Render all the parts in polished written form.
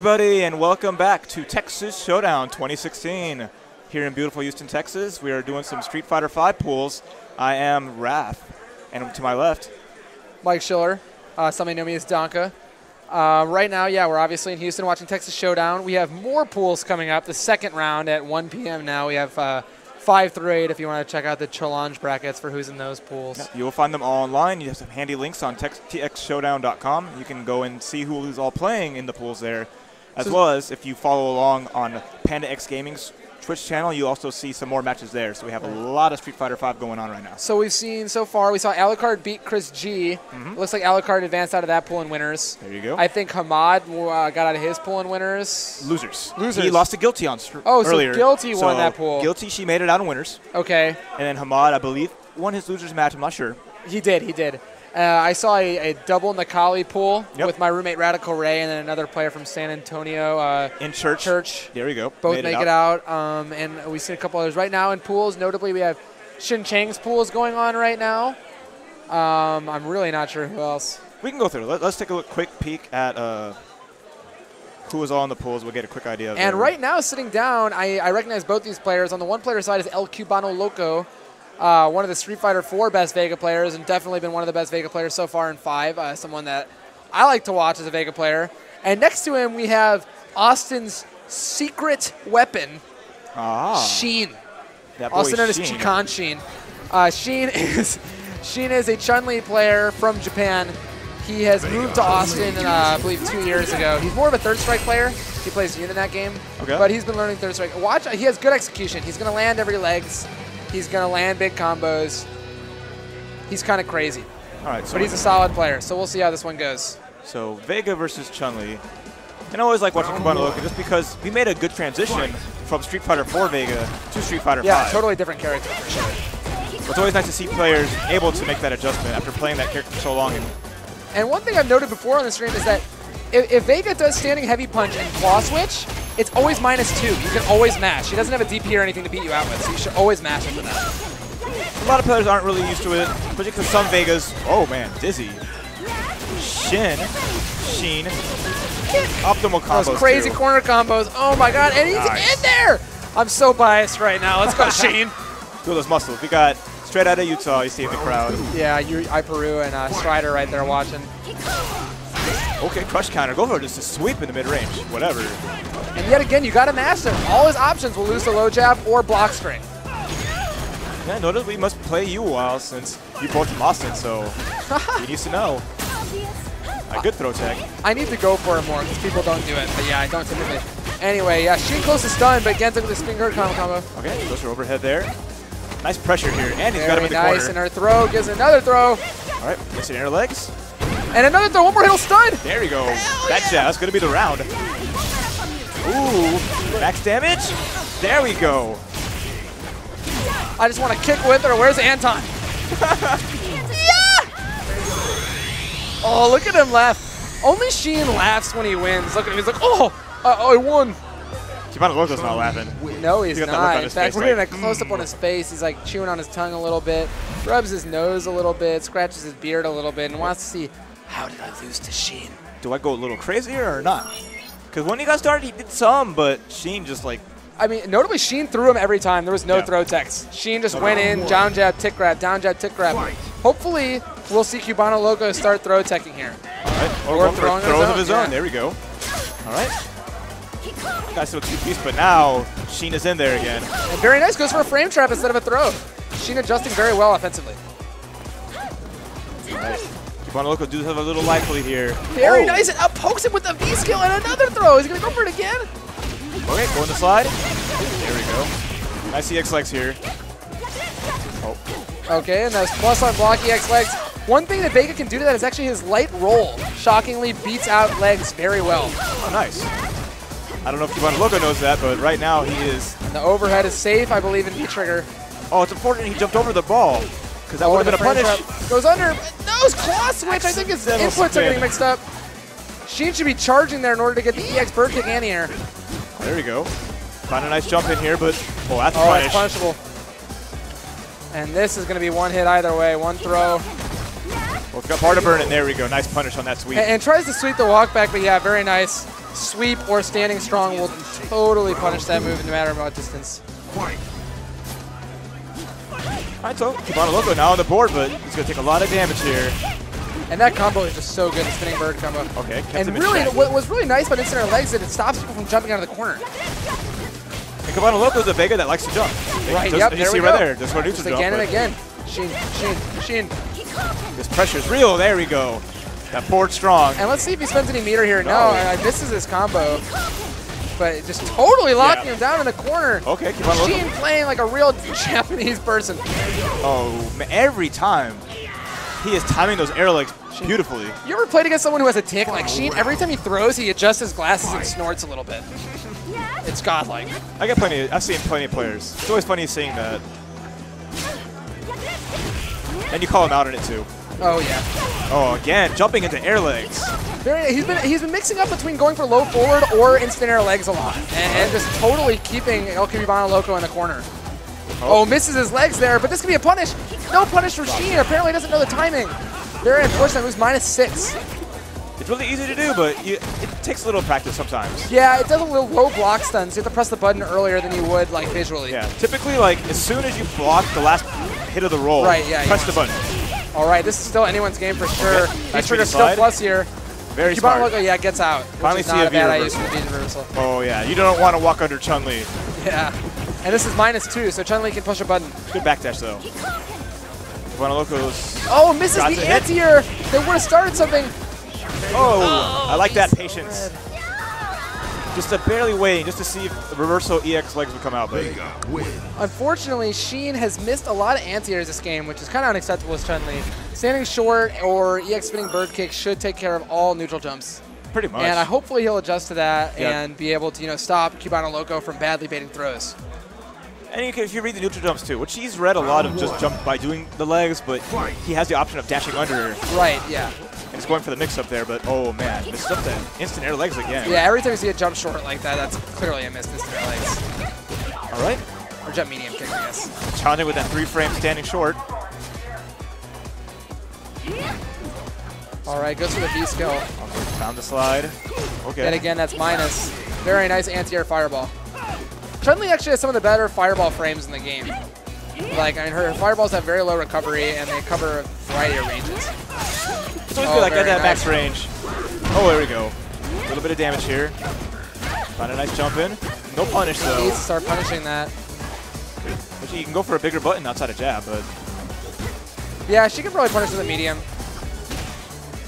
Everybody, and welcome back to Texas Showdown 2016 here in beautiful Houston, Texas. We are doing some Street Fighter V pools. I am Raph, and to my left, Mike Schiller. Some may know me as Donka. Right now, we're obviously in Houston watching Texas Showdown. We have more pools coming up. The second round at 1 p.m. now. We have 5 through 8 if you want to check out the challenge brackets for who's in those pools. You will find them all online. You have some handy links on txshowdown.com. You can go and see who is all playing in the pools there. As well as if you follow along on Panda X Gaming's Twitch channel, you also see some more matches there. So we have a lot of Street Fighter V going on right now. So we've seen so far, we saw Alucard beat Chris G. Looks like Alucard advanced out of that pool in winners. There you go. I think Hamad got out of his pool in winners. Losers. Losers. He lost to Guilty on earlier. So Guilty won that pool. Guilty, she made it out in winners. Okay. And then Hamad, I believe, won his losers match. I'm not sure. He did. I saw a double Nakali pool with my roommate Radical Ray and then another player from San Antonio. In Church. There we go. Both make it out. And we've seen a couple others. Right now in pools, notably we have Shin Chang's pools going on right now. I'm really not sure who else. We can go through. Let's take a quick peek at who is all in the pools. We'll get a quick idea of it. And right now, sitting down, I recognize both these players. On the one player side is El Cubano Loco. One of the Street Fighter 4 best Vega players, and definitely been one of the best Vega players so far in 5. Someone that I like to watch as a Vega player. And next to him, we have Austin's secret weapon, Sheen. Also known as Chikan Sheen. Sheen is a Chun-Li player from Japan. He has moved to Austin, I believe, 2 years ago. He's more of a third strike player. He plays Yun in that game. Okay. But he's been learning third strike. Watch, he has good execution. He's going to land every legs. He's going to land big combos. He's kind of crazy. All right, so but he's a solid player, so we'll see how this one goes. So Vega versus Chun-Li. And I always like watching Cubano Loco just because we made a good transition from Street Fighter 4 Vega to Street Fighter 5. Yeah, totally different character. It's always nice to see players able to make that adjustment after playing that character for so long. And one thing I've noted before on the stream is that if Vega does standing heavy punch and claw switch, it's always -2. You can always mash. He doesn't have a DP or anything to beat you out with, so you should always mash into that. A lot of players aren't really used to it, especially because some Vegas, oh man, Dizzy, Sheen, optimal combos. Those crazy corner combos. Oh my god, and he's in there! I'm so biased right now. Let's go, Sheen. Look at those muscles. We got straight out of Utah, you see in the crowd. Yeah, Iperu and Strider right there watching. Okay, crush counter. Go for just a sweep in the mid-range. Whatever. And yet again, you got to master him. All his options will lose to low jab or block string. Yeah, notice we must play you a while since you both from Austin, so he needs to know. A good throw tag. I need to go for it more because people don't do it, but yeah, I don't typically. Anyway, yeah, Sheen close to stun, but Genza with the spin guard combo. Okay, goes for overhead there. Nice pressure here, and he's got him in the corner. Very nice, and her throw gives another throw. All right, missing air legs. And another throw, one more, he'll stun. There we go. That jab's going to be the round. Ooh, max damage. There we go. I just want to kick with her. Where's Anton? Yeah! Oh, look at him laugh. Only Sheen laughs when he wins. Look at him. He's like, oh, I won. Cubano Loco's not laughing. No, he's not. In fact, we're getting a close-up on his face. He's like chewing on his tongue a little bit, rubs his nose a little bit, scratches his beard a little bit, and wants to see, how did I lose to Sheen? Do I go a little crazier or not? Because when he got started, he did some, but Sheen just like... I mean, notably, Sheen threw him every time. There was no throw text. Sheen just went in, down jab, tick grab, down jab, tick grab. Hopefully, we'll see Cubano Loco start throw teching here. All right, or throwing throws of his own. There we go. All right. Got still 2-piece, but now Sheen is in there again. And very nice, goes for a frame trap instead of a throw. Sheen adjusting very well offensively. All right. Cubano Loco does have a little life lead here. Very nice, and up pokes him with the V-skill and another throw. Is he going to go for it again? Okay, going to slide. There we go. Nice EX legs here. Oh. Okay, and those plus on block EX legs. One thing that Vega can do to that is actually his light roll. Shockingly beats out legs very well. Oh, nice. I don't know if Cubano Loco knows that, but right now he is. And the overhead is safe, I believe, in V-trigger. Oh, it's important he jumped over the ball, because that would have been a punish. Trap. Goes under. Nose claw switch. I think his inputs are getting mixed up. Sheen should be charging there in order to get the EX bird kick anti-air. There we go. Find a nice jump in here, but that's that's punishable. And this is going to be one hit either way. One throw. Well, it's got part of burn, and there we go. Nice punish on that sweep. And tries to sweep the walk back, but yeah, very nice. sweep or standing strong will totally punish that move no matter what distance. Alright, so Cubano Loco now on the board, but he's going to take a lot of damage here. And that combo is just so good, the spinning bird combo. Okay, and really, what was really nice about instant air legs is that it stops people from jumping out of the corner. And Cubano Loco is a Vega that likes to jump. Right, just, yep, you there see we right go. there, just where neutral jump. Again and again. Sheen. This pressure is real. There we go. That forward strong. And let's see if he spends any meter here. No, misses his combo. But just totally locking him down in the corner. Okay, Cubano Loco. Sheen playing like a real Japanese person. Oh, man, every time. He is timing those air legs beautifully. You ever played against someone who has a tick like Sheen? Every time he throws, he adjusts his glasses and snorts a little bit. It's godlike. I've seen plenty of players. It's always funny seeing that. And you call him out on it too. Oh yeah. Oh, again, jumping into air legs. He's been mixing up between going for low forward or instant air legs a lot, and just totally keeping El Cubano Loco in the corner. Oh, misses his legs there, but this could be a punish. No punish for Sheen. Apparently doesn't know the timing. Very unfortunate. Moves -6. It's really easy to do, but it takes a little practice sometimes. Yeah, it does a little low block stuns. You have to press the button earlier than you would like visually. Yeah, typically like as soon as you block the last hit of the roll, press the button. All right, this is still anyone's game for sure. Nice Trigger still plus here. Very smart. Loco, yeah, gets out. Finally see a V reversal. Oh yeah, you don't want to walk under Chun-Li. Yeah, and this is -2, so Chun-Li can push a button. Good backdash though. Cubano Loco's. Oh, misses the anti-air. They would have started something. Oh, I like that patience. Just barely waiting, just to see if the reversal EX legs would come out. But unfortunately, Sheen has missed a lot of anti-airs this game, which is kind of unacceptable as Chun-Li. Standing short or EX spinning bird kick should take care of all neutral jumps. Pretty much. And hopefully he'll adjust to that and be able to stop Cubano Loco from badly baiting throws. And if you read the neutral jumps too, which he's read a lot of just jump by doing the legs, but he has the option of dashing under. Right, yeah. And he's going for the mix-up there, but oh man, missed up that instant air legs again. Yeah, every time you see a jump short like that, that's clearly a missed instant air legs. All right. Or jump medium kick, I guess. Challenging with that 3-frame standing short. All right, goes for the V skill. Found the slide. Okay. And again, that's minus. Very nice anti-air fireball. Chun-Li actually has some of the better fireball frames in the game. Like, I mean, her fireballs have very low recovery, and they cover a variety of ranges. It's always good, like, at that max range. Oh, there we go. A little bit of damage here. Found a nice jump in. No punish, though. He needs to start punishing that. Actually, you can go for a bigger button outside of jab, but... Yeah, she can probably punish with a medium.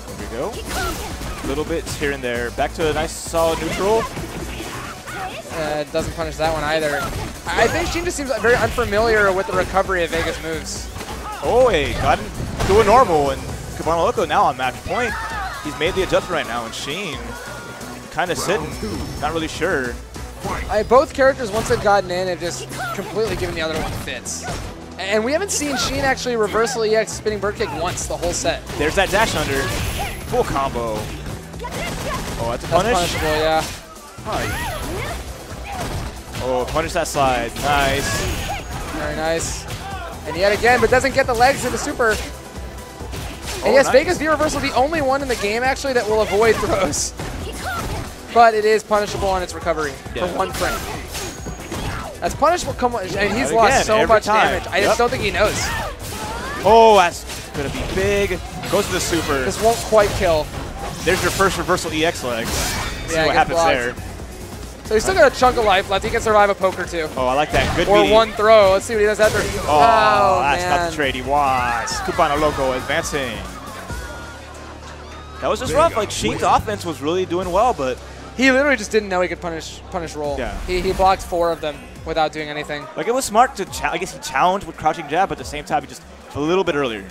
There we go. Little bits here and there. Back to a nice, solid neutral. Doesn't punish that one either. I think Sheen just seems very unfamiliar with the recovery of Vega's moves. Oh, hey, got him doing normal, and Cubano Loco now on match point. He's made the adjustment right now, and Sheen kind of sitting, not really sure. Both characters, once they've gotten in, have just completely given the other one fits. And we haven't seen Sheen actually reversal EX spinning bird kick once the whole set. There's that dash under. Full combo. Oh, that's a punish? That's punishable, yeah. Hi. Oh, punish that slide. Nice. Very nice. And yet again, but doesn't get the legs of the super. And yes, nice. Vega's V reversal, the only one in the game actually that will avoid throws. But it is punishable on its recovery for 1 frame. That's punishable, and he's lost so much damage. I just don't think he knows. Oh, that's gonna be big. Goes to the super. This won't quite kill. There's your first reversal EX legs. See what happens there. So he's still got a chunk of life left. He can survive a poker too. Oh, I like that. Good or meaty. 1 throw. Let's see what he does after. Oh, that's not the trade he wants. Cubano Loco advancing. That was just rough. Like, Sheen's offense was really doing well, but he literally just didn't know he could punish roll. Yeah. He blocked 4 of them without doing anything. Like, it was smart to, I guess he challenged with crouching jab, but at the same time, he just a little bit earlier.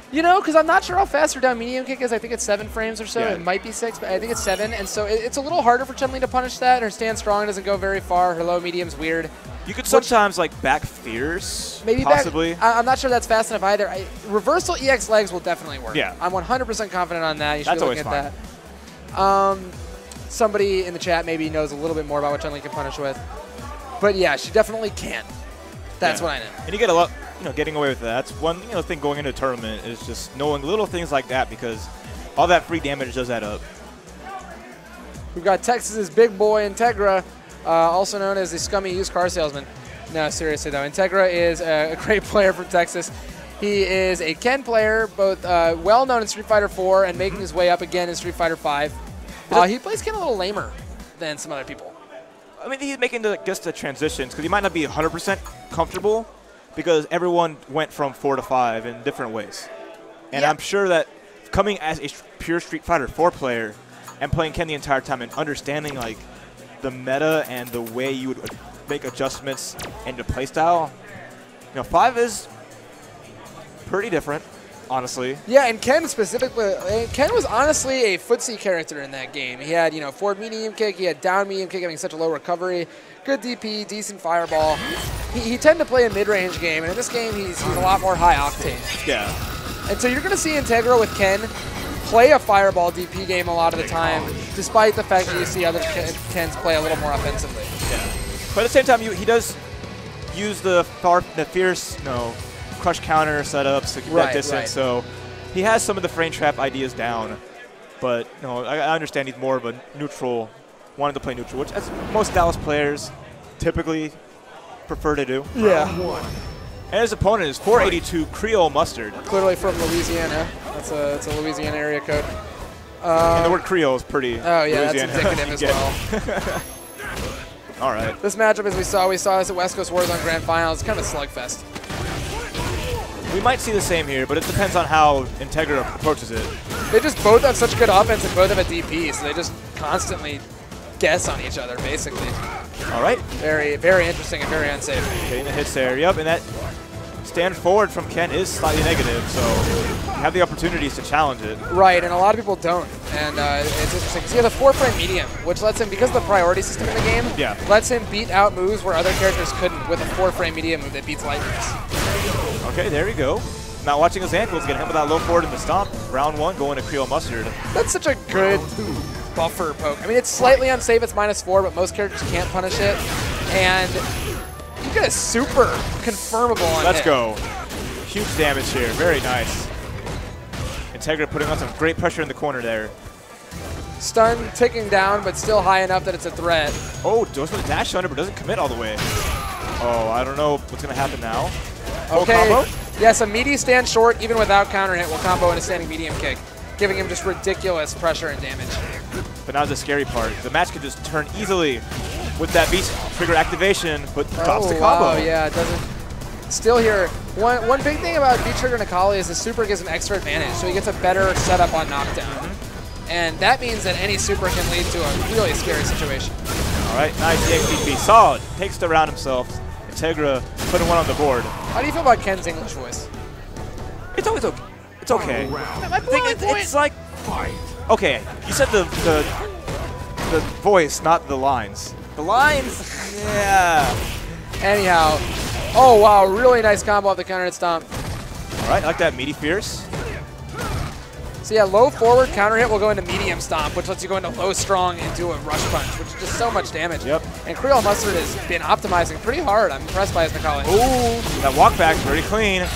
You know, because I'm not sure how fast her down medium kick is. I think it's 7 frames or so. Yeah. It might be 6, but I think it's 7. And so it's a little harder for Chun-Li to punish that. Her stand strong doesn't go very far. Her low medium's weird. You could sometimes, like, back fierce, maybe possibly. I'm not sure that's fast enough either. Reversal EX legs will definitely work. Yeah. I'm 100% confident on that. You should that's be looking at that. Somebody in the chat maybe knows a little bit more about what Chun-Li can punish with. But yeah, she definitely can. That's what I know. And you get a lot, getting away with that. That's one, thing going into a tournament is just knowing little things like that because all that free damage does add up. We've got Texas's big boy, Integra, also known as the scummy used car salesman. No, seriously, though. Integra is a great player from Texas. He is a Ken player, both well-known in Street Fighter 4 and making his way up again in Street Fighter 5. He plays Ken a little lamer than some other people. I mean, he's making just the transitions because he might not be 100% comfortable because everyone went from 4 to 5 in different ways. And I'm sure that coming as a pure Street Fighter 4 player and playing Ken the entire time and understanding like the meta and the way you would make adjustments in the playstyle, 5 is pretty different, honestly. Yeah, and Ken specifically, Ken was honestly a footsie character in that game. He had, forward medium kick, he had down medium kick, having such a low recovery, good DP, decent fireball. He tended to play a mid-range game, and in this game, he's a lot more high octane. Yeah. And so you're going to see Integra with Ken play a fireball DP game a lot of the time, despite the fact that you see other Kens play a little more offensively. Yeah. But at the same time, he does use the fierce, crush counter setups to keep that distance. Right. So he has some of the frame trap ideas down. But I understand he's more of a neutral, wanted to play neutral, which as most Dallas players typically prefer to do. Yeah. And his opponent is 482 Creole Mustard. Clearly from Louisiana. That's a Louisiana area code. And the word Creole is pretty Louisiana. That's indicative as well. All right. This matchup, as we saw this at West Coast Warzone Grand Final. It's kind of a slugfest. We might see the same here, but it depends on how Integra approaches it. They just both have such good offense and both have a DP, so they just constantly guess on each other, basically. All right. Very, very interesting and very unsafe. Getting the hits there. Yep, and that stand forward from Ken is slightly negative, so you have the opportunities to challenge it. Right, and a lot of people don't. And it's interesting because he has a 4-frame medium, which lets him, because of the priority system in the game, lets him beat out moves where other characters couldn't with a 4-frame medium move that beats light moves. Okay, there we go. Not watching his ankles, getting him with that low forward in the stomp. Round 1 going to Creole Mustard. That's such a good buffer poke. I mean, it's slightly unsafe. It's -4, but most characters can't punish it. And you get a super confirmable on Let's hit. go. Huge damage here. Very nice. Integra putting on some great pressure in the corner there. Stun ticking down, but still high enough that it's a threat. Oh, goes for the dash under, but doesn't commit all the way. Oh, I don't know what's going to happen now. Okay. Combo? Yes, a meaty stand short, even without counter hit, will combo in a standing medium kick, giving him just ridiculous pressure and damage. But now the scary part. The match can just turn easily with that beast trigger activation, but drops the combo. Wow, yeah, it doesn't. Still here, one big thing about V-Trigger Nakali is the super gives him extra advantage, so he gets a better setup on knockdown. And that means that any super can lead to a really scary situation. All right, nice DP. Solid. Takes the round himself. Integra putting one on the board. How do you feel about Ken's English voice? It's always okay. It's okay. My point. It's like, okay, you said the voice, not the lines. The lines, yeah. Anyhow, oh wow, really nice combo off the counter hit stomp. All right, I like that meaty fierce. So yeah, low forward counter hit will go into medium stomp, which lets you go into low strong into a rush punch, which is just so much damage. Yep. And Creole Mustard has been optimizing pretty hard. I'm impressed by his Nakali. Ooh, that walk back pretty clean.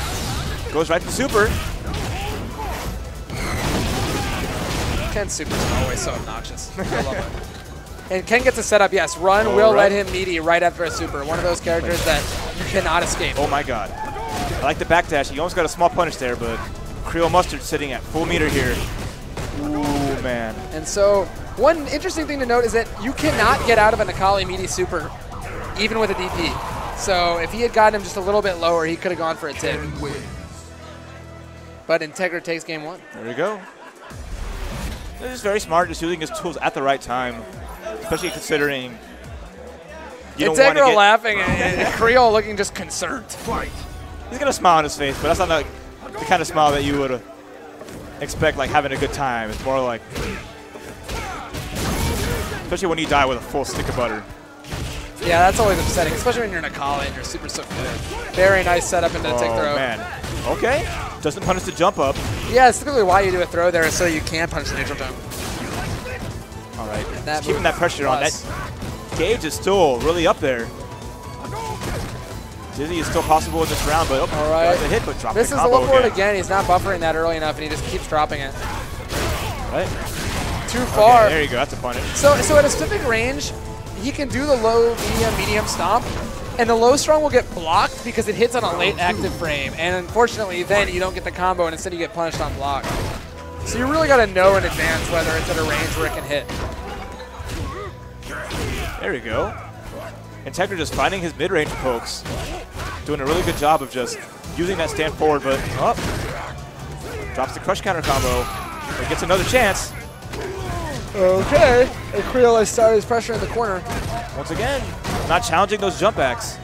Goes right to super. Ken's super is always so obnoxious. I love it. And Ken gets a setup, yes. Run will let him meaty right after a super. One of those characters that you cannot escape. Oh my god. I like the backdash. He almost got a small punish there, but Creole Mustard sitting at full meter here. Ooh, man. And so one interesting thing to note is that you cannot get out of a Nakali meaty super, even with a DP. So if he had gotten him just a little bit lower, he could have gone for a tip. But Integra takes game 1. There we go. This is very smart, just using his tools at the right time, especially considering you don't want to get laughing and Creole looking just concerned. He's gonna smile on his face, but that's not the kind of smile that you would expect, like having a good time. It's more like, especially when you die with a full stick of butter. Yeah, that's always upsetting, especially when you're in a Nakali and you're super so good. Very nice setup into the tick throw. Oh man. Okay. Doesn't punish the jump up. Yeah, it's typically why you do a throw there, so you can punish the neutral jump. All right. Just keeping that pressure on. That gauge is still really up there. Dizzy is still possible in this round, but all right. The hit, but dropping this the is combo the low forward again. He's not buffering that early enough, and he just keeps dropping it. All right. too far. Okay, there you go. That's a punish. So at a specific range, he can do the low, medium stomp, and the low strong will get blocked because it hits on a late active frame. And unfortunately, then you don't get the combo, and instead you get punished on block. So you really got to know in advance whether it's at a range where it can hit. There we go. Integra just finding his mid-range pokes. Doing a really good job of just using that stand forward, but drops the crush counter combo. But gets another chance. Okay. And Creel started his pressure in the corner. Once again, not challenging those jump backs.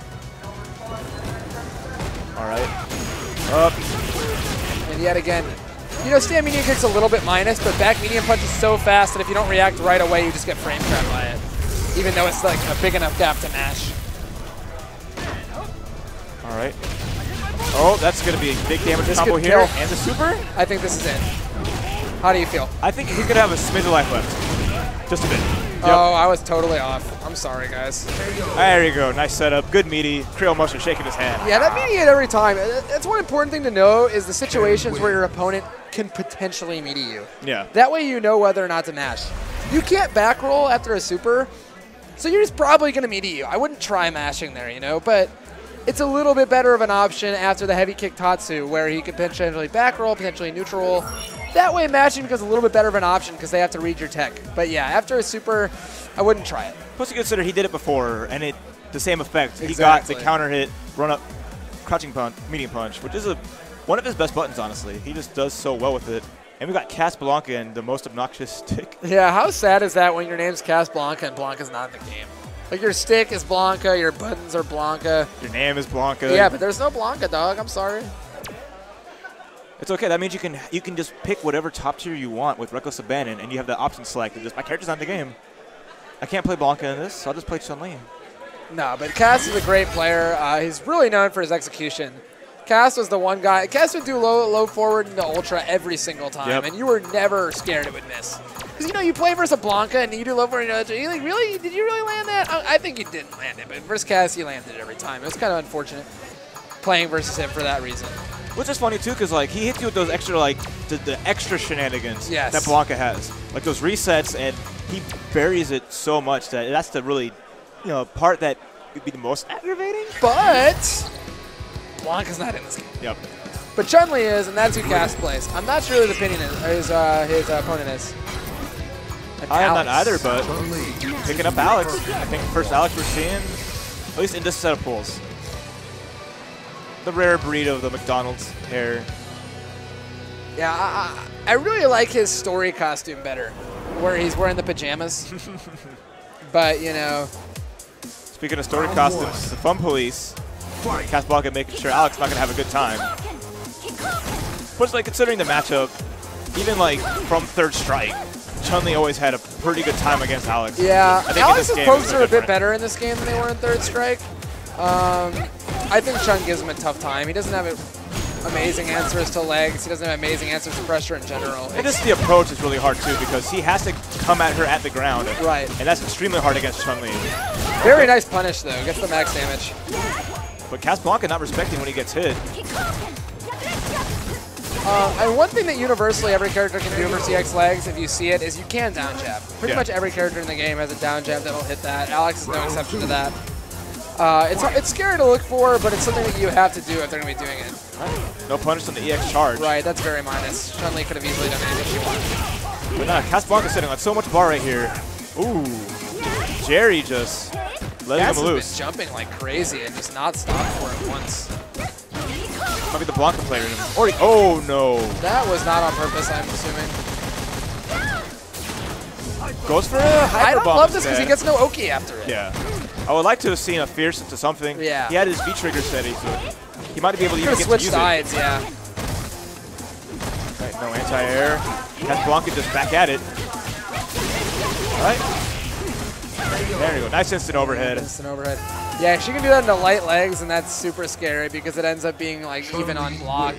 All right. Up. And yet again, you know, stand medium kick's a little bit minus, but back medium punch is so fast that if you don't react right away, you just get frame trapped by it. Even though it's like a big enough gap to mash. All right. Oh, that's going to be a big damage This combo could here. kill. And the super? I think this is it. How do you feel? I think he's going to have a smidge of life left. Just a bit. Yep. Oh, I was totally off. I'm sorry, guys. There you go. Nice setup. Good meaty. Creel Mushroom shaking his hand. Yeah, that mediate every time. That's one important thing to know is the situations where your opponent can potentially meaty you. Yeah. That way you know whether or not to mash. You can't back roll after a super, so you're just probably going to meaty you. I wouldn't try mashing there, you know, but it's a little bit better of an option after the heavy kick Tatsu where he could potentially back roll, potentially neutral roll. That way mashing becomes a little bit better of an option because they have to read your tech. But yeah, after a super, I wouldn't try it. Plus, you consider he did it before, and it the same effect. Exactly. He got the counter hit, run up, crouching punch, medium punch, which is one of his best buttons, honestly. He just does so well with it. And we got Casablanca and the most obnoxious stick. Yeah, how sad is that when your name's Casablanca and Blanca's not in the game? Like your stick is Blanca, your buttons are Blanca. Your name is Blanca. Yeah, but there's no Blanca, dog. I'm sorry. It's okay. That means you can just pick whatever top tier you want with Reckless Abandon, and you have the option selected. Just my character's not in the game. I can't play Blanca in this, so I'll just play Chun-Li. No, but Cass is a great player. He's really known for his execution. Cass was the one guy. Cass would do low forward into ultra every single time, and you were never scared it would miss. Because, you know, you play versus a Blanca and you do low forward into ultra. You're like, really? Did you really land that? I think you didn't land it, but versus Cass, you landed it every time. It was kind of unfortunate playing versus him for that reason. Which is funny, too, because, like, he hits you with those extra, like, the extra shenanigans that Blanca has. Like, those resets, and he buries it so much that that's the really, you know, part that would be the most aggravating. But Blanca's not in this game. Yep. But Chun-Li is, and that's who Cass plays. I'm not sure who his opponent is. And I am not Alex. either, but picking up Alex. I think first Alex we're seeing, at least in this set of pulls. The rare breed of the McDonald's hair. Yeah, I really like his story costume better, where he's wearing the pajamas. But, you know. Speaking of story costumes, the Fun Police, Casablanca making sure Alex is not going to have a good time. But, like, considering the matchup, even, like, from third strike, Chun-Li always had a pretty good time against Alex. Yeah, Alex's pokes are a bit different. better in this game than they were in third strike. I think Chun gives him a tough time. He doesn't have amazing answers to legs. He doesn't have amazing answers to pressure in general. And just the approach is really hard, too, because he has to come at her at the ground. Right. And that's extremely hard against Chun-Li. Very nice punish, though. Gets the max damage. But Casablanca not respecting when he gets hit. And one thing that universally every character can do for CX legs, if you see it, is you can down jab. Pretty much every character in the game has a down jab that'll hit that. Alex is no exception to that. It's scary to look for, but it's something that you have to do if they're going to be doing it. No punish on the EX charge. Right, that's very minus. Chun-Li could have easily done it if she wanted. But nah, Casablanca sitting on so much bar right here. Ooh. Jerry just letting him loose. Been jumping like crazy and just not stopped for it once. Might be the Blanca player in him. Oh, no. That was not on purpose, I'm assuming. Goes for a hyper I don't bomb love this because instead. he gets no Oki after it. Yeah. I would like to have seen a Fierce into something. Yeah. He had his V-trigger steady, so he might be able to even Could get have to switched use sides, it. yeah. Right, no anti-air. Casablanca just back at it. All right. There you go. Nice instant overhead. Instant overhead. Yeah, she can do that into light legs, and that's super scary because it ends up being like even on block.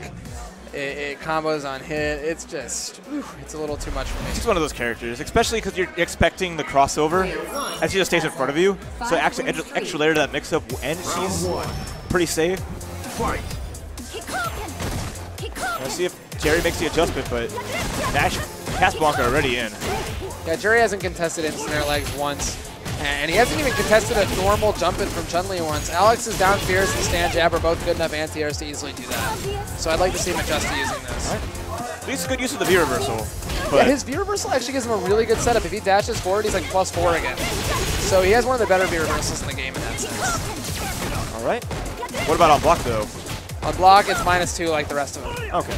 It combos on hit. It's just, it's a little too much for me. She's one of those characters, especially because you're expecting the crossover as she just stays in front of you. So actually extra layer to that mix-up, and she's pretty safe. Let's see if Jerry makes the adjustment, but Nash Casablanca already in. Yeah, Jerry hasn't contested instant air legs once. And he hasn't even contested a normal jump in from Chun-Li once. Alex's down fierce and stand jab are both good enough anti-airs to easily do that. So I'd like to see him adjust to using this. Right. At least good use of the V-reversal. Yeah, his V-reversal actually gives him a really good setup. If he dashes forward, he's like +4 again. So he has one of the better V-reversals in the game in that sense. All right. What about on block, though? On block, it's -2 like the rest of them. Okay.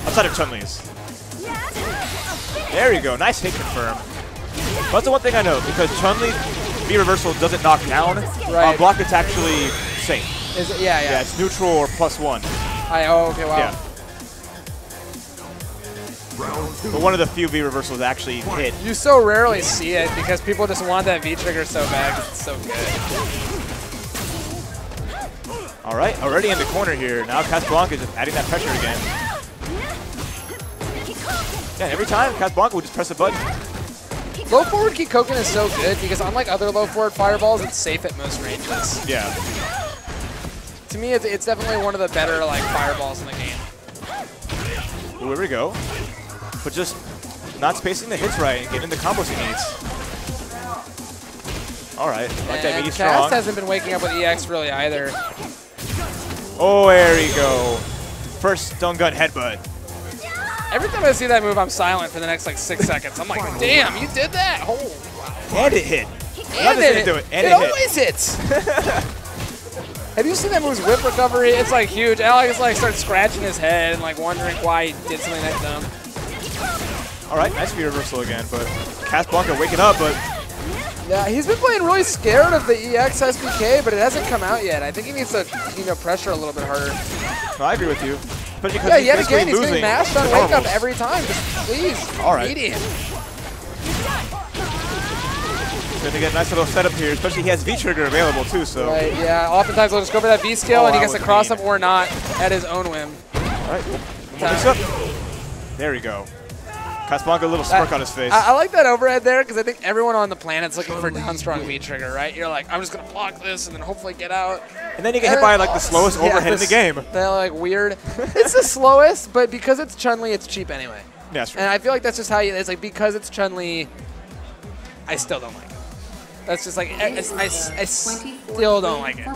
Outside of Chun-Li's. There you go. Nice hit confirm. That's the one thing I know, because Chun-Li V-reversal doesn't knock down. Right. On block, it's actually safe. Is it? Yeah, yeah. Yeah, it's neutral or +1. Oh, okay, wow. Yeah. But one of the few V-reversals actually hit. You so rarely see it because people just want that V-trigger so bad 'cause it's so good. All right, already in the corner here. Now Casablanca is just adding that pressure again. Yeah, every time Casablanca would just press a button. Low forward Kikoken is so good because unlike other low forward fireballs, it's safe at most ranges. Yeah. To me, it's definitely one of the better like fireballs in the game. Well, here we go. But just not spacing the hits right and getting the combos he needs. All right, like that meaty strong. Cast hasn't been waking up with EX really either. Oh, there you go. First stun gun headbutt. Every time I see that move, I'm silent for the next like 6 seconds. I'm like, damn, you did that? Oh, wow. And it hit. And it hit. Do it. And it always hits. Have you seen that move's whip recovery? It's like huge. Alex like starts scratching his head and like wondering why he did something that dumb. All right, nice V-reversal again, but Casablanca waking up, but yeah, he's been playing really scared of the EX SBK, but it hasn't come out yet. I think he needs to, pressure a little bit harder. no, I agree with you. Especially because yeah, yet again, he's getting mashed on wake up every time. Just please, all right. medium. Going to get a nice little setup here, especially he has V-trigger available too, so. Right, yeah, oftentimes he'll just go for that V-skill and he gets to cross up or not at his own whim. All right, mix up. There we go. Casablanca, a little smirk on his face. I like that overhead there because I think everyone on the planet's looking for down strong V-trigger, right? You're like, I'm just going to block this and then hopefully get out. And then you get hit by like the slowest overhead in the game. They're like weird. It's the slowest, but because it's Chun-Li, it's cheap anyway. Yeah, that's right. And I feel like that's just how it's like because it's Chun-Li, I still don't like it. That's just like, I still don't like it.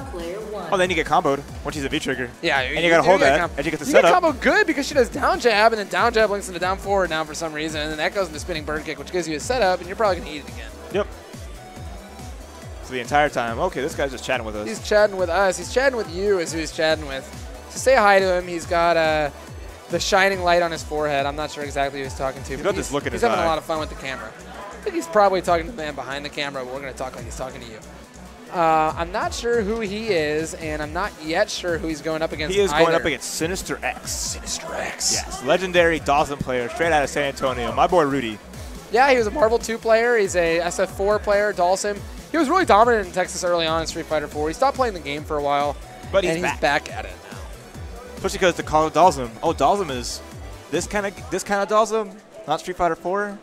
Oh, then you get comboed once he's a V-trigger. Yeah. And you got to hold that, and you get the setup. You get combo good because she does down jab, and then down jab links into down forward now for some reason, and then that goes into spinning bird kick, which gives you a setup, and you're probably going to eat it again. Yep. So the entire time, okay, this guy's just chatting with us. He's chatting with us. He's chatting with you is who he's chatting with. So say hi to him. He's got the shining light on his forehead. I'm not sure exactly who he's talking to. He's got this look in his He's having eye. a lot of fun with the camera. I think he's probably talking to the man behind the camera, but we're going to talk like he's talking to you. I'm not sure who he is, and I'm not yet sure who he's going up against. He is going up against Sinister X. Sinister X. Yes, legendary Dawson player, straight out of San Antonio. My boy Rudy. Yeah, he was a Marvel 2 player. He's a SF4 player, Dawson. He was really dominant in Texas early on in Street Fighter 4. He stopped playing the game for a while, but he's back at it now. Especially because they call it Dawson. Oh, Dawson is this kind of Dawson, not Street Fighter 4.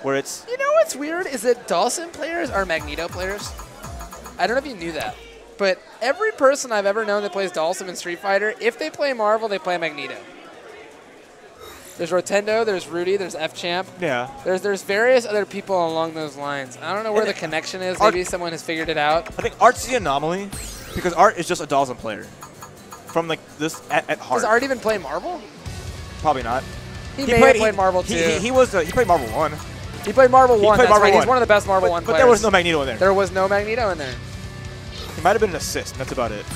Where it's... You know what's weird is that Dawson players are Magneto players. I don't know if you knew that. But every person I've ever known that plays Dawson in Street Fighter, if they play Marvel, they play Magneto. There's Rotendo, there's Rudy, there's F-Champ. Yeah. There's various other people along those lines. I don't know where the connection is. Maybe someone has figured it out. I think Art's the anomaly because Art is just a Dawson player. From like this at heart. Does Art even play Marvel? Probably not. He may have played Marvel too. He played Marvel 1. He played Marvel 1, that's right. He's one of the best Marvel 1 players. But there was no Magneto in there. There was no Magneto in there. He might have been an assist, that's about it.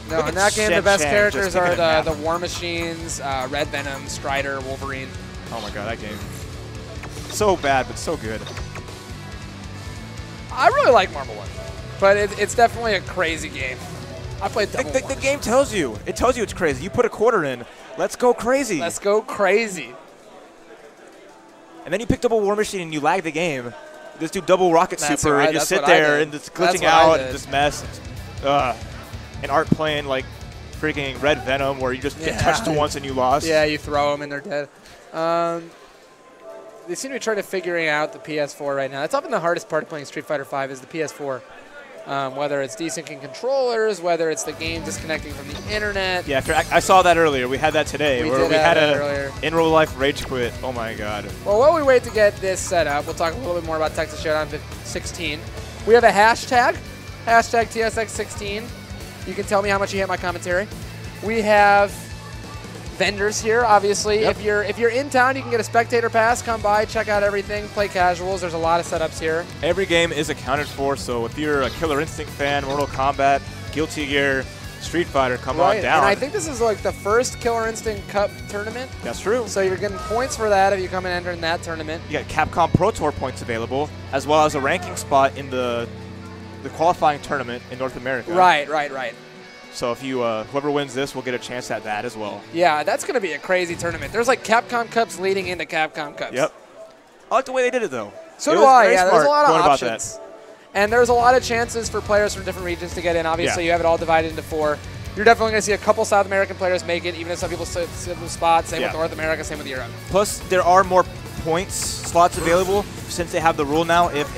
No, in that game, the best characters are the War Machines, Red Venom, Strider, Wolverine. Oh my god, that game. So bad, but so good. I really like Marvel 1, but it's definitely a crazy game. I played double the game tells you. It tells you it's crazy. You put a quarter in. Let's go crazy. Let's go crazy. And then you pick double War Machine and you lag the game. Just do double Rocket Super and just sit there and just glitching out and just mess. And Art playing like freaking Red Venom where you just get touched once and you lost. Yeah, you throw them and they're dead. They seem to be trying to figure out the PS4 right now. That's often the hardest part of playing Street Fighter V is the PS4. Whether it's desyncing controllers, whether it's the game disconnecting from the internet. Yeah, I saw that earlier. We had that today. We had earlier. In real life rage quit. Oh my god. Well, while we wait to get this set up, we'll talk a little bit more about Texas Showdown 16. We have a hashtag TSX16. You can tell me how much you hate my commentary. We have vendors here, obviously. Yep. If you're in town, you can get a spectator pass. Come by, check out everything, play casuals. There's a lot of setups here. Every game is accounted for, so if you're a Killer Instinct fan, Mortal Kombat, Guilty Gear, Street Fighter, come on down. And I think this is like the first Killer Instinct Cup tournament. That's true. So you're getting points for that if you come and enter in that tournament. You got Capcom Pro Tour points available, as well as a ranking spot in the qualifying tournament in North America. Right. So if you whoever wins this will get a chance at that as well. Yeah, that's going to be a crazy tournament. There's like Capcom Cups leading into Capcom Cups. Yep. I like the way they did it, though. So do I. Yeah, there's a lot of going options. And there's a lot of chances for players from different regions to get in. Obviously, you have it all divided into 4. You're definitely going to see a couple South American players make it, even if some people sit in the spots. Same with North America, same with Europe. Plus, there are more points slots available since they have the rule now. If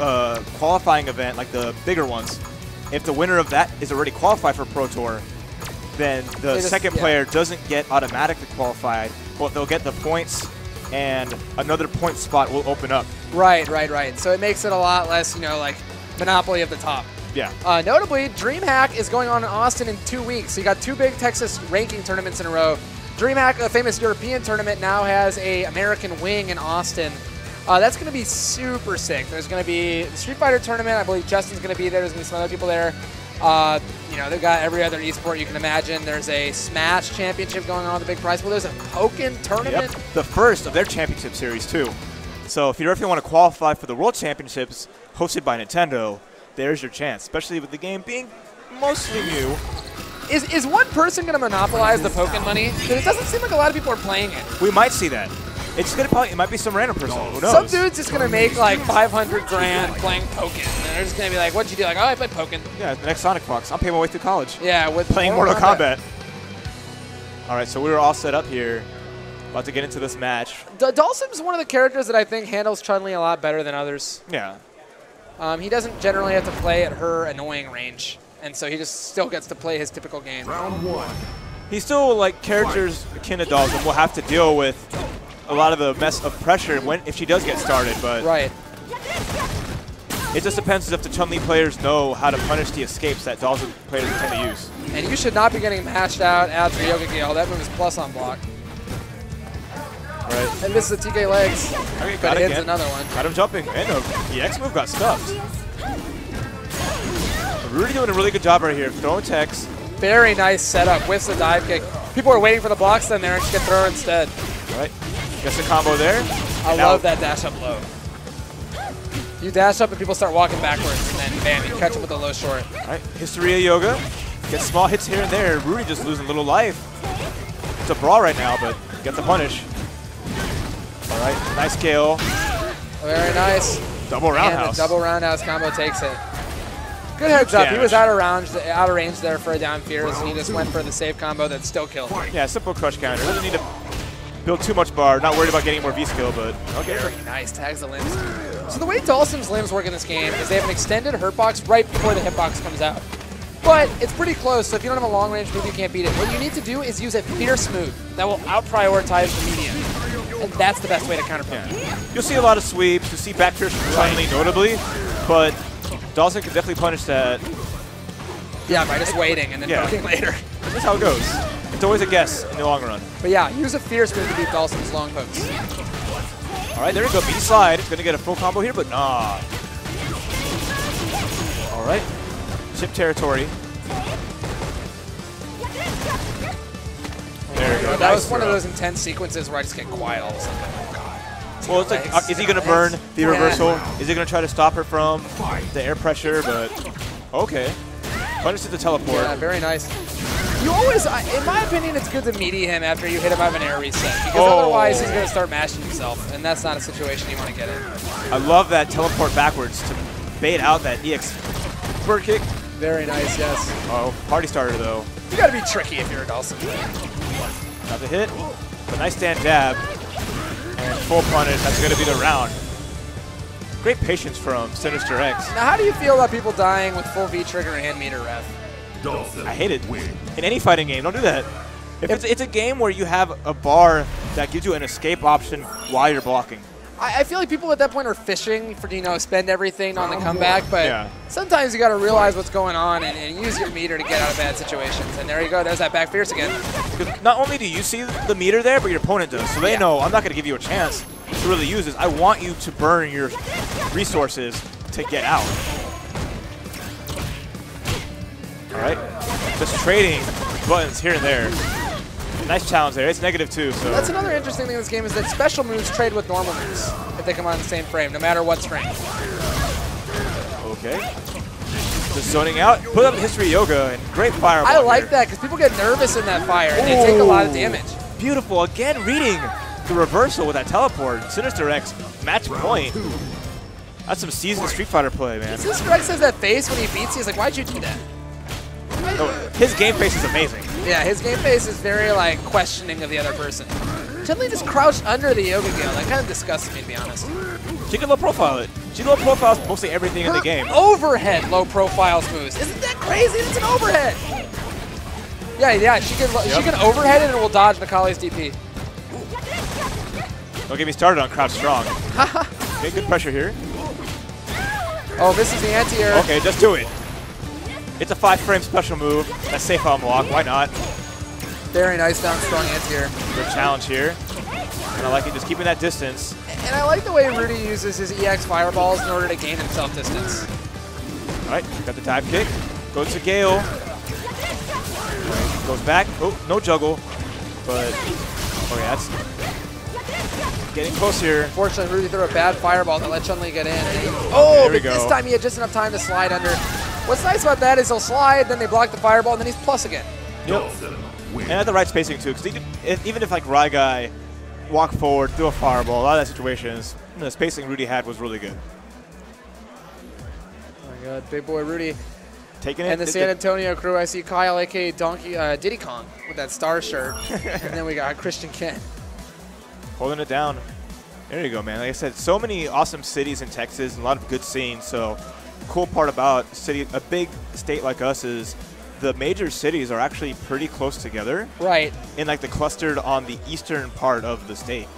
a qualifying event, like the bigger ones, if the winner of that is already qualified for Pro Tour, then the second player doesn't get automatically qualified, but they'll get the points and another point spot will open up. Right. So it makes it a lot less, like monopoly of the top. Yeah. Notably, DreamHack is going on in Austin in 2 weeks. So you got 2 big Texas ranking tournaments in a row. DreamHack, a famous European tournament, now has a American wing in Austin. That's going to be super sick. There's going to be the Street Fighter tournament. I believe Justin's going to be there. There's going to be some other people there. They've got every other esport you can imagine. There's a Smash championship going on with a big prize. Well, there's a Pokken tournament. Yep. The first of their championship series, too. So if you ever want to qualify for the World Championships hosted by Nintendo, there's your chance, especially with the game being mostly new. Is one person going to monopolize the Pokken money? Because it doesn't seem like a lot of people are playing it. We might see that. It might be some random person. Who knows? Some dude's just gonna make like 500 grand playing Pokken, and they're just gonna be like, "What'd you do?" Like, "Oh, I played Pokken." Yeah, the next Sonic Fox. I'm paying my way through college. Yeah, with playing Mortal Kombat. All right, so we were all set up here, about to get into this match. Dhalsim's one of the characters that I think handles Chun-Li a lot better than others. Yeah. He doesn't generally have to play at her annoying range, and so he just still gets to play his typical game. Round 1. He's still like characters akin to Dhalsim will have to deal with a lot of the mess of pressure if she does get started, but it just depends if the Chun-Li players know how to punish the escapes that Dhalsim players tend to use. And you should not be getting matched out after Yoga Gale. That move is plus on block. Right. And this is the TK legs. Okay, but hits another one. Got him jumping. And the X move got stuffed. Rudy doing a really good job right here. Throwing techs. Very nice setup. Whiffs the dive kick. People are waiting for the blocks in there, and she can throw her instead. All right. Gets the combo there. I love that dash up low. You dash up and people start walking backwards, and then bam, you catch them with the low short. All right. Hysteria Yoga. Gets small hits here and there. Rudy just losing a little life. It's a brawl right now, but gets the punish. All right. Nice kill. Very nice. Double roundhouse. And the double roundhouse combo takes it. Good heads up. He was out of range there for a down fears, and he just went for the save combo that still killed. Yeah, simple crush counter. Doesn't need to build too much bar. Not worried about getting more V-skill, but okay. Very nice. Tags the limbs. So the way Dhalsim's limbs work in this game is they have an extended hurt box right before the hitbox comes out. But it's pretty close, so if you don't have a long-range move, you can't beat it. What you need to do is use a fierce move that will out-prioritize the medium. And that's the best way to counter Pokken. Yeah. You'll see a lot of sweeps. You'll see back pierce from Chun-Li notably, but Dhalsim can definitely punish that. Yeah, by just waiting and then poking later. That's how it goes. It's always a guess in the long run. But yeah, use a fierce move to beat Dhalsim's long pokes. All right, there we go. B-slide. It's going to get a full combo here, but nah. All right. Chip territory. There we go. That was one of those intense sequences where I just get quiet all of a sudden. Well, it's like, is he going to burn the reversal? Is he going to try to stop her from the air pressure? But okay. Punishes the teleport. Yeah, very nice. You always, in my opinion, it's good to meaty him after you hit him out of an air reset. Because otherwise he's going to start mashing himself. And that's not a situation you want to get in. I love that teleport backwards to bait out that EX bird kick. Very nice, yes. Oh, party starter though. You got to be tricky if you're a Dhalsim. Got the hit. A nice stand jab. And full punish. That's going to be the round. Great patience from Sinister X. Now, how do you feel about people dying with full V-trigger and meter ref? I hate it. In any fighting game, don't do that. If it's a game where you have a bar that gives you an escape option while you're blocking. I feel like people at that point are fishing for, spend everything on the comeback, but sometimes you got to realize what's going on and use your meter to get out of bad situations. And there you go. There's that back fierce again. Because not only do you see the meter there, but your opponent does. So they know I'm not going to give you a chance to really use this. I want you to burn your resources to get out. All right. Just trading buttons here and there. Nice challenge there. It's -2. So that's another interesting thing in this game is that special moves trade with normal moves if they come on the same frame, no matter what strength. Okay. Just zoning out. Put up History Yoga and great fireball. I like that because people get nervous in that fire and they take a lot of damage. Beautiful. Again, reading the reversal with that teleport. Sinister X, match point. That's some seasoned Street Fighter play, man. Sinister X has that face when he beats you. He's like, why'd you do that? Oh, his game face is amazing. Yeah, his game face is very, questioning of the other person. Gently just crouched under the Yoga Gale. That kind of disgusts me, to be honest. She can low profile it. She low profiles mostly everything in the game. Overhead low profile moves. Isn't that crazy? It's an overhead. Yeah, she can overhead it and it will dodge Nakali's DP. Don't get me started on crouch strong. Okay, good pressure here. Oh, this is the anti-air. Okay, just do it. It's a 5-frame special move. That's safe on block. Why not? Very nice down strong anti-air. Good challenge here. And I like it, just keeping that distance. And I like the way Rudy uses his EX fireballs in order to gain himself distance. All right, got the dive kick. Goes to Gale. Goes back. Oh, no juggle. But, okay, that's getting close here. Unfortunately, Rudy threw a bad fireball that let Chun-Li get in. Oh, but this time he had just enough time to slide under. What's nice about that is he'll slide, then they block the fireball, and then he's plus again. Yep. And at the right spacing, too, because even if, Rai Guy walked forward, threw a fireball, a lot of that situations, the spacing Rudy had was really good. Oh, my God. Big boy Rudy. Taking it. And the San Antonio crew, I see Kyle, a.k.a. Diddy Kong, with that star shirt. And then we got Christian Ken. Holding it down. There you go, man. Like I said, so many awesome cities in Texas and a lot of good scenes, so cool part about a big state like us is the major cities are actually pretty close together. Right. And the clustered on the eastern part of the state.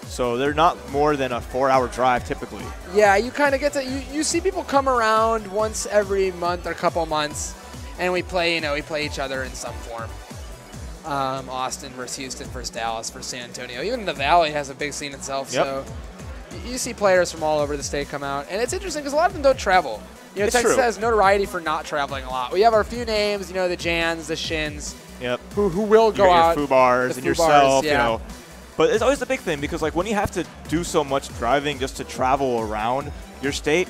So they're not more than a 4-hour drive typically. Yeah, you kind of get to, you see people come around once every month or couple months and we play each other in some form. Austin versus Houston versus Dallas versus San Antonio. Even the Valley has a big scene itself. Yep. So you see players from all over the state come out. And it's interesting because a lot of them don't travel. Texas true. has notoriety for not traveling a lot. We have our few names, the Jans, the Shins. Yep. Who will go out. Your Fubars and yourself, yeah. But it's always the big thing because when you have to do so much driving just to travel around your state,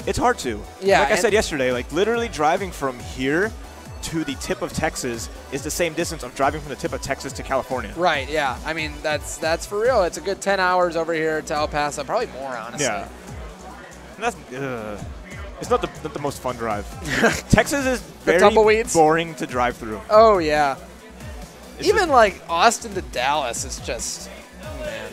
it's hard to. Yeah. Like I said yesterday, literally driving from here to the tip of Texas is the same distance of driving from the tip of Texas to California. Right, yeah. I mean, that's for real. It's a good 10 hours over here to El Paso. Probably more, honestly. Yeah. And that's, it's not the most fun drive. Texas is very boring to drive through. Oh, yeah. It's even Austin to Dallas is just, man.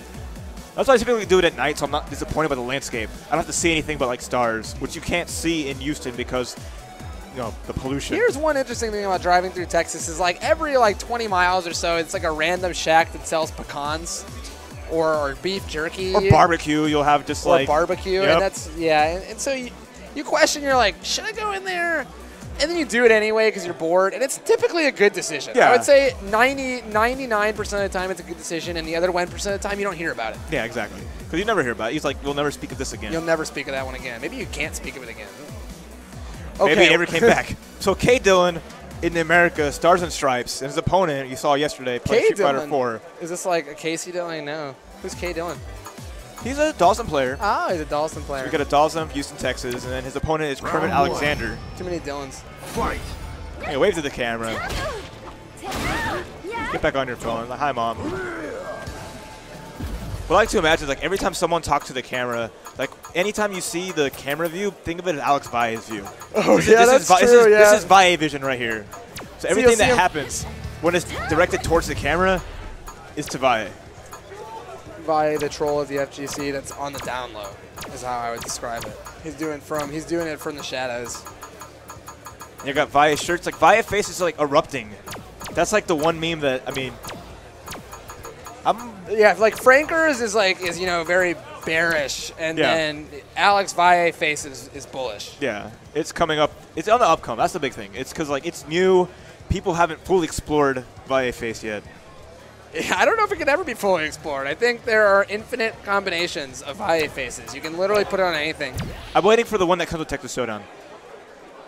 That's why I typically do it at night, so I'm not disappointed by the landscape. I don't have to see anything but stars, which you can't see in Houston because the pollution. Here's one interesting thing about driving through Texas is every 20 miles or so, it's a random shack that sells pecans or beef jerky. Or barbecue. You'll have just or barbecue. Yep. And that's, yeah. And so you question, you're like, should I go in there? And then you do it anyway because you're bored. And it's typically a good decision. Yeah. I would say 99% of the time it's a good decision. And the other 1% of the time you don't hear about it. Yeah, exactly. Because you never hear about it. He's like, we'll never speak of this again. You'll never speak of that one again. Maybe you can't speak of it again. Okay. Maybe he never came back. So K. Dillon in America, Stars and Stripes, and his opponent you saw yesterday played Street Fighter 4. Is this a Casey Dillon? No. Who's K. Dillon? He's a Dawson player. Oh, he's a Dawson player. So we got a Dawson, Houston, Texas, and then his opponent is Kermit Alexander. Too many Dillons. Fight. Hey, wave to the camera. Get back on your phone. Hi, Mom. What I like to imagine is every time someone talks to the camera, anytime you see the camera view, think of it as Alex Vae's view. Oh, that's true. This is Vae vision right here. So everything that happens when it's directed towards the camera is to Vae. Vi the troll of the FGC that's on the down low, is how I would describe it. He's doing it from the shadows. You got Vi shirts, like Vi face is like erupting. That's like the one meme that, I mean, yeah, like Frankers is you know, very bearish, and then Alex Vi face is bullish. Yeah, it's coming up. It's on the upcome. That's the big thing. It's because like it's new. People haven't fully explored Vi face yet. Yeah, I don't know if it could ever be fully explored. I think there are infinite combinations of Vi faces. You can literally put it on anything. I'm waiting for the one that comes with Texas Showdown.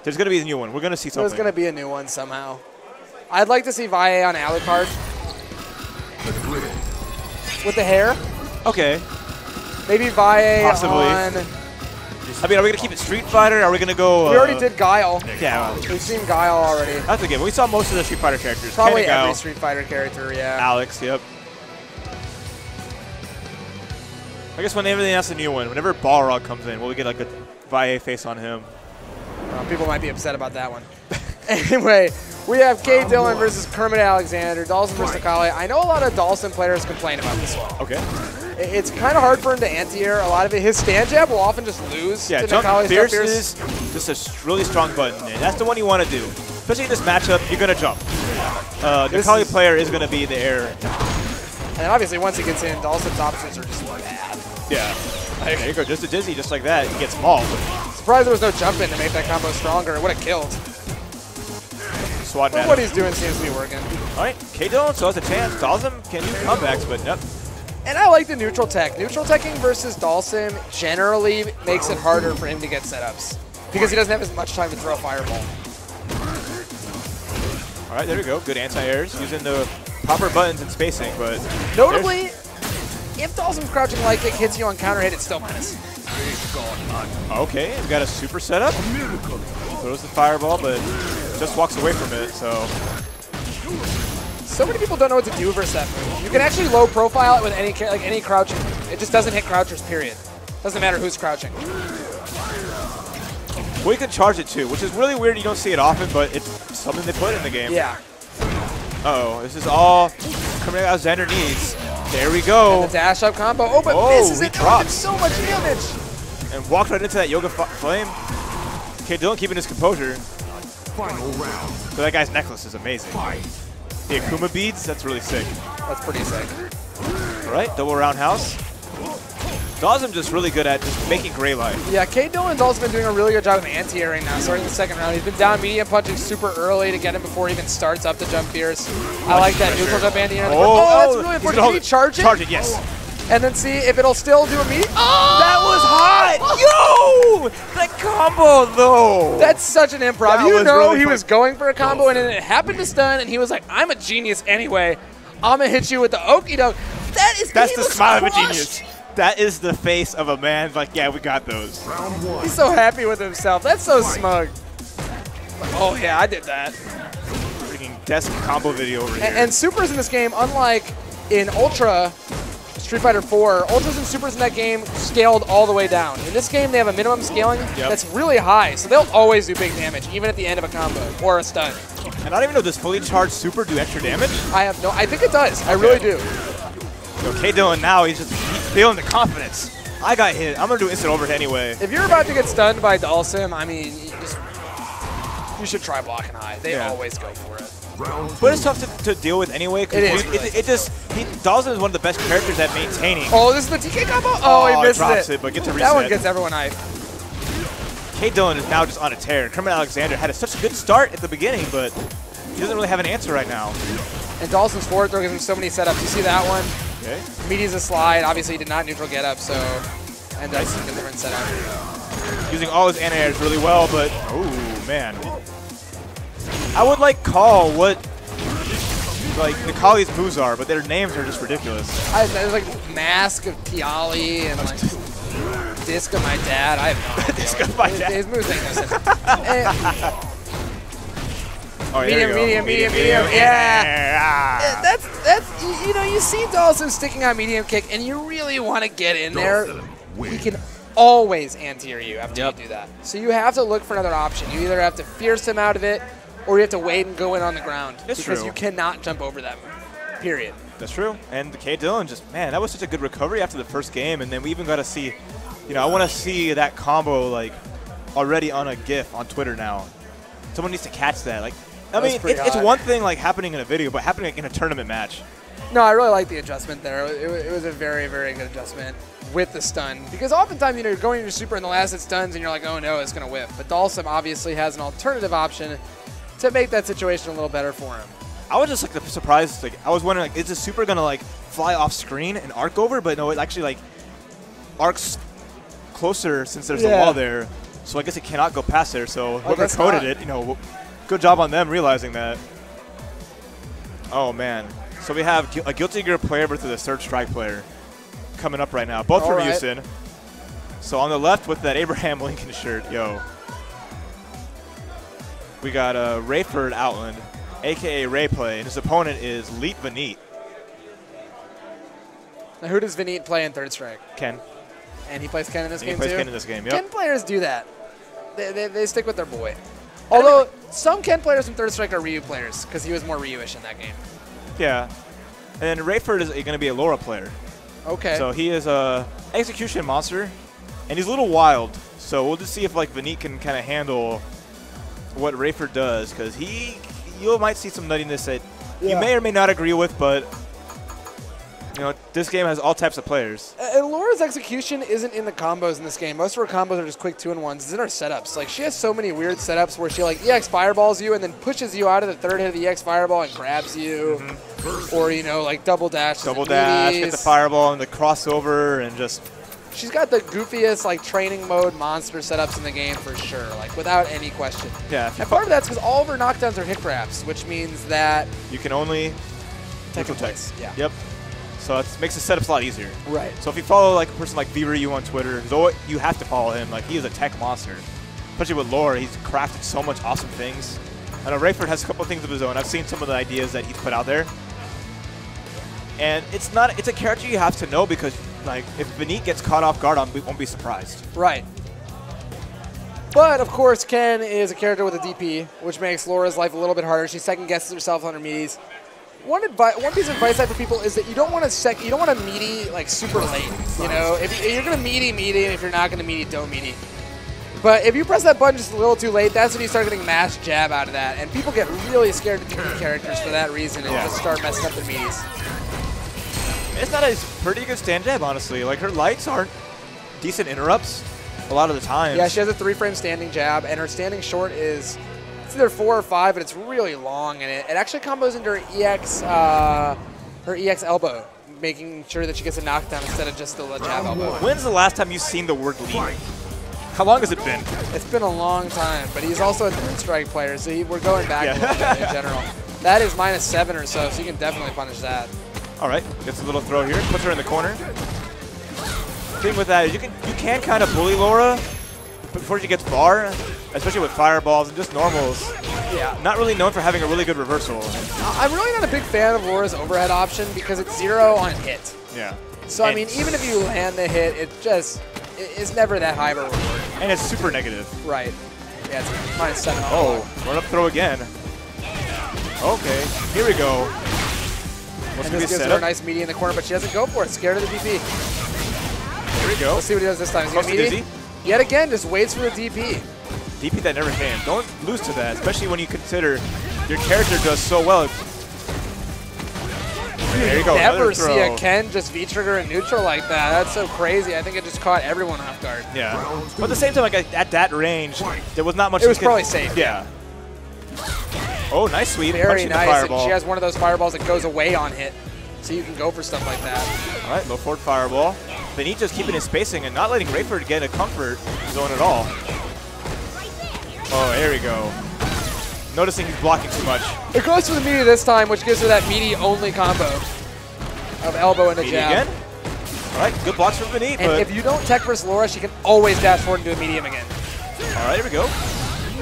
There's going to be a new one. We're going to see something. There's going to be a new one somehow. I'd like to see Vi on Alucard. With the hair. Okay. Maybe Vi possibly on... I mean, are we going to keep it Street Fighter? Or are we going to go... we already did Guile. Yeah. We've seen Guile already. That's a good one. We saw most of the Street Fighter characters. Probably every Street Fighter character, yeah. Alex, yep. I guess when everything else is a new one, whenever Balrog comes in, we'll get like a Vi face on him. People might be upset about that one. Anyway, we have K. Dillon versus Kermit Alexander, Dawson versus Nakali. I know a lot of Dawson players complain about this one. Okay. It's kind of hard for him to anti-air. A lot of it, his stand jab will often just lose to Nakali's Fierce is just a really strong button, and that's the one you want to do. Especially in this matchup, you're going to jump. Nakali player is going to be the air. And obviously, once he gets in, Dawson's options are just bad. Yeah. There you go, just a dizzy, just like that. He gets mauled. Surprised there was no jump in to make that combo stronger. It would have killed. SWAT but what he's doing seems to be working. All right, K. Dillon still has a chance. Dawson can do comebacks, but nope. And I like the neutral tech. Neutral teching versus Dawson generally makes it harder for him to get setups because he doesn't have as much time to throw a fireball. All right, there we go. Good anti-airs using the proper buttons and spacing, but notably, if Dawson's crouching light kick hits you on counter hit, it's still minus. Okay, we got a super setup. Throws the fireball, but just walks away from it, so many people don't know what to do versus that move. You can actually low profile it with any crouching. It just doesn't hit crouchers, period. Doesn't matter who's crouching. Well, you can charge it too, which is really weird. You don't see it often, but it's something they put in the game. Yeah. Uh-oh, this is all Kermit Alexander needs. There we go. And the dash up combo. Oh, but misses it. Drops so much damage. And walked right into that Yoga Flame. K. Dillon keeping his composure. Final round. But that guy's necklace is amazing. The Akuma beads, that's really sick. That's pretty sick. All right, double roundhouse. Dawson just really good at just making gray light. Yeah, K. Dillon's also been doing a really good job of anti-airing now, starting the second round. He's been down medium punching super early to get him before he even starts up the jump fierce. I like that neutral jump anti-air. Oh, that's really important. Can he charge it? Charge it, yes. And then see if it'll still do a meet. Oh! That was hot! Yo! That combo, though. That's such an improv. You know really he was going for a combo, and then it happened to stun, and he was like, I'm a genius anyway. I'm going to hit you with the okie doke. That's the smile of a genius. That is the face of a man like, yeah, we got those. He's so happy with himself. That's so smug. Like, oh, yeah, I did that. Freaking desk combo video over here. And supers in this game, unlike in Ultra, Street Fighter 4, Ultras and Supers in that game scaled all the way down. In this game, they have a minimum scaling that's really high, so they'll always do big damage, even at the end of a combo or a stun. And I don't even know, does fully charged Super do extra damage? I think it does. Okay. I really do. Okay, Dillon now, he's feeling the confidence. I got hit. I'm going to do instant overhead anyway. If you're about to get stunned by Dawson, I mean, you should try blocking high. They always go for it. But it's tough to deal with anyway. Dawson is one of the best characters at maintaining. Oh, this is the TK combo? Oh, he missed drops it. But gets a reset. That one gets everyone hyped. K. Dillon is now just on a tear. Kermit Alexander had such a good start at the beginning, but he doesn't really have an answer right now. And Dawson's forward throw gives him so many setups. You see that one? Okay. Meaty's a slide. Obviously, he did not neutral get up, so and that's a different setup. Using all his anti-airs really well, but oh man. I would call what Nakali's moves are, but their names are just ridiculous. There's like Mask of Tiali and like Disc of my dad. I have no idea. Disc of my dad. His moves make no sense. Medium. Yeah. That's you see Dawson sticking on medium kick, and you really want to get in there. He can always anti-air you after you do that. So you have to look for another option. You either have to fierce him out of it, or you have to wait and go in on the ground. That's because true. You cannot jump over that move. Period. That's true. And K. Dillon just, man, that was such a good recovery after the first game. And then we even got to see, you know, I want to see that combo, like, already on a GIF on Twitter now. Someone needs to catch that. Like, I mean, it's one thing, like, happening in a video, but happening in a tournament match. No, I really like the adjustment there. It was a very, very good adjustment with the stun. Because oftentimes, you know, you're going into super and the last hit stuns and you're like, oh no, it's going to whiff. But Dalsum obviously has an alternative option to make that situation a little better for him. I was just like surprised. Like, I was wondering, like, is the super going to like fly off screen and arc over? But no, it actually like arcs closer since there's a wall there. So I guess it cannot go past there. So whoever coded it, you know, good job on them realizing that. Oh, man. So we have a Guilty Gear player versus a Third Strike player coming up right now. Both from Houston. So on the left with that Abraham Lincoln shirt, yo. We got Rayford Outland, a.k.a. Rayplay, and his opponent is Leet Vineet. Now who does Vineet play in Third Strike? Ken. And he plays Ken in this game, He plays too? Ken in this game, yep. Ken players do that. They stick with their boy. Although some Ken players from Third Strike are Ryu players because he was more Ryu-ish in that game. Yeah. And then Rayford is going to be a Laura player. Okay. So he is a execution monster, and he's a little wild. So we'll just see if like Vineet can kind of handle what Rayford does, because you might see some nuttiness that you may or may not agree with, but you know, this game has all types of players. And Laura's execution isn't in the combos in this game. Most of her combos are just quick 2-in-1s. It's in her setups. Like, she has so many weird setups where she like EX fireballs you and then pushes you out of the third hit of the EX fireball and grabs you. Or, you know, like double dash. Double dash, get the fireball and the crossover and just... She's got the goofiest, like, training mode monster setups in the game for sure, like, without any question. Yeah. And part of that's because all of her knockdowns are hit grabs, which means that... You can only... Take a place. Yeah. Yep. So it makes the setups a lot easier. Right. So if you follow like a person like VRyu on Twitter, you have to follow him. Like, he is a tech monster. Especially with Laura, he's crafted so much awesome things. I know Rayford has a couple of things of his own. I've seen some of the ideas that he's put out there. And it's a character you have to know because, like, if Vineet gets caught off guard, I won't be surprised. Right. But, of course, Ken is a character with a DP, which makes Laura's life a little bit harder. She second-guesses herself on her meaties. One piece of advice I have for people is that you don't want to meaty like super late. You know, if you're gonna meaty, and if you're not gonna meaty, don't meaty. But if you press that button just a little too late, that's when you start getting mass jab out of that, and people get really scared of DP characters for that reason and just start messing up their meaties. It's not a pretty good stand jab, honestly. Like, her lights aren't decent interrupts a lot of the time. Yeah, she has a 3-frame standing jab, and her standing short is. It's either 4 or 5, but it's really long, and it actually combos into her EX elbow, making sure that she gets a knockdown instead of just the jab elbow. When's the last time you've seen the word lead? How long has it been? It's been a long time, but he's also a Third Strike player, so we're going back a little bit in general. That is -7 or so you can definitely punish that. All right, gets a little throw here, puts her in the corner. The thing with that is you can kind of bully Laura before she gets far, especially with fireballs and just normals. Yeah. Not really known for having a really good reversal. I'm really not a big fan of Laura's overhead option because it's 0 on hit. Yeah. So, I mean, even if you land the hit, it's never that high of a reward. And it's super negative. Right. Yeah, it's -7. Oh, run up throw again. Okay, here we go. And this gives her a nice meaty in the corner, but she doesn't go for it. Scared of the DP. Here we go. Let's see what he does this time. Is he going to meaty? Yet again, just waits for the DP. DP that never came. Don't lose to that, especially when you consider your character does so well. There you go. Never see a Ken just V-trigger in neutral like that. That's so crazy. I think it just caught everyone off guard. Yeah. But at the same time, like at that range, there was not much. It was probably safe. Yeah. Oh, nice sweep. Very nice. Fireball. And she has one of those fireballs that goes away on hit, so you can go for stuff like that. All right, low forward fireball. Vineet just keeping his spacing and not letting Rayford get a comfort zone at all. Oh, there we go. Noticing he's blocking too much. It goes for the meaty this time, which gives her that meaty-only combo of elbow and a jab. Again? All right, good blocks from Vineet. And if you don't tech versus Laura, she can always dash forward and do a medium again. All right, here we go.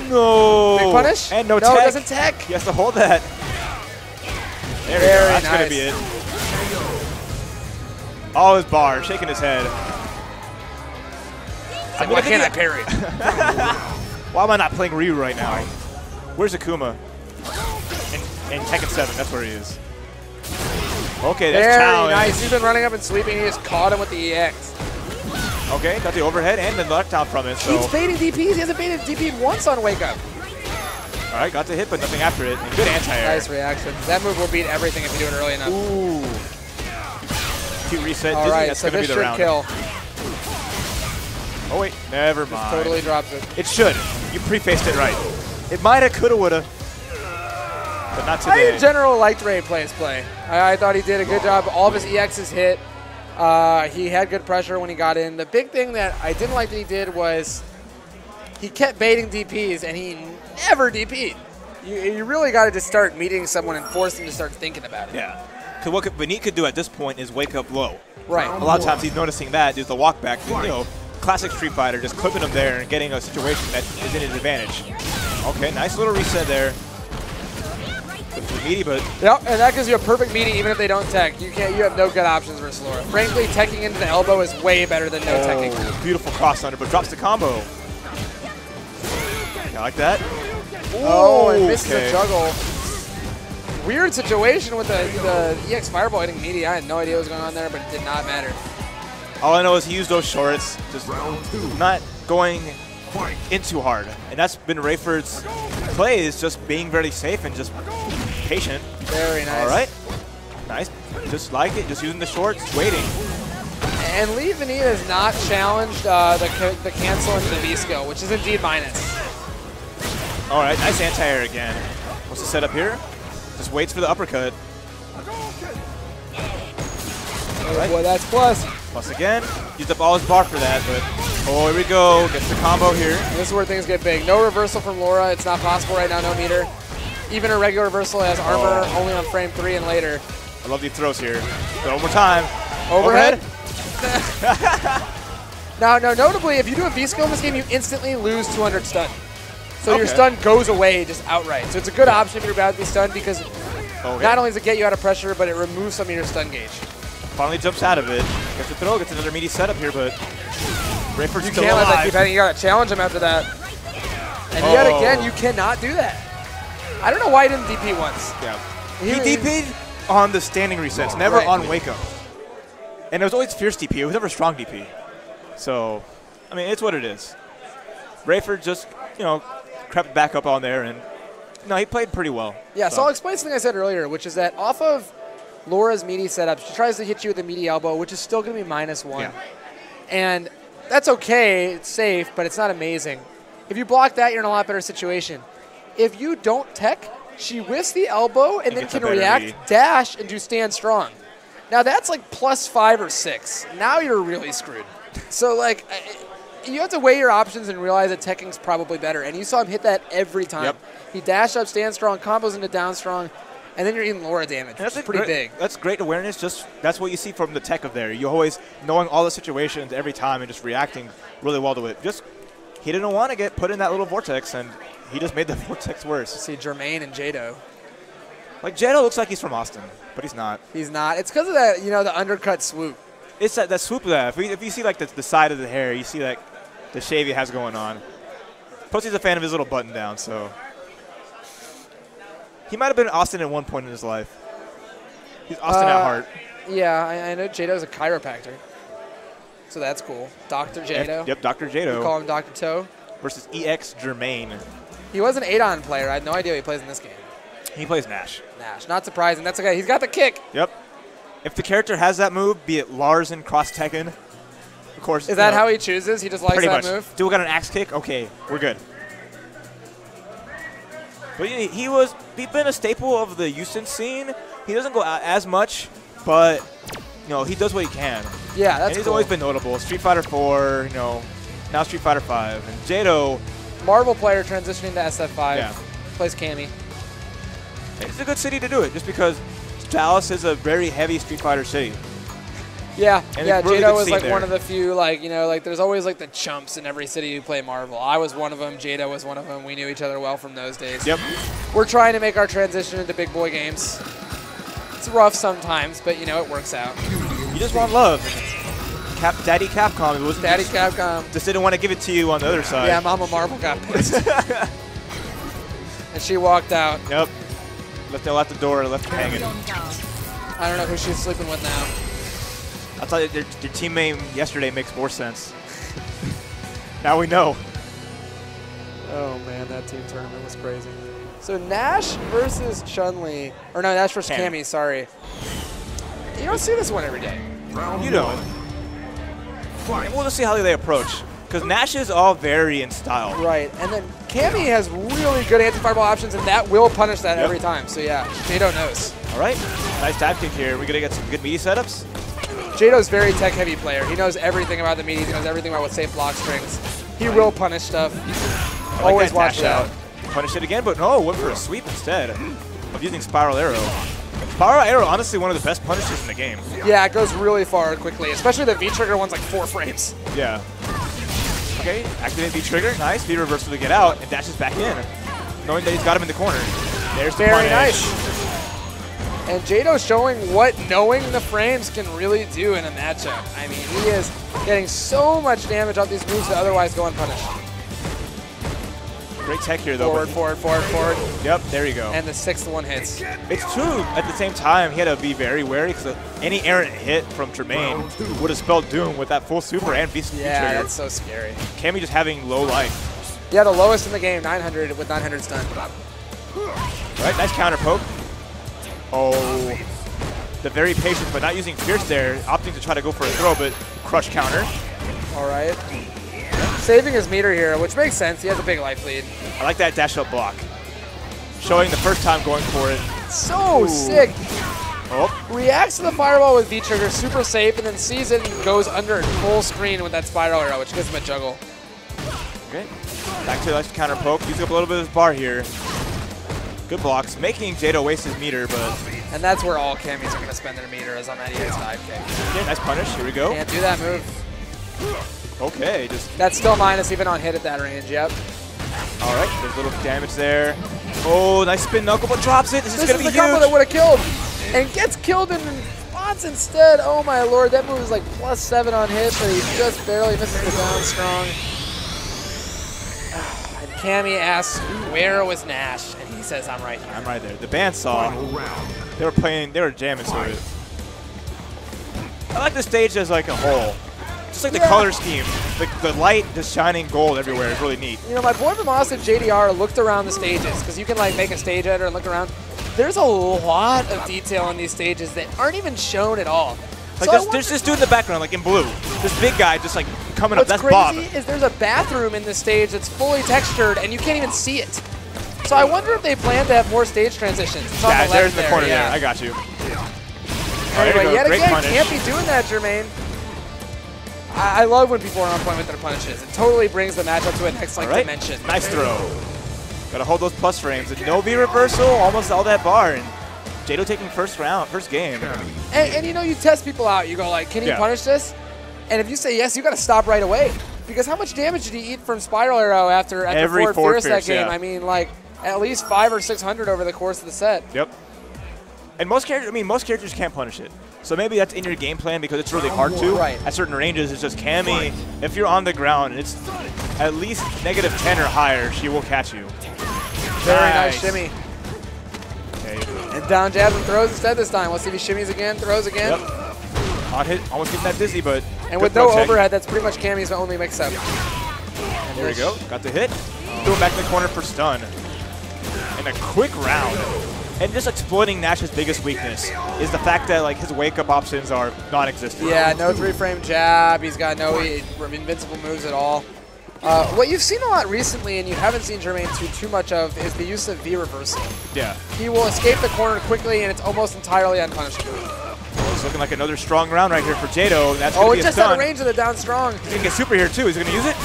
No. Big punish? And no it tech. doesn't tech. He has to hold that. There we go. That's going to be it. Oh, his bar, shaking his head. Like, why can't I parry? Why am I not playing Ryu right now? Where's Akuma? In Tekken 7, that's where he is. Okay, that's Very challenge. nice. He's been running up and sweeping. He just caught him with the EX. Okay, got the overhead and the knockdown from it. So. He's baiting DPs. He hasn't baited DP once on Wake Up. All right, got the hit, but nothing after it. And good anti-air. Nice reaction. That move will beat everything if you do it early enough. Ooh. Cute reset. All Dizzy, right, that's so going to this be the should round. kill. Oh, wait. Never mind. Totally drops it. It should. You prefaced it right. It might have, could have, would have. But not I, today. in general, liked Ray Play's play. I thought he did a good job. All of his EXs hit. He had good pressure when he got in. The big thing that I didn't like that he did was he kept baiting DPs, and he never DP'd. You really got to just start meeting someone and force them to start thinking about it. Yeah. Because what Benit could do at this point is wake up low. Right. A lot of times he's noticing that. There's the walk back. You know, classic Street Fighter, just clipping him there and getting a situation that is in his advantage. Okay, nice little reset there. Good for the meaty, but Yep, and that gives you a perfect meaty even if they don't tech. You have no good options versus Laura. Frankly, teching into the elbow is way better than no teching. Beautiful cross under, but drops the combo. I like that. Oh, and misses okay. a juggle. Weird situation with the EX Fireball hitting meaty. I had no idea what was going on there, but it did not matter. All I know is he used those shorts, just not going in too hard. And that's been Rayford's play, is just being very safe and just patient. Very nice. All right. Nice. Just like it, just using the shorts, waiting. And Lee Vanita has not challenged the cancel into the V-skill, which is indeed minus. All right, nice anti-air again. What's the setup here? Just waits for the uppercut. Oh boy, that's plus. Plus again. Used up all his bar for that, but oh, here we go. Gets the combo here. And this is where things get big. No reversal from Laura. It's not possible right now, no meter. Even a regular reversal has armor only on frame 3 and later. I love these throws here. But one more time. Overhead? Now, notably, if you do a V-skill in this game, you instantly lose 200 stun. So your stun goes away just outright. So it's a good option if you're about to be stunned because not only does it get you out of pressure, but it removes some of your stun gauge. Finally jumps out of it. Gets the throw, gets another meaty setup here, but Rayford's still can't let that alive. keep happening. You gotta challenge him after that. And yet again, you cannot do that. I don't know why he didn't DP once. Yeah. He DP'd on the standing resets, never on wake up. And it was always fierce DP. It was never strong DP. So, I mean, it's what it is. Rayford just, you know, crept back up on there, and no, he played pretty well. Yeah, so I'll explain something I said earlier, which is that off of Laura's meaty setup, she tries to hit you with a meaty elbow, which is still going to be -1. Yeah. And that's okay. It's safe, but it's not amazing. If you block that, you're in a lot better situation. If you don't tech, she whiffs the elbow and then can react, dash, and do stand strong. Now that's like +5 or 6. Now you're really screwed. So like, you have to weigh your options and realize that teching's probably better. And you saw him hit that every time. Yep. He dashed up, stand strong, combos into down strong, and then you're eating Laura damage. That's pretty big. That's great awareness. Just that's what you see from the tech of there. You always knowing all the situations every time and just reacting really well to it. Just he didn't want to get put in that little vortex, and he just made the vortex worse. See Jermaine and Jado. Like Jado looks like he's from Austin, but he's not. He's not. It's because of that, the undercut swoop. It's that swoop of that. If you see like the side of the hair, you see like the shave he has going on. Plus he's a fan of his little button down, so he might have been Austin at one point in his life. He's Austin at heart. Yeah, I know Jado's a chiropractor, so that's cool. Dr. Jado. Yep, Dr. Jado. We call him Dr. Toe. Versus EX Jermaine. He was an 8-on player. I had no idea he plays in this game. He plays Nash. Nash, not surprising. That's okay. He's got the kick. Yep. If the character has that move, be it Larsen, Cross Tekken, of course. Is that how he chooses? He just likes pretty that much. move? Do we got an axe kick? Okay, we're good. But he's been a staple of the Houston scene. He doesn't go out as much, but he does what he can. Yeah, that's and he's cool. always been notable. Street Fighter 4, now Street Fighter 5. And Jado, Marvel player transitioning to SF5. Yeah. Plays Cammy. It's a good city to do it, just because Dallas is a very heavy Street Fighter city. Yeah, and yeah. really Jado was scene like there. one of the few, there's always like the chumps in every city who play Marvel. I was one of them. Jado was one of them. We knew each other well from those days. Yep. We're trying to make our transition into big boy games. It's rough sometimes, but it works out. You just want love. Daddy Capcom. It wasn't Daddy Capcom. Just didn't want to give it to you on the other side. Yeah, Mama Marvel got pissed. And she walked out. Yep. Left it at the door, left it hanging. I don't know who she's sleeping with now. I thought their team name yesterday makes more sense. Now we know. Oh man, that team tournament was crazy. So Nash versus Chun-Li, or no, Nash versus Cammy, sorry. You don't see this one every day. You don't. We'll just see how they approach. Because Nash is all very in style. Right, and then Cammy has really good anti-fireball options, and that will punish that every time. So yeah, Jado knows. All right, nice dive kick here. We're going to get some good meaty setups. Jado's very tech-heavy player. He knows everything about the meaties. He knows everything about what safe block strings. He will punish stuff. Always watch that. Punish it again, but no, went for a sweep instead of using Spiral Arrow. Spiral Arrow, honestly, one of the best punishers in the game. Yeah, it goes really far quickly, especially the V-trigger one's like 4 frames. Yeah. Okay, activate V-trigger, nice. V-reversal to get out, and dashes back in, knowing that he's got him in the corner. There's the Very punish. Nice. And Jado's showing what knowing the frames can really do in a matchup. I mean, he is getting so much damage off these moves that otherwise go unpunished. Great tech here, though. Forward. Yep, there you go. And the 6th one hits. It's true. At the same time, he had to be very wary because any errant hit from Tremaine would have spelled doom with that full super and V trigger. Yeah, that's so scary. Cammy just having low life. Yeah, the lowest in the game, 900 with 900 stun. Right, nice counter poke. Oh, the very patient, but not using Fierce there, opting to try to go for a throw, but crush counter. All right. Saving his meter here, which makes sense. He has a big life lead. I like that dash up block. Showing the first time going for it. So sick. Oh. Reacts to the fireball with V-trigger, super safe, and then sees it and goes under it full screen with that spiral arrow, which gives him a juggle. Okay. Back to the nice counter poke. Using up a little bit of his bar here. Good blocks, making Jado waste his meter, but... And that's where all Cammies are going to spend their meter, is on that EX dive kick. Okay, nice punish. Here we go. Can't do that move. Okay, just... That's still minus even on hit at that range, yep. All right, there's a little damage there. Oh, nice spin knuckle, but drops it. This is going to be huge. This is the combo that would have killed. And gets killed in spots instead. Oh my lord, that move is like +7 on hit, but he just barely misses the down strong. And Cammy asks, where was Nash? And he says, I'm right here. I'm right there. The band saw. They were jamming to it. I like the stage as like a whole. Just like the color scheme. The light just shining gold everywhere is really neat. You know, my boy from Austin, JDR, looked around the stages, because you can like make a stage editor and look around. There's a lot of detail on these stages that aren't even shown at all. Like so there's this dude in the background, like in blue. This big guy just like coming up. That's Bob. Bob. What's crazy is there's a bathroom in this stage that's fully textured, and you can't even see it. So I wonder if they plan to have more stage transitions. It's yeah, on the there's the corner yeah. there. I got you. Anyway, yet Great again, punish. can't be doing that, Jermaine. I love when people are on point with their punishes. It totally brings the matchup to a next dimension. Nice throw. Gotta hold those plus frames. And no V reversal, almost all that bar. And Jado taking first game. And you know, you test people out. You go like, can he punish this? And if you say yes, you gotta stop right away. Because how much damage did he eat from Spiral Arrow after forward Fierce that game? I mean, like, at least 500 or 600 over the course of the set. Yep. And most characters can't punish it. So maybe that's in your game plan because it's really hard to. Right. At certain ranges, it's just Cammy. If you're on the ground and it's at least -10 or higher, she will catch you. Very nice shimmy. Okay. And down jabs and throws instead this time. Let's see if he shimmies again, throws again. Yep. On hit, almost getting that dizzy, but. And with no overhead, that's pretty much Cammy's only mix-up. And there we go. Got the hit. Threw him back in the corner for stun. And a quick round. And just exploiting Nash's biggest weakness is the fact that like his wake-up options are non-existent. Yeah, no 3-frame jab. He's got no invincible moves at all. What you've seen a lot recently, and you haven't seen Jermaine too much of, is the use of V reversal. Yeah. He will escape the corner quickly, and it's almost entirely unpunishable. Well, it's looking like another strong round right here for Jado. That's gonna be a just stun. out of range of the down strong. He's gonna get super here too. He's gonna use it.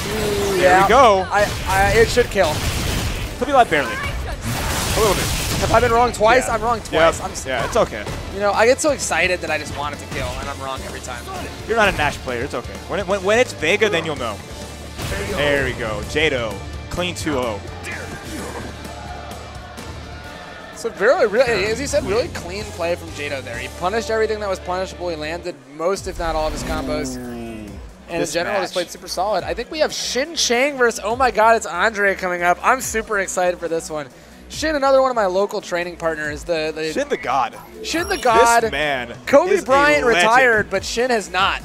There we go. It should kill. Could be alive barely. A little bit. Have I been wrong twice? Yeah. I'm wrong twice. Yep. Yeah, it's okay. You know, I get so excited that I just want it to kill, and I'm wrong every time. You're not a Nash player. It's okay. When it's Vega, then you'll know. There we go. Jado, clean 2-0. So really, as you said, really clean play from Jado there. He punished everything that was punishable. He landed most, if not all, of his combos. And in general, just played super solid. I think we have Shin Chang versus, oh my god, it's Andre coming up. I'm super excited for this one. Shin, another one of my local training partners. Shin the God. Shin the God. This man Kobe is Bryant a legend. retired, but Shin has not.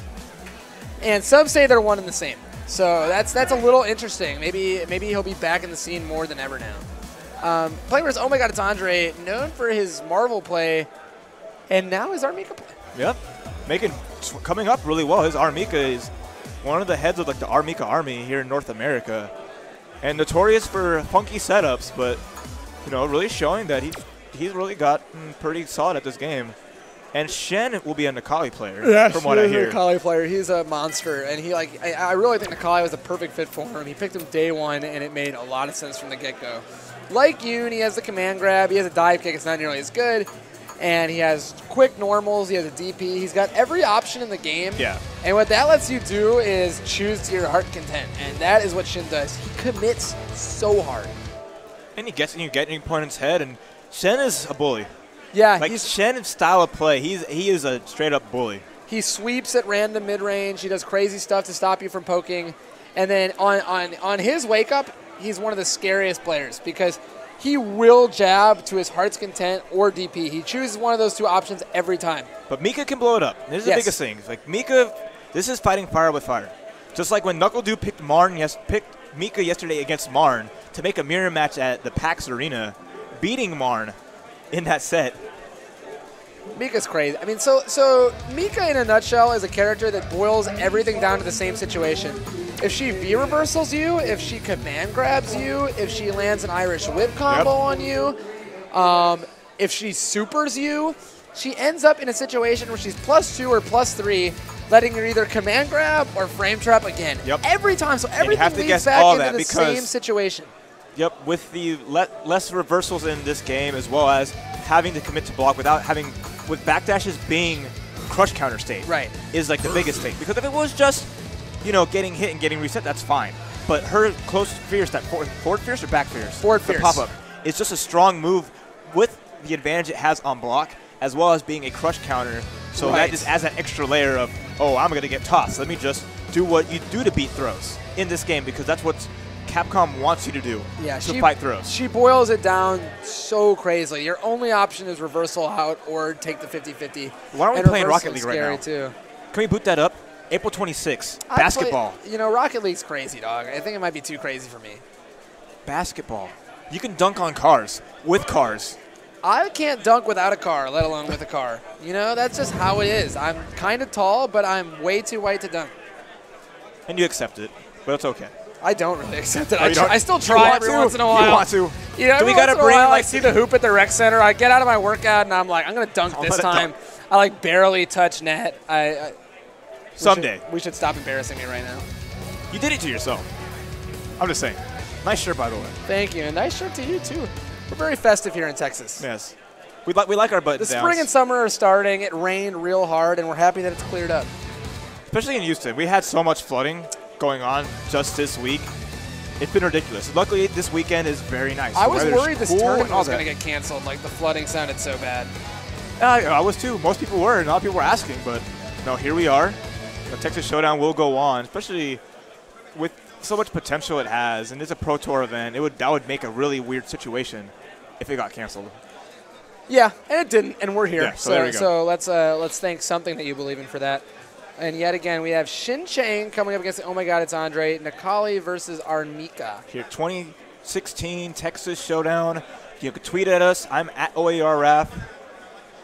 And some say they're one and the same. So that's a little interesting. Maybe he'll be back in the scene more than ever now. Playing versus Oh My God, it's Andre, known for his Marvel play, and now his Armika play. Yep, coming up really well. His Armika is one of the heads of like the Armika army here in North America, and notorious for funky setups, but really showing that he's really gotten pretty solid at this game. And Shen will be a Nakali player, from what I hear. He's a Nakali player. He's a monster, and I really think Nakali was the perfect fit for him. He picked him day one, and it made a lot of sense from the get-go. Like Yoon, he has the command grab. He has a dive kick. It's not nearly as good. And he has quick normals. He has a DP. He's got every option in the game. Yeah. And what that lets you do is choose to your heart content, and that is what Shin does. He commits so hard. And he gets in your opponent's head, and Shen is a bully. Yeah, like Shen's style of play, he is a straight-up bully. He sweeps at random mid-range. He does crazy stuff to stop you from poking. And then on his wake-up, he's one of the scariest players because he will jab to his heart's content or DP. He chooses one of those two options every time. But Mika can blow it up. This is the biggest thing. Like Mika, this is fighting fire with fire. Just like when Knuckle picked Mika yesterday against Marn to make a mirror match at the PAX Arena, beating Marn in that set. Mika's crazy. I mean, so Mika in a nutshell is a character that boils everything down to the same situation. If she V-reversals you, if she command grabs you, if she lands an Irish whip combo on you, if she supers you, she ends up in a situation where she's +2 or +3, letting her either command grab or frame trap again. Every time. So everything leads back into the same situation. Yep, with the less reversals in this game, as well as having to commit to block with backdashes being crush counter state, is like the biggest thing. Because if it was just, getting hit and getting reset, that's fine. But her close fierce, that forward fierce or back fierce? Forward fierce. Pop up. It's just a strong move with the advantage it has on block, as well as being a crush counter. So that just adds that extra layer of, oh, I'm going to get tossed. Let me just do what you do to beat throws in this game, because that's what Capcom wants you to do, to fight throws. She boils it down so crazily. Your only option is reversal out or take the 50-50. Why aren't we playing Rocket League right now? Too. Can we boot that up? April 26th. Basketball. Rocket League's crazy, dog. I think it might be too crazy for me. Basketball. You can dunk on cars, with cars. I can't dunk without a car, let alone with a car. That's just how it is. I'm kind of tall, but I'm way too white to dunk. And you accept it, but it's okay. I don't really accept it. Oh, I still try every once in a while. You want to. Do we got to bring? I see the hoop at the rec center. I get out of my workout and I'm like, I'm gonna dunk this time. I barely touch net. Someday we should stop embarrassing me right now. You did it to yourself. I'm just saying. Nice shirt, by the way. Thank you, and nice shirt to you too. We're very festive here in Texas. Yes, we like our buttons down. The spring and summer are starting. It rained real hard, and we're happy that it's cleared up. Especially in Houston, we had so much flooding going on just this week. It's been ridiculous. Luckily, this weekend is very nice. I was worried this tournament was going to get canceled. Like, the flooding sounded so bad. I was too. Most people were, and a lot of people were asking. But, no, here we are. The Texas Showdown will go on, especially with so much potential it has. And it's a Pro Tour event. That would make a really weird situation if it got canceled. Yeah, and it didn't, and we're here. Yeah, so there we go. So let's thank something that you believe in for that. And yet again, we have Shin Chang coming up against, oh my God, it's Andre. Nakali versus Armika. Here, 2016 Texas Showdown. You can tweet at us. I'm at OARRAF.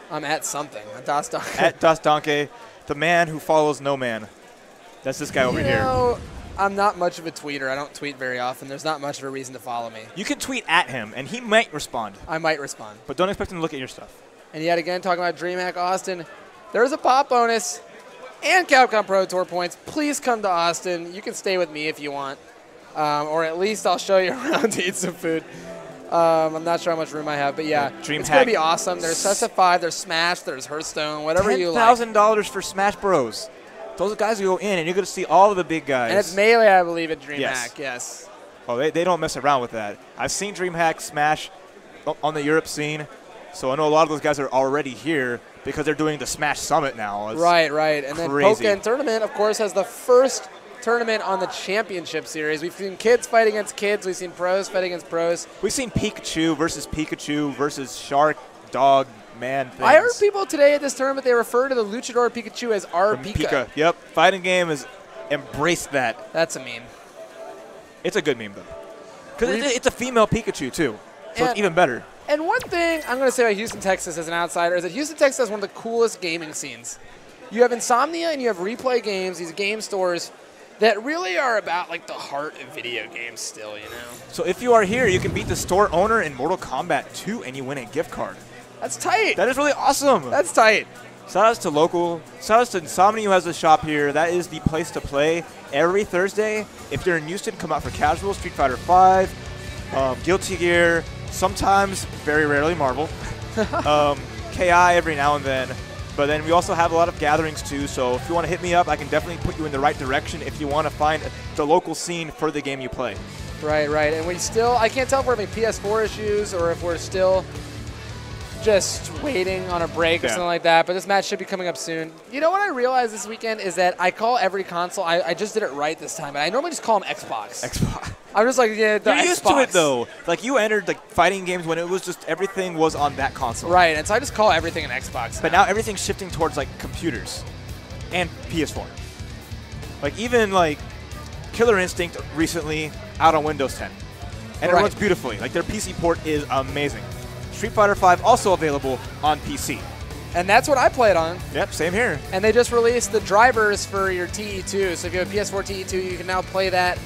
I'm at something. Das Donkey. At Das Donkey, the man who follows no man. That's this guy over here. I'm not much of a tweeter. I don't tweet very often. There's not much of a reason to follow me. You can tweet at him, and he might respond. I might respond. But don't expect him to look at your stuff. And yet again, talking about DreamHack Austin, there's a pop bonus and Capcom Pro Tour points. Please come to Austin. You can stay with me if you want. Or at least I'll show you around to eat some food. I'm not sure how much room I have, but yeah, it's going to be awesome. There's Sessa5, there's Smash, there's Hearthstone, whatever you like. $10,000 for Smash Bros. Those guys go in, and you're going to see all of the big guys. And it's Melee, I believe, at DreamHack, yes. Oh, they don't mess around with that. I've seen DreamHack Smash on the Europe scene, so I know a lot of those guys are already here because they're doing the Smash Summit now. It's right. And then Pokken Tournament, of course, has the first tournament on the championship series. We've seen kids fight against kids. We've seen pros fight against pros. We've seen Pikachu versus Shark, Dog, Man things. I heard people today at this tournament, they refer to the Luchador Pikachu as our Pika. Yep. Fighting game has embraced that. That's a meme. It's a good meme, though. Because it's a female Pikachu, too. So it's even better. And one thing I'm going to say about Houston, Texas as an outsider is that Houston, Texas has one of the coolest gaming scenes. You have Insomnia and you have Replay Games, these game stores that really are about like the heart of video games still, you know? So if you are here, you can beat the store owner in Mortal Kombat 2 and you win a gift card. That's tight. That is really awesome. That's tight. Shout outs to Insomnia who has a shop here. That is the place to play every Thursday. If you're in Houston, come out for casual, Street Fighter 5, Guilty Gear, sometimes, very rarely, Marvel, KI every now and then. But then we also have a lot of gatherings too, so if you want to hit me up, I can definitely put you in the right direction if you want to find the local scene for the game you play. Right. And we still, I can't tell if we're having PS4 issues or if we're still just waiting on a break or something like that, but this match should be coming up soon. You know what I realized this weekend is that I call every console, I just did it right this time, but I normally just call them Xbox. I'm just like, yeah, the You're Xbox. used to it, though. Like, you entered, like, fighting games when it was just everything was on that console. Right, and so I just call everything an Xbox. But now everything's shifting towards, like, computers and PS4. Like, even, like, Killer Instinct recently out on Windows 10. And it runs beautifully. Like, their PC port is amazing. Street Fighter 5 also available on PC. And that's what I play it on. Yep, same here. And they just released the drivers for your TE2. So if you have PS4 TE2, you can now play that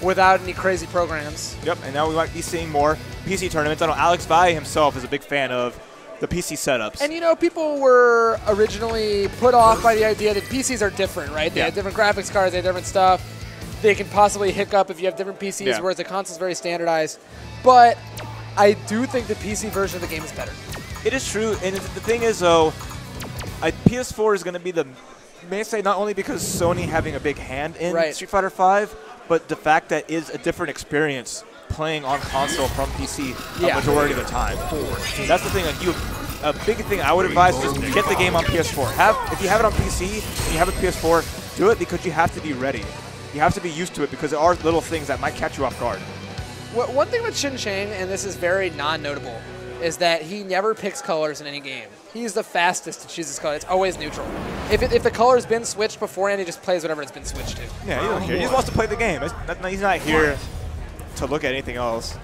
without any crazy programs. Yep, and now we might be seeing more PC tournaments. I know Alex Valle himself is a big fan of the PC setups. And, you know, people were originally put off by the idea that PCs are different, right? They have different graphics cards, they have different stuff. They can possibly hiccup if you have different PCs, whereas the console's very standardized. But I do think the PC version of the game is better. It is true, and the thing is, though, PS4 is going to be the mainstay not only because Sony having a big hand in Street Fighter 5, but the fact that it's a different experience playing on console from PC a majority of the time. That's the thing. Like a big thing I would advise is just get the game on PS4. If you have it on PC and you have a PS4, do it because you have to be ready. You have to be used to it because there are little things that might catch you off guard. One thing with Shin Chang, and this is very non-notable, is that he never picks colors in any game. He's the fastest to choose his color. It's always neutral. If the color's been switched beforehand, he just plays whatever it's been switched to. Yeah, he doesn't care. He just wants to play the game. He's not here to look at anything else.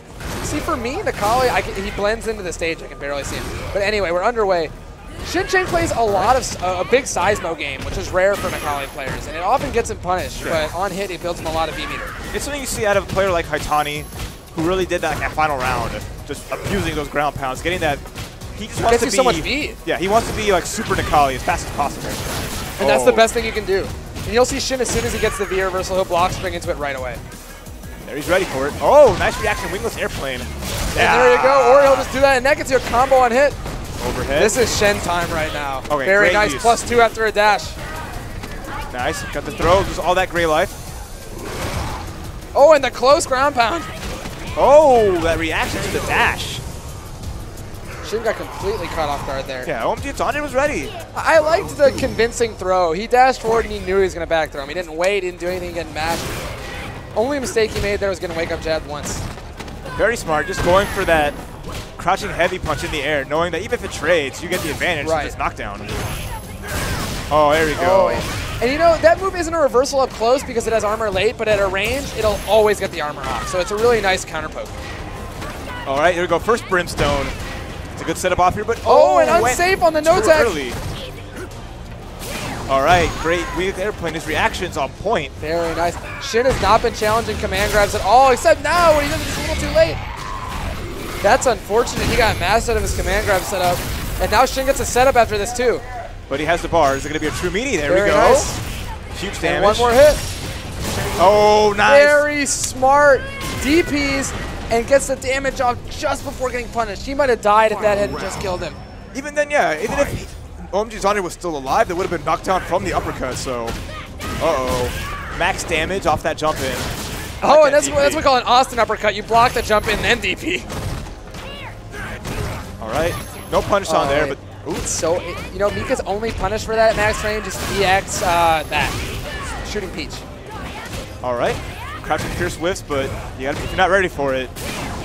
See, for me, Nikali, he blends into the stage. I can barely see him. But anyway, we're underway. Shin Chang plays a lot of a big Seismo game, which is rare for Nikali players, and it often gets him punished. But on hit, he builds him a lot of V-meter. It's something you see out of a player like Haitani, who really did that in that final round, just abusing those ground pounds, getting that. He just wants to be so much V. Yeah, he wants to be like super Nikali as fast as possible. And that's the best thing you can do. And you'll see Shin as soon as he gets the V reversal, he'll block spring into it right away. There, he's ready for it. Oh, nice reaction, wingless airplane. And there you go. Or he'll just do that, and that gets you a combo on hit. Overhead. This is Shen time right now. Okay, very nice. Use. +2 after a dash. Nice. Got the throw. Just all that gray life. Oh, and the close ground pound. Oh, that reaction to the dash. Shin got completely caught off guard there. Yeah, OMG Tanya was ready. I liked the convincing throw. He dashed forward and he knew he was going to back throw him. He didn't wait, didn't do anything, getting mashed. Only mistake he made there was going to wake up jab once. Very smart, just going for that crouching heavy punch in the air, knowing that even if it trades, you get the advantage of this knockdown. Oh, there we go. Oh, and you know, that move isn't a reversal up close because it has armor late, but at a range, it'll always get the armor off. So it's a really nice counter poke. All right, here we go. First Brimstone. It's a good setup off here, but and unsafe on the no tag. Early. All right, great. With airplane, his reaction's on point. Very nice. Shin has not been challenging command grabs at all, except now when he does it just a little too late. That's unfortunate. He got masked out of his command grab setup, and now Shin gets a setup after this too. But he has the bar. Is it going to be a true meaty? There we go. Nice. Huge damage. And one more hit. Oh, nice. Very smart DPs and gets the damage off just before getting punished. He might have died if that hadn't just killed him. Even then, yeah. Even if OMG Zonder was still alive, they would have been knocked down from the uppercut. So, max damage off that jump in. Oh, and that's what we call an Austin uppercut. You block the jump in, then DP. All right. No punish on there, but it's so, you know, Mika's only punish for that at max range is EX, that. Shooting Peach. All right. Crouching Pierce whiffs, but if you're not ready for it.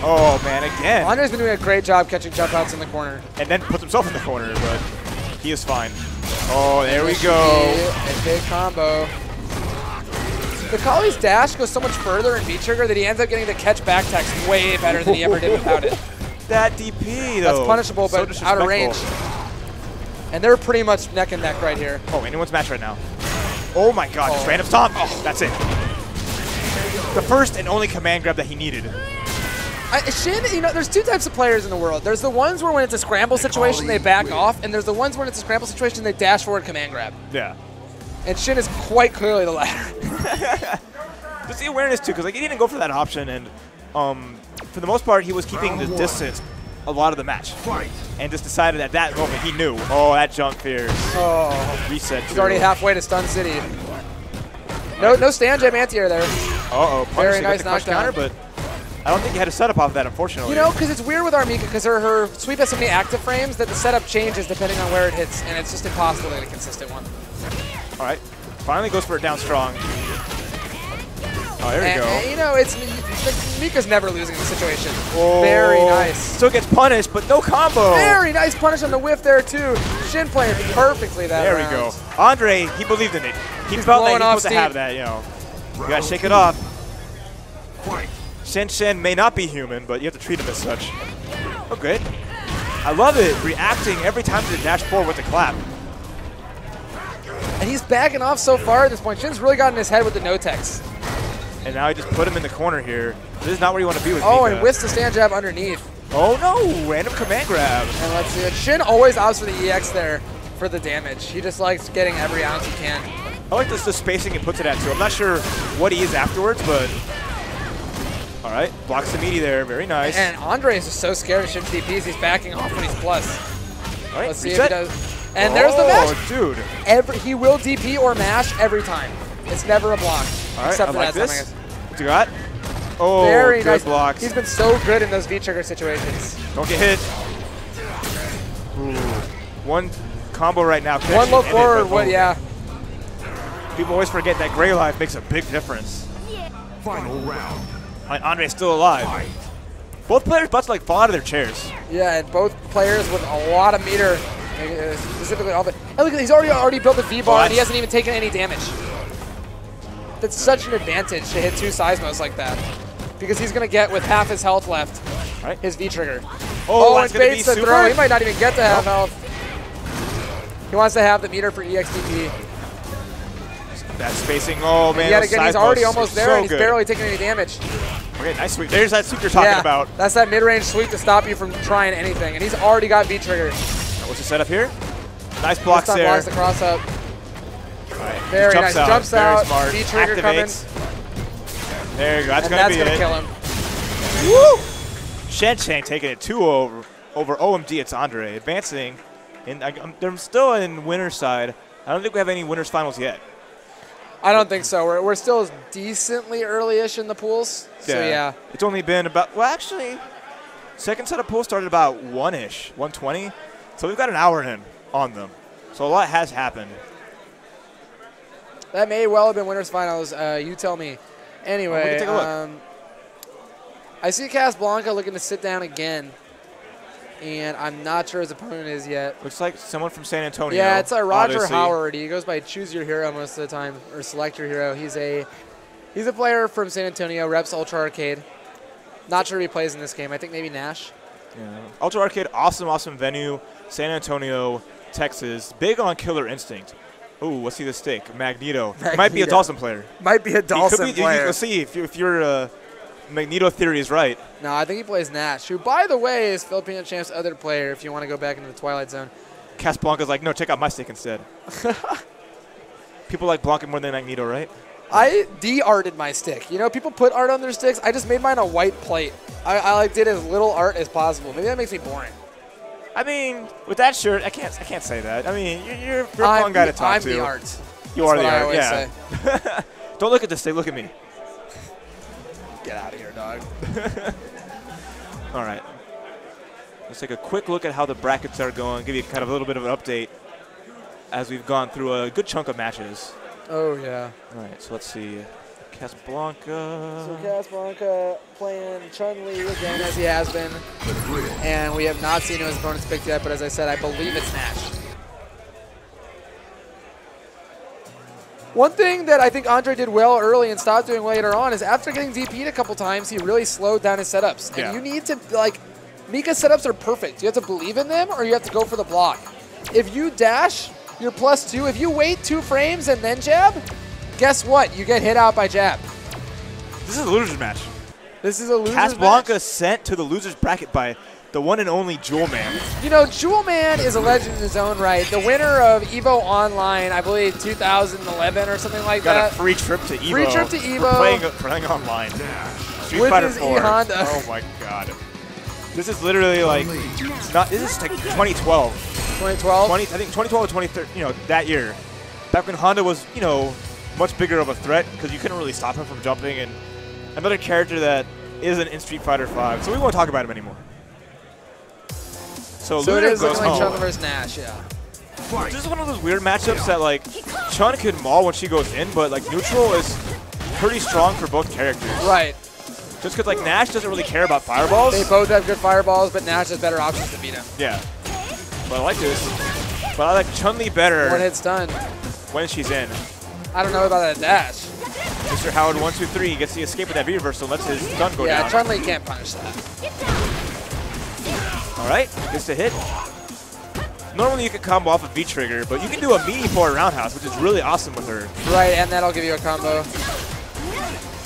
Oh, man, again. Andre's been doing a great job catching jump outs in the corner. And then puts himself in the corner, but he is fine. Oh, there we go. A big combo. The Kali's dash goes so much further in V-trigger that he ends up getting the catch back text way better than he ever did without it. That DP, though. That's punishable, but out of range. And they're pretty much neck and neck right here. Oh, anyone's match right now. Oh, my God. Just random stomp. Oh, that's it. The first and only command grab that he needed. Shin, there's two types of players in the world. There's the ones where when it's a scramble situation, they back off, and there's the ones when it's a scramble situation, they dash forward command grab. Yeah. And Shin is quite clearly the latter. Just the awareness, too, because he didn't go for that option, and for the most part, he was keeping the distance a lot of the match. And just decided at that moment he knew. Oh, that jump fears. Oh. Reset. He's already halfway to Stun City. No stand jab anti-air there. Uh-oh. Very nice knockdown. Counter, but I don't think he had a setup off of that, unfortunately. Because it's weird with Armika, because her sweep has so many active frames that the setup changes depending on where it hits, and it's just impossible to get a consistent one. All right. Finally goes for it down strong. Oh, there we go. And, Mika's never losing the situation. Oh, very nice. Still gets punished, but no combo. Very nice punish on the whiff there, too. Shin playing perfectly that There round. we go. Andre, he believed in it. He felt like he was supposed to have that, You got to shake it off. Shin may not be human, but you have to treat him as such. Oh, good. I love it. Reacting every time to the dash forward with the clap. And he's backing off so far at this point. Shin's really gotten his head with the no-techs. And now he just put him in the corner here. This is not where you want to be with Oh, Mika. and whiffs the stand jab underneath. Oh, no. Random command grab. And let's see it. Shin always opts for the EX there for the damage. He just likes getting every ounce he can. I like the spacing he puts it at, too. I'm not sure what he is afterwards, but... All right. Blocks the meaty there. Very nice. And Andre is just so scared of Shin's DPs. He's backing off when he's plus. All right. Let's see reset. if he does. And there's the mash. Dude. He will DP or mash every time. It's never a block. All right. Except I for like that this. time, What you got? Oh, very good nice blocks. He's been so good in those V-trigger situations. Don't get hit. Ooh. One combo right now. One low forward, yeah. People always forget that gray life makes a big difference. Final round. Andre's still alive. Both players' butts fall out of their chairs. Yeah, and both players with a lot of meter, specifically all the. And look, he's already built a V-bar, and he hasn't even taken any damage. That's such an advantage to hit two seismos like that, because he's going to get, with half his health left, his V-trigger. Oh, and baits the throw. He might not even get to half health. He wants to have the meter for EXDP. That spacing, oh man. Yet again, he's already almost there, so and he's barely taking any damage. Okay, nice sweep. There's that sweep you're talking about. That's that mid-range sweep to stop you from trying anything, and he's already got V-trigger. What's the setup here? Nice blocks there. Blocks the cross up. Right. Very nice. Jumps out. V-trigger coming. There you go. That's going to kill him. Woo! Shen taking it 2 over OMG. It's Andre advancing. They're still in winner's side. I don't think we have any winners finals yet. I don't think so. We're still decently early-ish in the pools. So yeah. It's only been about, well, actually, second set of pools started about 1-ish, 1:20. So we've got an hour in on them. So a lot has happened. That may well have been winners finals. You tell me. Anyway, we can take a look. I see Casablanca looking to sit down again. And I'm not sure his opponent is yet. Looks like someone from San Antonio. Yeah, it's Roger obviously. Howard. He goes by Choose Your Hero most of the time, or Select Your Hero. He's a player from San Antonio, reps Ultra Arcade. Not sure if he plays in this game. I think maybe Nash. Yeah. Ultra Arcade, awesome venue. San Antonio, Texas. Big on Killer Instinct. Ooh, what's he the stake? Magneto. Might be a Dawson player. Might be a Dawson player. Let's see if your Magneto theory is right. No, I think he plays Nash, who, by the way, is Filipino Champ's other player if you want to go back into the Twilight Zone. Casablanca's like, no, check out my stick instead. People like Blanca more than Magneto, right? I de-arted my stick. You know, people put art on their sticks. I just made mine a white plate. I did as little art as possible. Maybe that makes me boring. I mean, with that shirt, I can't say that. I mean, you're a fun guy to talk to. I'm the art. You are the art, I always yeah. say. Don't look at this stick. Look at me. Get out of here, dog. All right. Let's take a quick look at how the brackets are going, give you kind of a little bit of an update as we've gone through a good chunk of matches. Oh, yeah. All right, so let's see. Casablanca. So Casablanca playing Chun-Li again, as he has been. And we have not seen who his opponent's picked yet, but as I said, I believe it's Nash. One thing that I think Andre did well early and stopped doing later on is after getting DP'd a couple times, he really slowed down his setups. Yeah. And you need to, like, Mika's setups are perfect. You have to believe in them or you have to go for the block. If you dash, you're +2. If you wait 2 frames and then jab, guess what? You get hit out by jab. This is a loser's match. This is a loser's Casablanca match. sent to the loser's bracket by the one and only Jewel Man. You know, Jewel Man is a legend in his own right. The winner of EVO Online, I believe 2011 or something like that. Got a free trip to EVO. Free trip to EVO. For playing online. Street With Fighter his 4. E-Honda. Oh my god. This is literally like, this is like 2012. 2012? I think 2012 or 2013, you know, that year. Back when Honda was, you know, much bigger of a threat because you couldn't really stop him from jumping, and another character that isn't in Street Fighter 5. So we won't talk about him anymore. So it Lunar is goes looking like home. Chun versus Nash, yeah. This is one of those weird matchups that, like, Chun can maul when she goes in, but, like, neutral is pretty strong for both characters. Right. Just because, like, Nash doesn't really care about fireballs. They both have good fireballs, but Nash has better options to beat him. Yeah. But I like this. But I like Chun-Li better One hit's done. when she's in. I don't know about that dash. Mr. Howard 1-2-3 gets the escape with that V reversal, lets his stun go Yeah, down. Chun-Li can't punish that. All right, gets the hit. Normally you could combo off a V-trigger, but you can do a meaty forward roundhouse, which is really awesome with her. Right, and that'll give you a combo.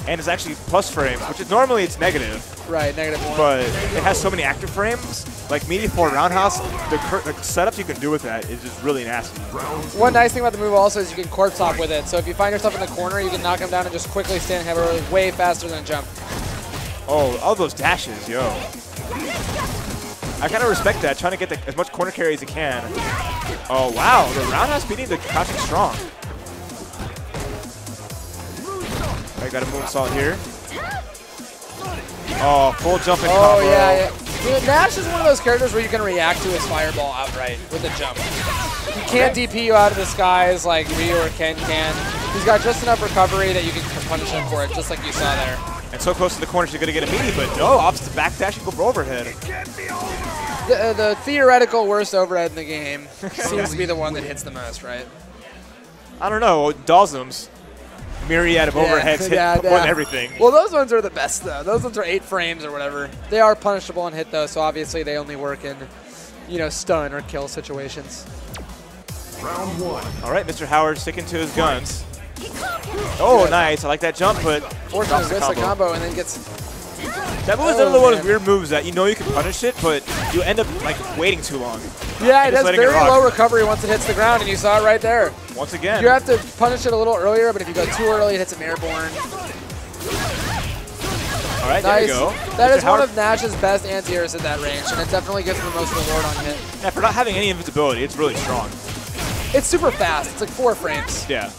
And it's actually plus frames, which is normally it's negative. Right, -1. But it has so many active frames, like meaty forward roundhouse, the setups you can do with that is just really nasty. One nice thing about the move also is you can corpse hop with it. So if you find yourself in the corner, you can knock him down and just quickly stand heavily way faster than a jump. Oh, all those dashes, yo. I kind of respect that, trying to get as much corner carry as you can. Oh, wow, the roundhouse beating the crouching strong. I got a moonsault here. Oh, full jumping combo. Oh, yeah. You know, Nash is one of those characters where you can react to his fireball outright with a jump. He can't DP you out of the skies like Ryu or Ken can. He's got just enough recovery that you can punish him for it, just like you saw there. And so close to the corner, she's going to get a meaty, but no, opposite back dash and go for overhead. The theoretical worst overhead in the game seems to be the one that hits the most, right? I don't know, Dawsum's myriad of overheads hit more than everything. Well, those ones are the best, though. Those ones are 8 frames or whatever. They are punishable and hit, though, so obviously they only work in, you know, stun or kill situations. Round 1. All right, Mr. Howard sticking to his guns. Oh, nice. I like that jump, but Fortunately, gets a combo and then gets... That move is another one of those weird moves that you know you can punish it, but you end up like waiting too long. Yeah, it has letting very it rock. low recovery once it hits the ground, and you saw it right there. Once again. You have to punish it a little earlier, but if you go too early, it hits him airborne. All right, Nice. there you go. That Mr. is Howard, one of Nash's best anti-airs at that range, and it definitely gives him the most reward on hit. yeah, for not having any invisibility, it's really strong. It's super fast. It's like 4 frames. Yeah.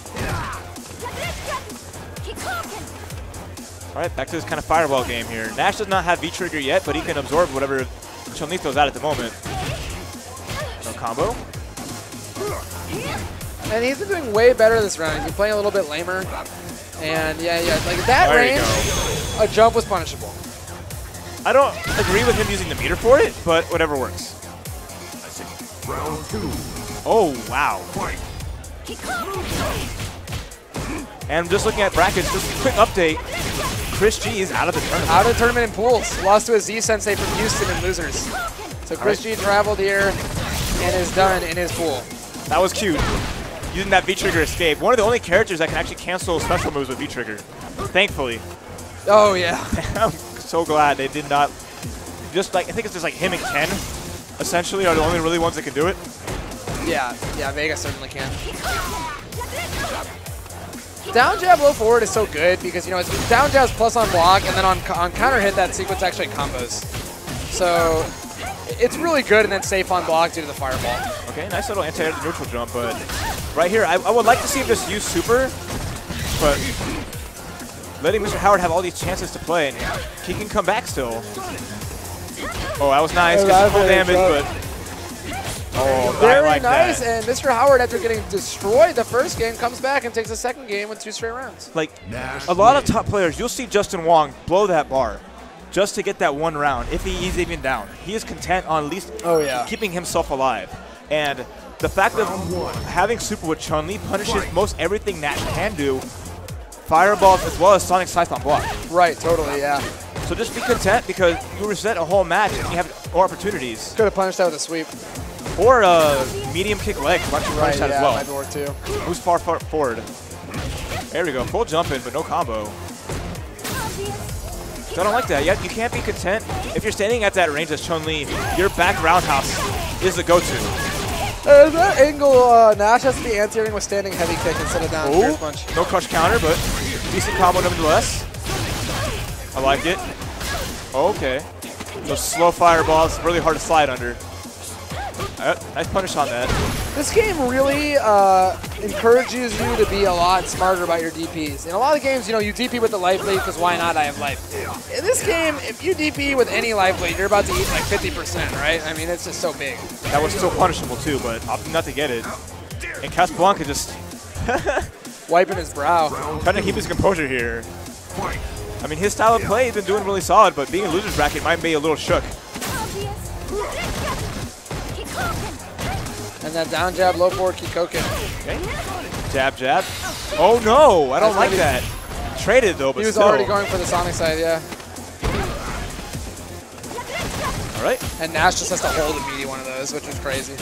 All right, back to this kind of fireball game here. Nash does not have V-trigger yet, but he can absorb whatever Chun-Li throws out at the moment. No combo. And he's been doing way better this round. He's been playing a little bit lamer. And yeah, like that There you range, a jump was punishable. I don't agree with him using the meter for it, but whatever works. Round 2. Oh, wow. Fight. And just looking at brackets, just a quick update. Chris G is out of the tournament. Out of the tournament in pools. Lost to a Z-Sensei from Houston in losers. So Chris G traveled here and is done in his pool. That was cute. Using that V-trigger escape. One of the only characters that can actually cancel special moves with V-trigger. Thankfully. Oh, yeah. I'm so glad they did not. Just like, I think it's just like him and Ken, essentially, are the only really ones that can do it. Yeah, Vega certainly can. Down jab, low forward is so good because, you know, it's down jabs plus on block, and then on counter hit, that sequence actually combos. So it's really good and then safe on block due to the fireball. Okay, nice little anti-air to neutral jump, but right here, I would like to see him just use super, but letting Mr. Howard have all these chances to play, and he can come back still. Oh, that was nice, gets some full damage, but Oh, I Very like nice. that. And Mr. Howard, after getting destroyed the first game, comes back and takes the second game with 2 straight rounds. Like, Nash a lot of wins. top players, you'll see Justin Wong blow that bar just to get that one round if he's even down. He is content on at least keeping himself alive. And the fact of having super with Chun-Li punishes most everything Nash can do, fireballs as well as Sonic Scythe on block. Right, totally, yeah. So just be content because you reset a whole match and you have more opportunities. Could have punished that with a sweep. Or a medium kick leg, to actually punish that as well. Might work too. Moves far forward. There we go, full jump in, but no combo. So I don't like that. You can't be content. If you're standing at that range as Chun-Li, your back roundhouse is the go-to. That angle, Nash has to be anti-airing with standing heavy kick instead of down fierce punch. No crush counter, but decent combo nonetheless. I like it. Okay. Those slow fireballs, really hard to slide under. Nice punish on that. This game really encourages you to be a lot smarter about your DPs. In a lot of games, you DP with the life lead because why not? I have life. In this game, if you DP with any life lead, you're about to eat like 50%, right? I mean, it's just so big. That was still punishable too, but opting not to get it. And Casablanca just wiping his brow. Trying to keep his composure here. I mean, his style of play has been doing really solid, but being a loser's bracket might be a little shook. And that down jab, low forward, Kikoken. Okay. Jab, jab. Oh no, I don't like that. Traded though, but he was still. already going for the Sonic side, yeah. All right. And Nash just has to hold a meaty one of those, which is crazy.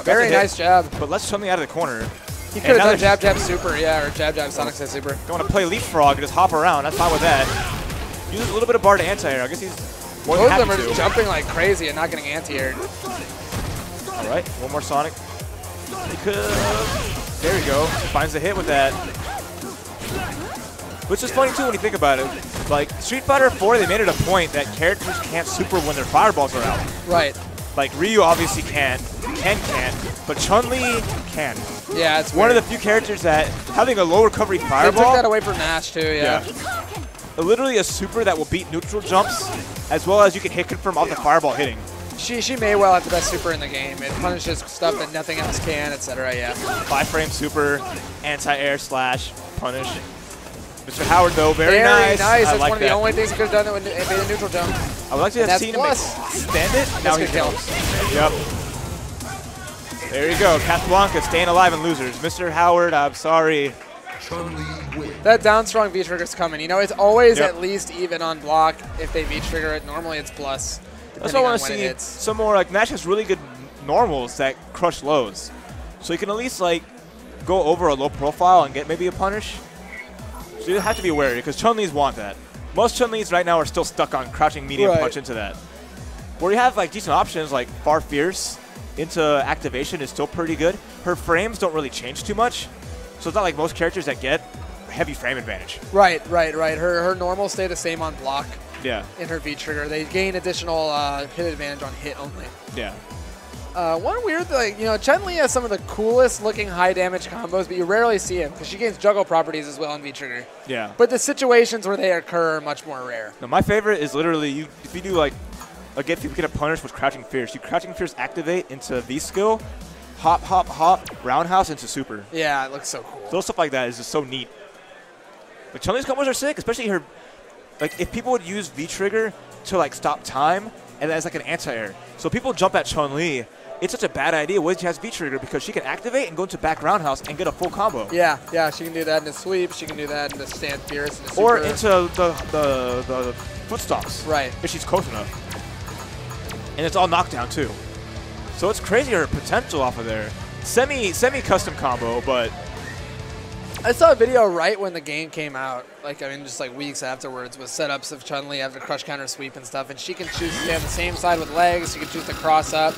Very nice jab. But let's something out of the corner. He could have done jab, jab, super, yeah, or jab, jab, Sonic side super. Don't want to play leapfrog and just hop around. That's fine with that. Uses a little bit of bar to anti-air. I guess he's more than happy to. Both of them are just jumping like crazy and not getting anti-aired. All right, one more Sonic. There we go. Finds the hit with that. Which is funny too when you think about it. Like Street Fighter 4, they made it a point that characters can't super when their fireballs are out. Right. Like Ryu obviously can, Ken can, but Chun-Li can. Yeah, it's one of the few characters that having a low recovery fireball. They took that away from Nash too, yeah. Literally a super that will beat neutral jumps, as well as you can hit confirm off the fireball hitting. She may well have the best super in the game. It punishes stuff that nothing else can, etc. Yeah. 5-frame super, anti-air slash punish. Mr. Howard though, very nice. That's like one of the only things he could have done that would evade a neutral jump. I would like to have seen him stand it. Now he kills. Yep. There you go, Casablanca staying alive in losers. Mr. Howard, I'm sorry. That down strong V trigger's coming. It's always at least even on block if they V trigger it. Normally it's plus. That's what I want to see. Some more like Nash has really good normals that crush lows, so you can at least like go over a low profile and get maybe a punish. So you have to be wary because Chun-Li's want that. Most Chun-Li's right now are still stuck on crouching medium punch into that. Where you have like decent options like Far Fierce into activation is still pretty good. Her frames don't really change too much, so it's not like most characters that get heavy frame advantage. Right. Her normals stay the same on block. Yeah. In her V trigger, they gain additional hit advantage on hit only. Yeah. One weird thing, Chun-Li has some of the coolest looking high damage combos, but you rarely see them because she gains juggle properties as well on V trigger. Yeah. But the situations where they occur are much more rare. No, my favorite is literally if you do like if you get a punish with crouching fierce, you crouching fierce activate into V skill, hop, hop, hop, roundhouse into super. Yeah, it looks so cool. So stuff like that is just so neat. But Chun-Li's combos are sick, especially her. Like if people would use V trigger to like stop time, and as like an anti-air. So people jump at Chun-Li. It's such a bad idea when she has V trigger because she can activate and go into back roundhouse and get a full combo. Yeah, she can do that in the sweep. She can do that in the stand fierce. And the or into the foot stomps. Right. If she's close enough. And it's all knockdown too. So it's crazy her potential off of there. Semi custom combo, but. I saw a video right when the game came out, just like weeks afterwards, with setups of Chun-Li after crush counter sweep and stuff, and she can choose to stay on the same side with legs, she can choose to cross up,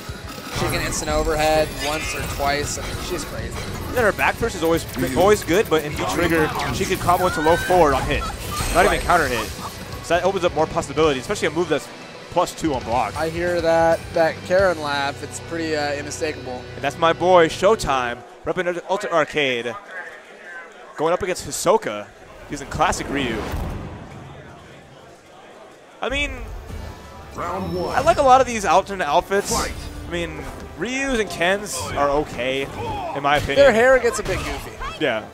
she can instant overhead once or twice. I mean, she's crazy. And her back first is always good, but in V trigger, she can combo into low forward on hit, not even counter hit. So that opens up more possibilities, especially a move that's +2 on block. I hear that Karen laugh, it's pretty unmistakable. And that's my boy, Showtime, repping Ultimate Arcade. Going up against Hisoka, using classic Ryu. I mean, Round 1. I like a lot of these alternate outfits. I mean, Ryu's and Ken's are okay, in my opinion. Their hair gets a bit goofy. Yeah.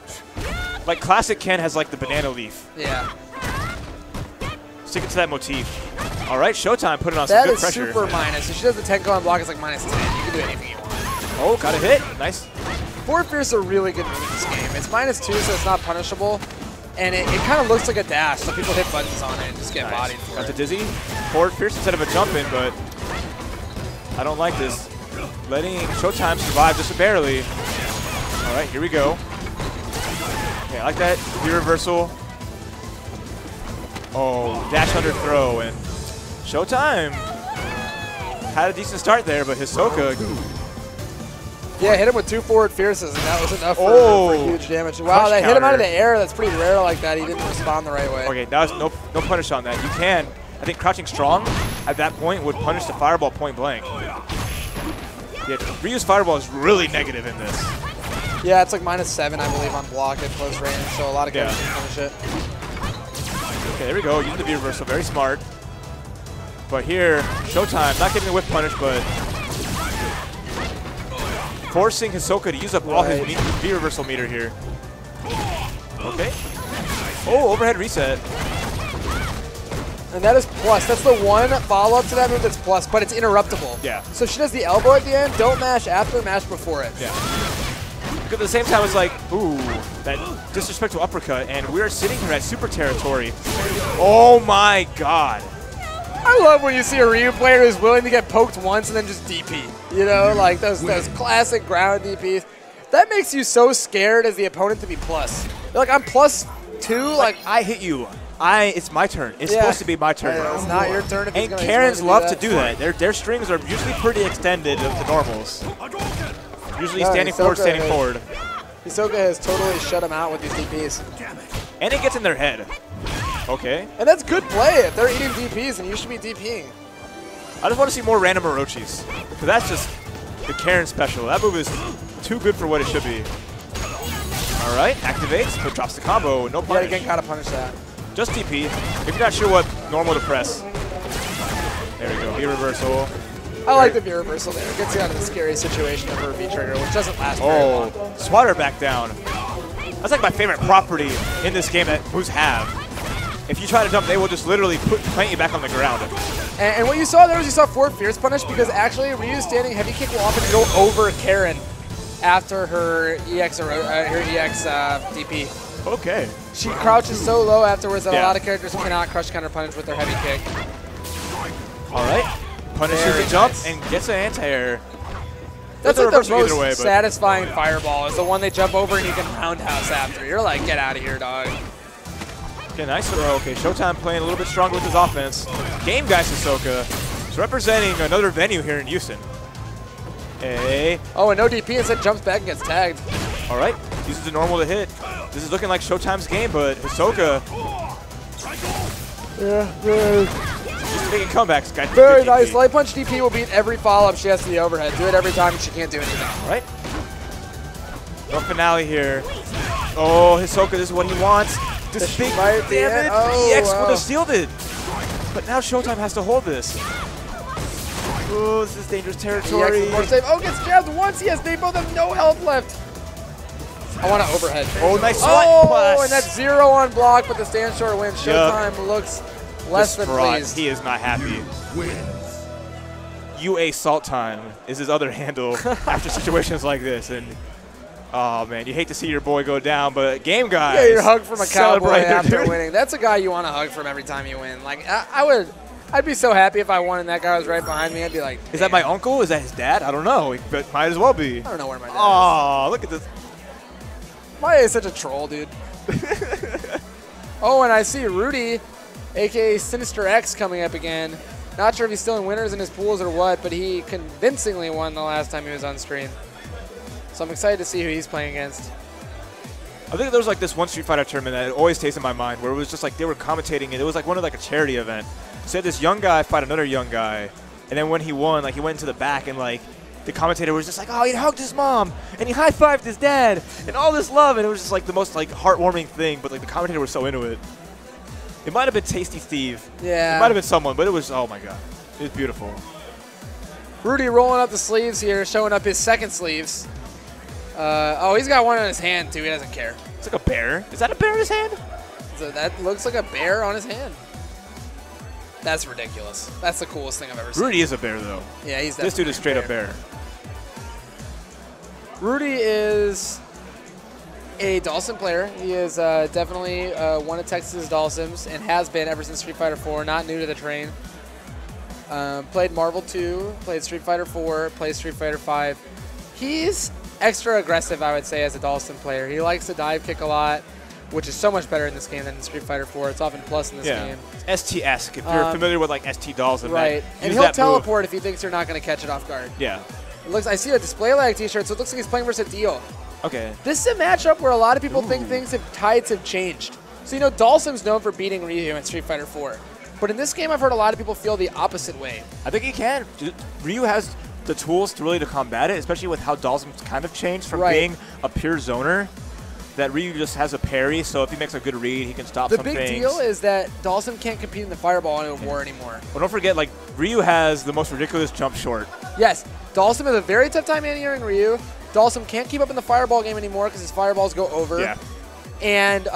Like, classic Ken has, like, the banana leaf. Yeah. Sticking to that motif. All right, Showtime putting on some good pressure. That is super minus. If she does the 10 on block, it's like -10. You can do anything you want. Oh, got a hit. Nice. Forward Fierce are really good move in this game. It's -2, so it's not punishable. And it kind of looks like a dash, so people hit buttons on it and just get bodied for Got it. the dizzy. Forward Fierce instead of a jump in, but I don't like this. Letting Showtime survive just barely. All right, here we go. Okay, I like that reversal. Oh, dash under throw, and Showtime had a decent start there, but Hisoka. Yeah, hit him with 2 Forward Fierces, and that was enough for huge damage. Wow, they hit him out of the air. That's pretty rare like that. He didn't respond the right way. Okay, that was no punish on that. You can, I think crouching strong at that point would punish the fireball point blank. Yeah, Ryu's fireball is really negative in this. Yeah, it's like -7, I believe, on block at close range, so a lot of characters can punish it. Okay, there we go. Using the V reversal, very smart. But here, Showtime not getting the whip punish, but forcing Hisoka to use up all his V reversal meter here. Okay. Oh, overhead reset. And that is plus. That's the one follow-up to that move that's plus, but it's interruptible. Yeah. So she does the elbow at the end. Don't mash after, mash before it. Yeah. But at the same time, it's like, ooh, that disrespectful uppercut, and we're sitting here at super territory. Oh my god. I love when you see a Ryu player who's willing to get poked once and then just DP. You know, like those classic ground DPs. That makes you so scared as the opponent to be plus. You're like, I'm +2. Like I hit you. It's my turn. It's supposed to be my turn. It's not your turn. If And Karens love to do that. Their strings are usually pretty extended of the normals. Usually standing forward, standing forward. Hisoka has totally shut him out with these DPs. And it gets in their head. Okay. And that's good play. If they're eating DPs, then you should be DPing. I just want to see more random Orochis. Because that's just the Karen special. That move is too good for what it should be. All right, activates, but drops the combo. No punish. Yeah, again, gotta punish that. Just DP. If you're not sure what normal to press. There we go. V reversal. I like the V reversal there. It gets you out of the scary situation of her V trigger, which doesn't last very long. Swatter back down. That's like my favorite property in this game that moves have. If you try to jump, they will just literally plant you back on the ground. And what you saw there was you saw forward Fierce punish because actually Ryu's standing heavy kick will often go over Karen after her EX DP. Okay. She crouches so low afterwards that a lot of characters cannot crush counter punish with their heavy kick. All right. Punishes the jump and gets an anti-air. That's like the most way, satisfying fireball is the one they jump over and you can roundhouse after. You're like, get out of here, dog. Okay, nice throw. Okay, Showtime playing a little bit stronger with his offense. Game guy Hisoka is representing another venue here in Houston. Hey. Oh, and no DP instead jumps back and gets tagged. All right, uses the normal to hit. This is looking like Showtime's game, but Hisoka. Just making comebacks. Got very nice. Light punch DP will beat every follow-up she has to the overhead. Do it every time and she can't do anything. All right. No finale here. Oh, Hisoka, this is what he wants. This big damage. EX would have sealed it. But now Showtime has to hold this. Oh, this is dangerous territory. More safe. Oh, gets jabbed once. Yes, they both have no health left. I want to overhead. Oh, nice swat. plus. And that's 0 on block, but the stand short wins. Showtime looks less than pleased. He is not happy. UA Salt Time is his other handle after situations like this. And oh, man, you hate to see your boy go down, but game guy. Yeah, your hug from a cowboy after winning. That's a guy you want to hug from every time you win. Like, I'd be so happy if I won and that guy was right behind me. I'd be like, damn. Is that my uncle? Is that his dad? I don't know. But might as well be. I don't know where my dad is. Oh, look at this. My dad is such a troll, dude. Oh, and I see Rudy, a.k.a. Sinister X, coming up again. Not sure if he's still in winners in his pools or what, but he convincingly won the last time he was on stream. So I'm excited to see who he's playing against. I think there was like this one Street Fighter tournament that always stays in my mind where it was just like they were commentating it. It was like one of like a charity event. So this young guy fight another young guy, and then when he won, like he went into the back and like the commentator was just like, oh, he hugged his mom and he high-fived his dad and all this love, and it was just like the most like heartwarming thing. But like the commentator was so into it. It might have been Tasty Steve. Yeah. It might have been someone, but it was, oh my god, it was beautiful. Rudy rolling up the sleeves here, showing up his second sleeves. Oh, he's got one on his hand, too. He doesn't care. It's like a bear. Is that a bear in his hand? So that looks like a bear on his hand. That's ridiculous. That's the coolest thing I've ever seen. Rudy is a bear, though. Yeah, he's This dude is straight up bear. Rudy is a Dawson player. He is definitely one of Texas's Dawsons and has been ever since Street Fighter 4, not new to the train. Played Marvel 2, played Street Fighter 4, played Street Fighter 5. He's extra aggressive, I would say, as a Dawson player. He likes to dive kick a lot, which is so much better in this game than in Street Fighter 4. It's often plus in this game. It's ST-esque, if you're familiar with like ST Dawson. Right, and he'll teleport if he thinks you're not going to catch it off guard. Yeah. It looks. I see a display lag t-shirt, so it looks like he's playing versus a deal. Okay. This is a matchup where a lot of people think tides have changed. So, you know, Dawson's known for beating Ryu in Street Fighter 4. But in this game, I've heard a lot of people feel the opposite way. I think he can. Ryu has the tools to really combat it, especially with how Dawson's kind of changed from being a pure zoner. That Ryu just has a parry, so if he makes a good read, he can stop some things. The big deal is that Dawson can't compete in the fireball in a war anymore. But don't forget, like, Ryu has the most ridiculous jump short. Yes, Dawson has a very tough time anti-airing Ryu. Dawson can't keep up in the fireball game anymore because his fireballs go over. Yeah. And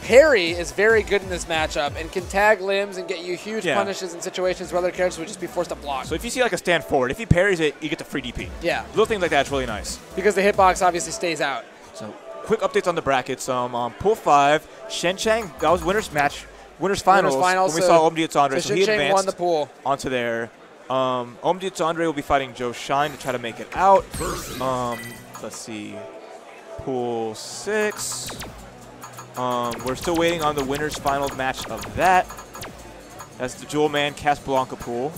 Parry is very good in this matchup and can tag limbs and get you huge punishes in situations where other characters would just be forced to block. So if you see like a stand forward, if he parries it, you get the free DP. Yeah. Little things like that's really nice. Because the hitbox obviously stays out. So quick updates on the brackets. Pool 5, Shen Chang, that was winner's match, winner's finals. When we saw Omdi Tsandre, so he advanced won the pool onto there. Omdi Tsandre will be fighting Joe Shine to try to make it out. Let's see, Pool 6. We're still waiting on the winner's final match of that. That's the Jewel Man Casablanca pool.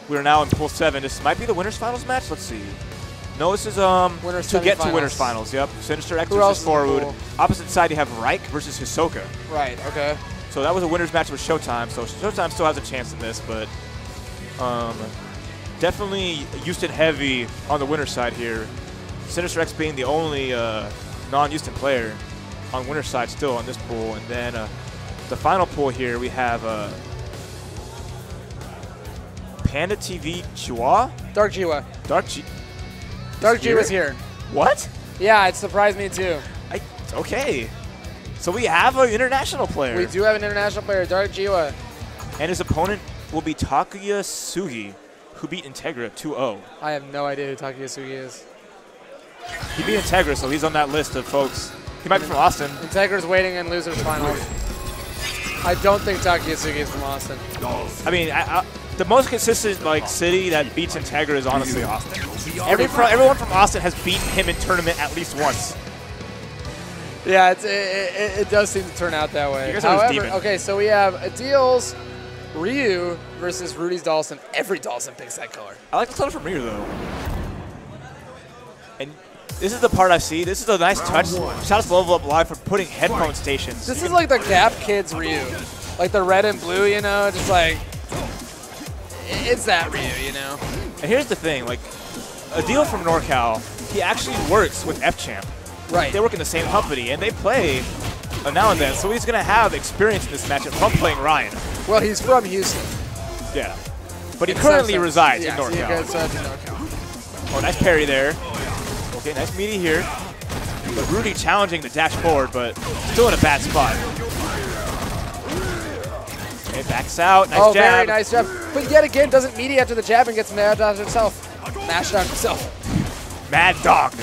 We are now in Pool 7. This might be the winner's finals match. Let's see. No, this is to get to winner's finals. Yep. Sinister X versus Forward. Opposite side, you have Reich versus Hisoka. Right. Okay. So that was a winner's match with Showtime. So Showtime still has a chance in this, but definitely Houston heavy on the winner's side here. Sinister X being the only non-Houston player on winner's side still on this pool. And then the final pool here, we have Panda TV Chua? Dark Jiwa. Dark Jiwa's here. What? Yeah, it surprised me too. Okay. So we have an international player. We do have an international player, Dark Jiwa. And his opponent will be Takuya Sugi, who beat Integra 2-0. I have no idea who Takuya Sugi is. He beat Integra, so he's on that list of folks. He might be from Austin. Integra's waiting in losers finals. I don't think Takuya Sugi is from Austin. I mean, the most consistent city that beats Integra is honestly Austin. Everyone from Austin has beaten him in tournament at least once. Yeah, it does seem to turn out that way. However, okay, so we have Adil's Ryu versus Rudy's Dawson. Every Dawson picks that color. I like the color from Ryu, though. And this is the part I see. This is a nice touch. Shout out to Level Up Live for putting headphone stations. This is like the Gap Kids Ryu. Like the red and blue, you know, just like, it's that Ryu, you know. And here's the thing, like, Adil from NorCal, he actually works with F-Champ. Right. They work in the same company, and they play now and then, so he's going to have experience in this matchup from playing Ryan. Well, he's from Houston. Yeah. But he currently resides in NorCal. He resides in NorCal. Oh, nice parry there. Okay, nice meaty here. But Rudy challenging the dash forward, but still in a bad spot. Okay, backs out. Nice jab. Oh, very nice jab. But yet again, doesn't meaty after the jab and gets mad on himself. Mashed on himself. Mad dog.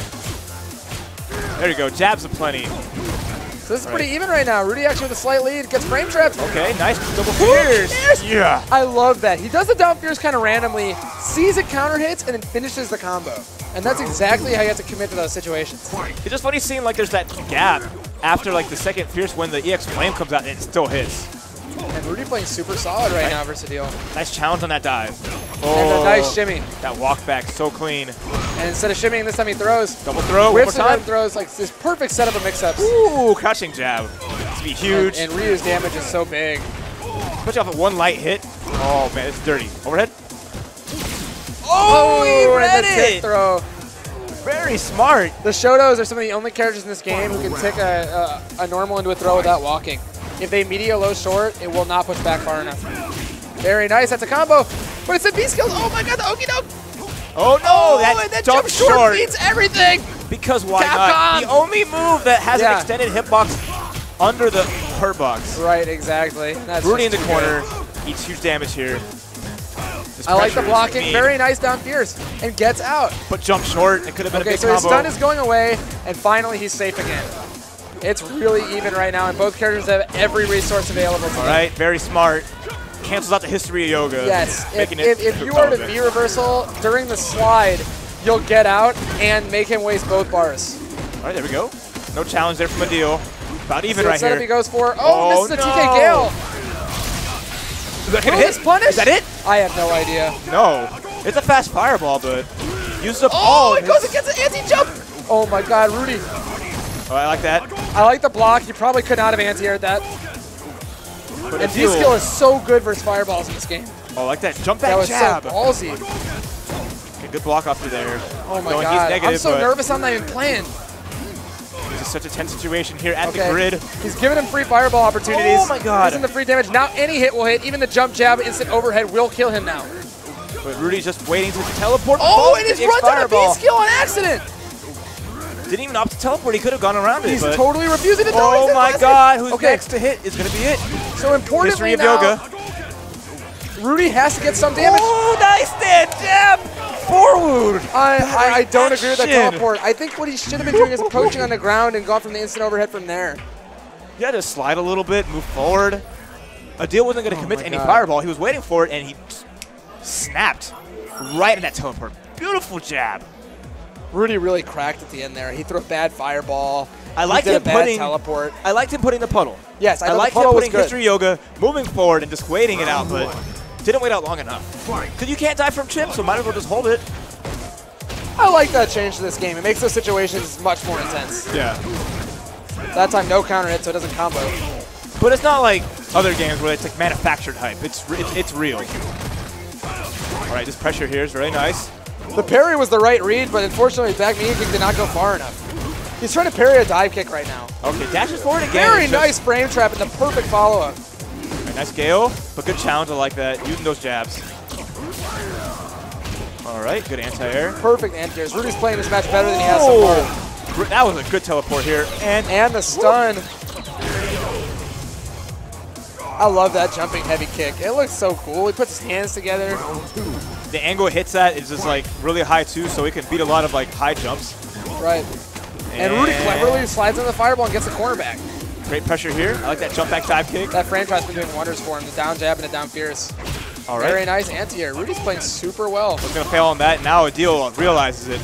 There you go. Jabs aplenty. So this is pretty even right now. Rudy actually with a slight lead. Gets frame trapped. Okay, nice double fierce. Yeah. I love that. He does the down fierce kind of randomly, sees it counter hits, and then finishes the combo. And that's exactly how you have to commit to those situations. It's just funny seeing like there's that gap after like the second fierce when the EX Flame comes out and it still hits. And Rudy playing super solid right now versus Adil. Nice challenge on that dive. Oh, and a nice shimmy. That walk back, so clean. And instead of shimmying, this time he throws. Double throw, whips and throws, like this perfect setup of mix-ups. Ooh, crouching jab. It's be huge. And Ryu's damage is so big. Put you off of one light hit. Oh man, it's dirty. Overhead. Oh, he read it. Throw. Very smart. The Shodos are some of the only characters in this game who can take a normal into a throw without walking. If they media low short, it will not push back far enough. Very nice. That's a combo. But it's a B-skills. Oh my god, the okey doke. Oh no, and that jump short beats everything. Because why Capcom. not? The only move that has an extended hitbox under the hurt box. Right, exactly. That's Rudy in the just corner, eats huge damage here. This I like the pressure is blocking. mean, Very nice down fierce. And gets out. but jump short. It could have been a Okay, big so combo. his stun is going away, and finally he's safe again. It's really even right now, and both characters have every resource available to them. All right, very smart. Cancels out the history of yoga. Yes, making if you are to V reversal during the slide, you'll get out and make him waste both bars. All right, there we go. No challenge there from a deal. About even See what right setup here. he goes for. Oh, misses the TK Gale. Is that gonna Hit hit? punish? Is that it? I have no idea. No. It's a fast fireball, but uses up Oh, all. it goes against the anti-jump. Oh my god, Rudy. Oh, I like that. I like the block. You probably could not have anti-aired that. But And a deal. V-skill is so good versus fireballs in this game. Oh, I like that. Jump back That was jab. so ballsy. Okay, good block off through there. Oh my Going, god. He's negative, I'm so but nervous I'm not even playing. This is such a tense situation here at Okay. the grid. He's giving him free fireball opportunities. Oh my god. Using the free damage. Now any hit will hit. Even the jump jab, instant overhead will kill him now. But Rudy's just waiting to teleport. Oh, falls and into he's the run to the fireball. B-skill on accident. Didn't even opt to teleport. He could have gone around it. He's but totally refusing to throw. oh He's my in god, who's Okay. next to hit is going to be it. So importantly History of now, yoga. Rudy has to get some damage. Oh, nice stand jab. Forward. I don't agree with that Action. teleport. I think what he should have been doing is approaching on the ground and gone from the instant overhead from there. You had to slide a little bit, move forward. Adil wasn't going to commit to any God. fireball. He was waiting for it, and he snapped right in that teleport. Beautiful jab. Rudy really cracked at the end there. He threw a bad fireball. I liked he did him a bad putting. teleport. I liked him putting the puddle. Yes, I I thought liked the him puddle was putting good. history yoga, moving forward and just waiting it out, but didn't wait out long enough. Because you can't die from chips, so might as well just hold it. I like that change to this game. It makes those situations much more intense. Yeah. That time, no counter hit, so it doesn't combo. But it's not like other games where it's like manufactured hype. It's real. All right, this pressure here is really nice. The parry was the right read, but unfortunately, back medium kick did not go far enough. He's trying to parry a dive kick right now. Okay, dashes forward again. Very It's just- nice frame trap and the perfect follow-up. Nice Gale, but good challenge. I like that. Using those jabs. All right, good anti-air. Perfect anti-airs. Rudy's playing this match better than he has so far. That was a good teleport here. And The stun. I love that jumping heavy kick. It looks so cool. He puts his hands together. the angle it hits at is just like really high too, so it can beat a lot of like high jumps. Right. And Rudy cleverly slides on the fireball and gets the corner back. Great pressure here. I like that jump back dive kick. That franchise been doing wonders for him. The down jab and the down fierce. All right. Very nice anti-air. Rudy's playing super well. Was going to fail on that. Now Adil realizes it.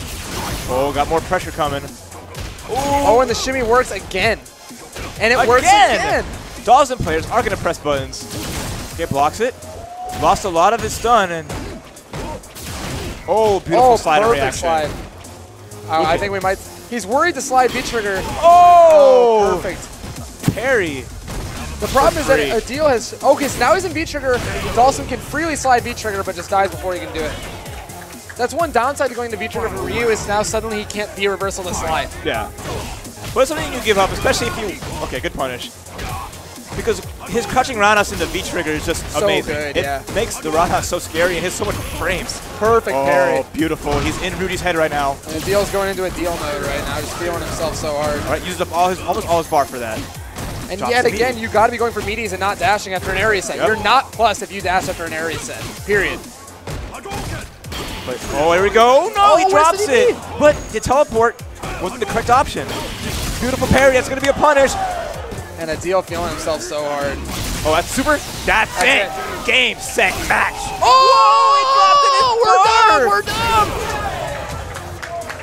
Oh, got more pressure coming. Oh, and the shimmy works again. And it works again. Dawson players are going to press buttons. Okay, blocks it. Lost a lot of his stun. And oh, beautiful slide reaction. Slide. I think we might. He's worried to slide B trigger. Oh, perfect. Parry. The problem is that Adil has. Okay, so now he's in B trigger. Dawson can freely slide B trigger, but just dies before he can do it. That's one downside to going to B trigger for Ryu is now suddenly he can't B reversal the slide. Yeah. But it's something you give up, especially if you. Okay, good punish. Because his crouching roundhouse into V trigger is just So amazing. good, it yeah. makes the roundhouse so scary and hits so much frames. Perfect parry. Oh, beautiful. He's in Rudy's head right now. And Adil's going into a deal mode right now, just feeling himself so hard. All right, used up almost all his bar for that. And Drops yet the again, meaty. you got to be going for meaties and not dashing after an area set. Yep. You're not plus if you dash after an area set. Period. But, oh, here we go. No, he Oh, drops where's the it. But the teleport wasn't the correct option. Beautiful parry. That's going to be a punish. And Adil feeling himself so hard. Oh, that's super. That's it. it. Game, set, match. Oh, Whoa, we're done.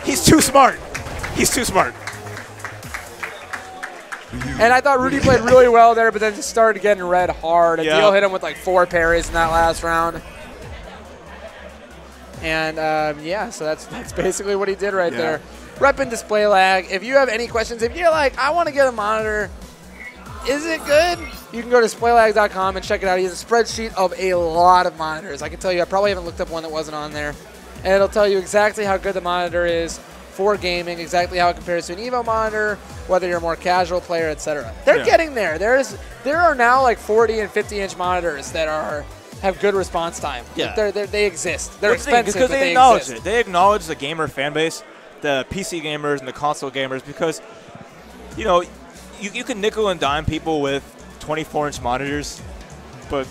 He's too smart. He's too smart. And I thought Rudy played really well there, but then just started getting red hard. Yeah. Adil hit him with like 4 parries in that last round. And yeah, so that's basically what he did right there. Rep and display lag. If you have any questions, if you're like, I want to get a monitor, is it good? You can go to displaylag.com and check it out. He has a spreadsheet of a lot of monitors. I can tell you, I probably haven't looked up one that wasn't on there. And it'll tell you exactly how good the monitor is for gaming, exactly how it compares to an Evo monitor, whether you're a more casual player, etc. They're getting there. There are now like 40 and 50-inch monitors that are have good response time. Yeah. They exist. They're What's the thing? expensive, Because but they acknowledge exist. it. They acknowledge the gamer fan base, the PC gamers and the console gamers, because, you know, you can nickel and dime people with 24-inch monitors, but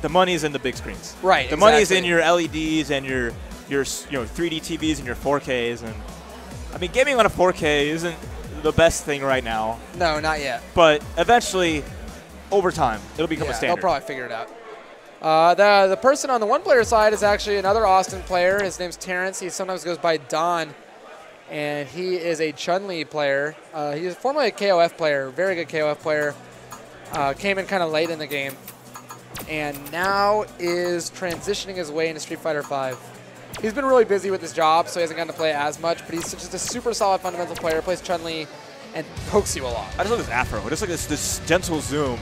the money's in the big screens. Right. The money's in your LEDs and your 3D TVs and your 4Ks. And I mean, gaming on a 4K isn't the best thing right now, No, not yet. but eventually, over time, it'll become a They'll standard. probably figure it out. The person on the one-player side is actually another Austin player. His name's Terrence. He sometimes goes by Don, and he is a Chun-Li player. He was formerly a KOF player, very good KOF player. Came in kind of late in the game, and now is transitioning his way into Street Fighter V. He's been really busy with his job, so he hasn't gotten to play as much, but he's just a super solid fundamental player, plays Chun-Li, and pokes you a lot. I just love this afro. Just like this gentle zoom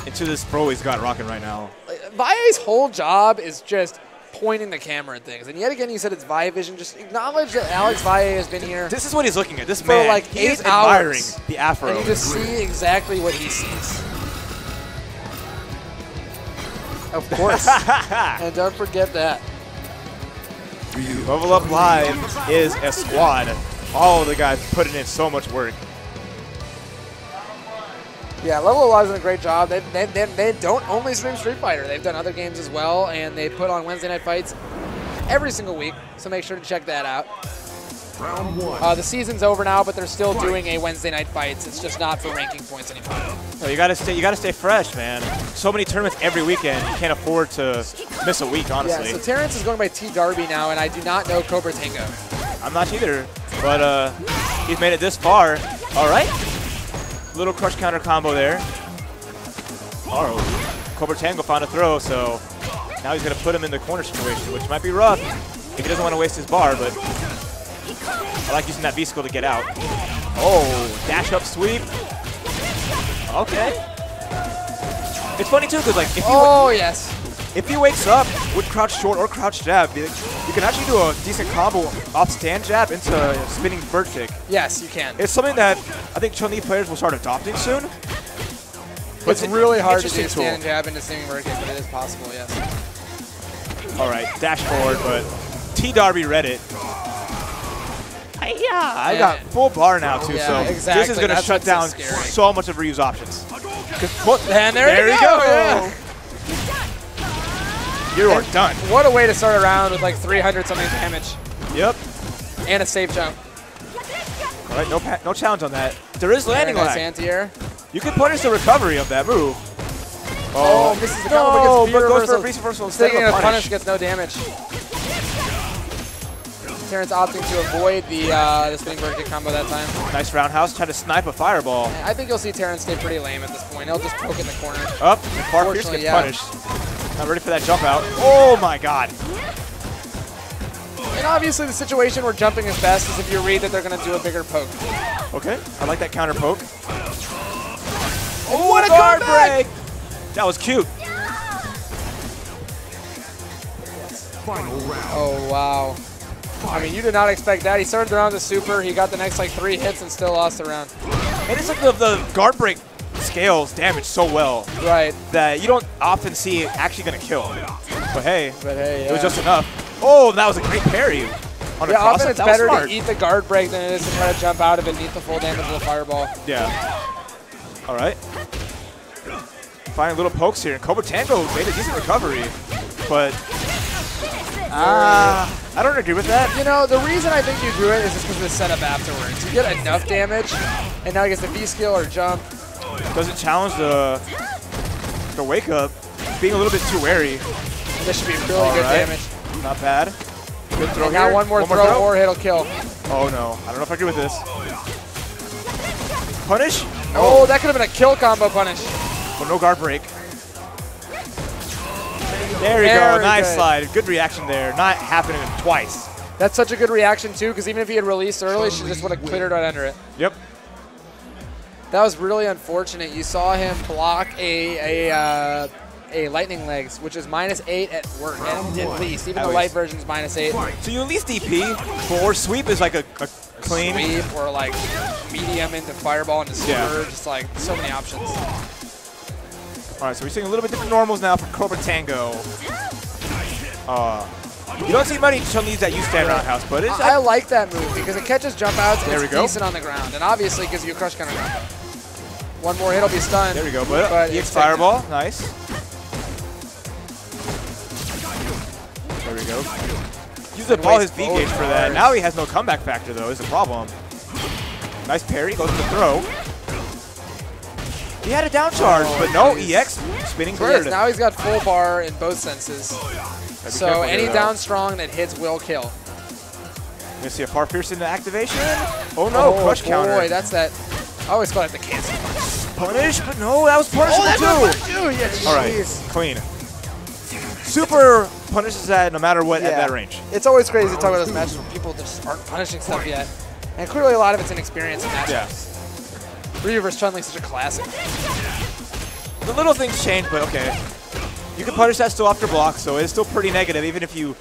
into this bro he's got rocking right now. Vai's whole job is just pointing the camera at things. And yet again, you said it's Vi Vision. Just acknowledge that Alex Valle has been here This is what he's looking at. This for man, like he is 8 hours. admiring the afro. And you just see exactly what he sees. Of course. And don't forget that. Level Up Live is a squad. All of the guys putting in so much work. Yeah, Level Up Live's done a great job. They don't only stream Street Fighter. They've done other games as well, and they put on Wednesday night fights every single week. So make sure to check that out. Round 1. The season's over now, but they're still doing a Wednesday night fights. It's just not for ranking points anymore. Well, you gotta stay fresh, man. So many tournaments every weekend. You can't afford to miss a week, honestly. Yeah, so Terrence is going by T Darby now, and I do not know Cobra Tango. I'm not either, but he's made it this far. All right. Little crush counter combo there. Oh, Cobra Tango found a throw, so now he's going to put him in the corner situation, which might be rough if he doesn't want to waste his bar, but I like using that V-skill to get out. Oh, dash up sweep. Okay. It's funny, too, because like, if he wakes up with crouch short or crouch jab, you can actually do a decent combo off stand jab into spinning bird kick. Yes, you can. It's something that I think Chun-Li players will start adopting soon. But It's really hard to do interesting stand and tool. jab into spinning bird kick, but it is possible, yes. All right, dash forward, but T Darby read it. I got full bar now too, Yeah, so exactly. this is going to That's shut what's down so scary. so much of Ryu's options. And There you go. Yeah. You are done. What a way to start a round with like 300 something damage Yep. and a safe jump. All right, no challenge on that. There is landing Very nice lag. anti-air. You can punish the recovery of that move. Oh, misses the combo, no, but but gets goes for a reversal. freeze reversal instead Sticking of in a a punish. punish gets no damage. Terrence opting to avoid the spinning bird kick combo that time. Nice roundhouse, trying to snipe a fireball. I think you'll see Terrence stay pretty lame at this point. He'll just poke in the corner. Up, and Far Fierce Unfortunately, gets yeah. punished. Not ready for that jump out. Oh my god. And obviously the situation where jumping is best is if you read that they're going to do a bigger poke. Okay, I like that counter poke. Oh, what a guard comeback! break! That was cute. Final round. Oh, wow. I mean, you did not expect that. He started the round as super. He got the next like 3 hits and still lost the round. And it's like the guard break scales damage so well Right. that you don't often see it actually going to kill. But hey, Yeah. it was just enough. Oh, that was a great parry. On a Yeah, cross often hit. it's That was better smart. to eat the guard break than it is to try to jump out of it and eat the full damage of the fireball. Yeah. All right. Finding little pokes here. And Cobra Tango made a decent recovery. But I don't agree with that. You know, the reason I think you do it is just because of the setup afterwards. You get enough damage, and now he gets the V-skill or jump. Doesn't challenge the wake up. Being a little bit too wary. And this should be really All good right. damage. Not bad. Good throw And here. now one more throw or it'll kill. Oh no. I don't know if I agree with this. Punish? Oh, that could have been a kill combo punish. But no guard break. There you go. Very Nice good. slide. Good reaction there. Not happening twice. That's such a good reaction, too, because even if he had released early, she just would have cleared right under it. Yep. That was really unfortunate. You saw him block a lightning legs, which is -8 at work, at least. Even At the light least. version is -8. So you at least DP, or sweep is like a clean. Sweep or like medium into fireball into super, Yeah. just like so many options. All right, so we're seeing a little bit different normals now for Cobra Tango. You don't see many Chun-Lis that use stand roundhouse, but it's I like that move because it catches jump outs and There we it's go. decent on the ground, and obviously gives you a crush counter combo. One more hit, will be stunned. there we go. But But EX it's Fireball, nice. There we go. Use up all his V gauge for that. Now he has no comeback factor though. Is the problem. Nice parry, goes to the throw. He had a down charge, but no EX spinning So yes, bird. now he's got full bar in both senses. Gotta be So careful any here, though. down strong that hits will kill. You're gonna see a far pierce in the activation. Oh no, crush counter. Boy, that's that. I always call it the cancel. Punish, but no, that was punishment too. Yeah, All right, jeez. clean. Super punishes that no matter what at Yeah. that range. It's always crazy to talk about those matches where people just aren't punishing stuff yet. And clearly a lot of it's inexperience in matchups. Yeah. Ryu vs. Chun-Li is such a classic. The little things change, but okay. You can punish that still after block, so it's still pretty negative, even if you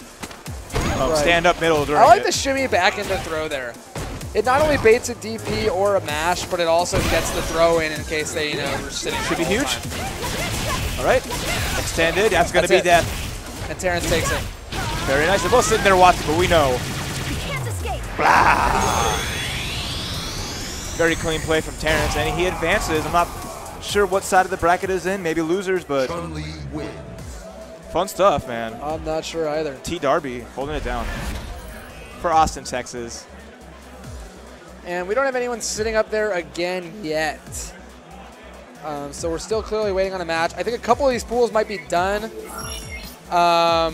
Right. stand up middle during I like it. the shimmy back into throw there. It not only baits a DP or a mash, but it also gets the throw in case they, you know, were sitting there Should be the whole huge. time. All right, extended. That's going to That's be it. that. And Terrence takes it. Very nice. They're both sitting there watching, but we know. Blah. Very clean play from Terrence, and he advances. I'm not sure what side of the bracket is in. Maybe losers, but Chun-Li wins. fun stuff, man. I'm not sure either. T. Darby holding it down for Austin, Texas. And we don't have anyone sitting up there again yet. So we're still clearly waiting on a match. I think a couple of these pools might be done. A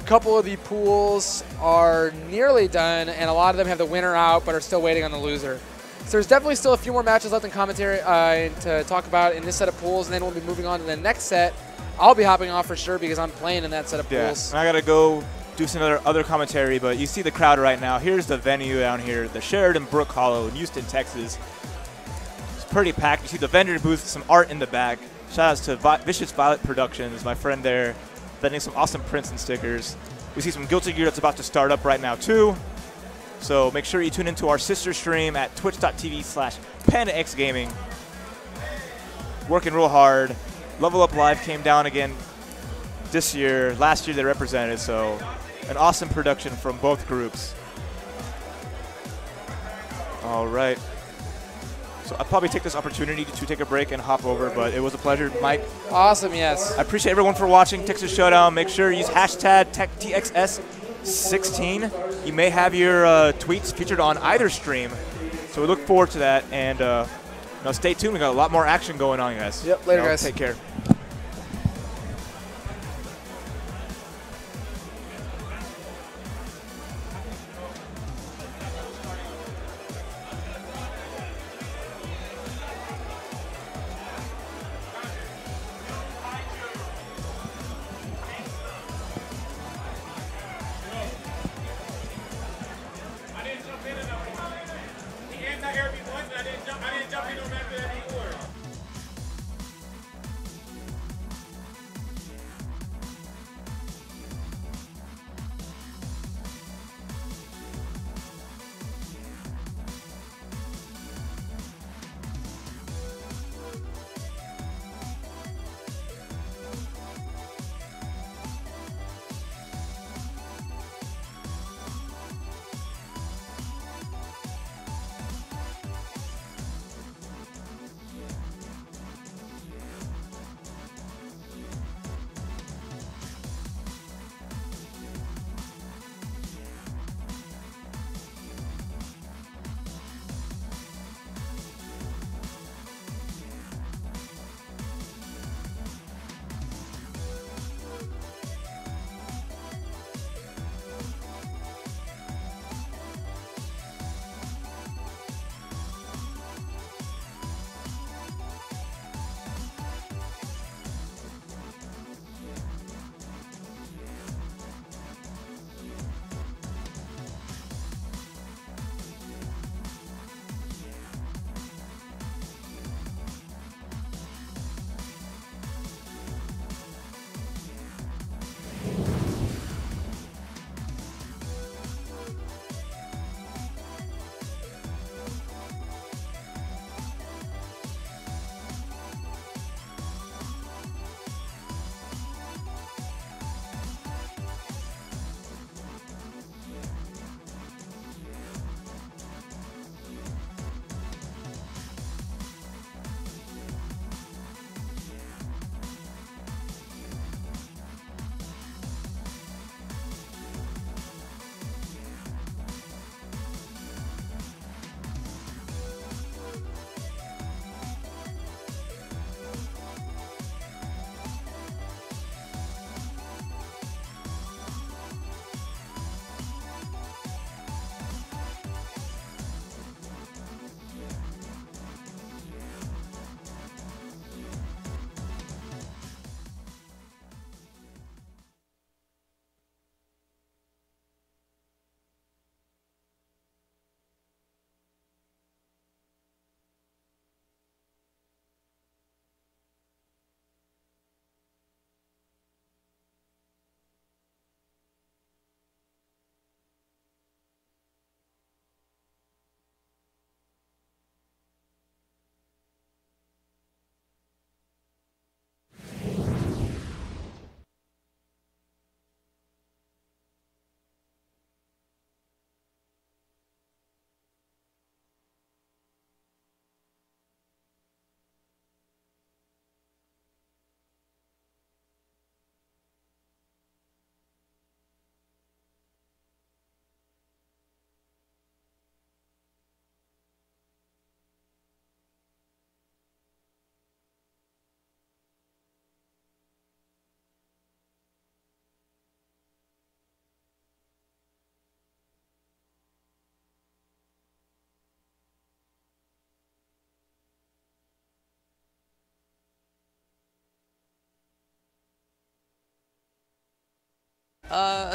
couple of the pools are nearly done, and a lot of them have the winner out but are still waiting on the loser. So there's definitely still a few more matches left in commentary to talk about in this set of pools, and then we'll be moving on to the next set. I'll be hopping off for sure because I'm playing in that set of pools. And I got to go do some other commentary, but you see the crowd right now. Here's the venue down here, the Sheridan Brook Hollow in Houston, Texas. It's pretty packed. You see the vendor booth, some art in the back. Shout outs to Vicious Violet Productions, my friend there, vending some awesome prints and stickers. We see some Guilty Gear that's about to start up right now too. So make sure you tune into our sister stream at twitch.tv/PandaXGaming. Working real hard. Level Up Live came down again this year. Last year they represented, so an awesome production from both groups. All right. So I'll probably take this opportunity to take a break and hop over, but it was a pleasure, Mike. Awesome, yes. I appreciate everyone for watching Texas Showdown. Make sure you use hashtag TXS16. You may have your tweets featured on either stream, so we look forward to that. And stay tuned. We got a lot more action going on, guys. Yep, later, guys. Take care.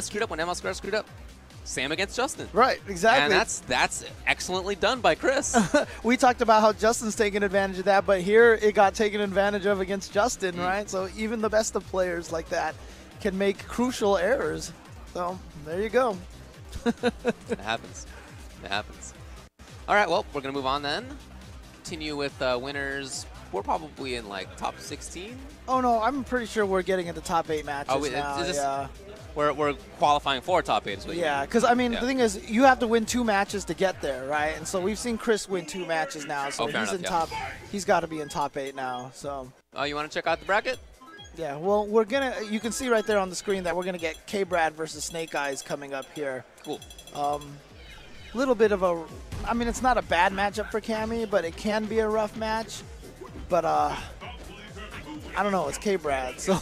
screwed up when ML Square screwed up. Same against Justin. Right, exactly. And that's excellently done by Chris. We talked about how Justin's taking advantage of that, but here it got taken advantage of against Justin, right? So even the best of players like that can make crucial errors. So there you go. It happens. It happens. All right, well, we're going to move on then. Continue with winners. We're probably in like top 16. Oh, no, I'm pretty sure we're getting into top 8 matches now. Is this, yeah. We're qualifying for top 8 as well. Yeah, because, I mean, the thing is, you have to win 2 matches to get there, right? And so we've seen Chris win 2 matches now, so he's in top. He's got to be in top 8 now. So. Oh, you want to check out the bracket? Yeah, well, you can see right there on the screen that we're going to get K-Brad versus Snake Eyes coming up here. Cool. Little bit of a, I mean, it's not a bad matchup for Cammy, but it can be a rough match. But, I don't know, it's K-Brad. So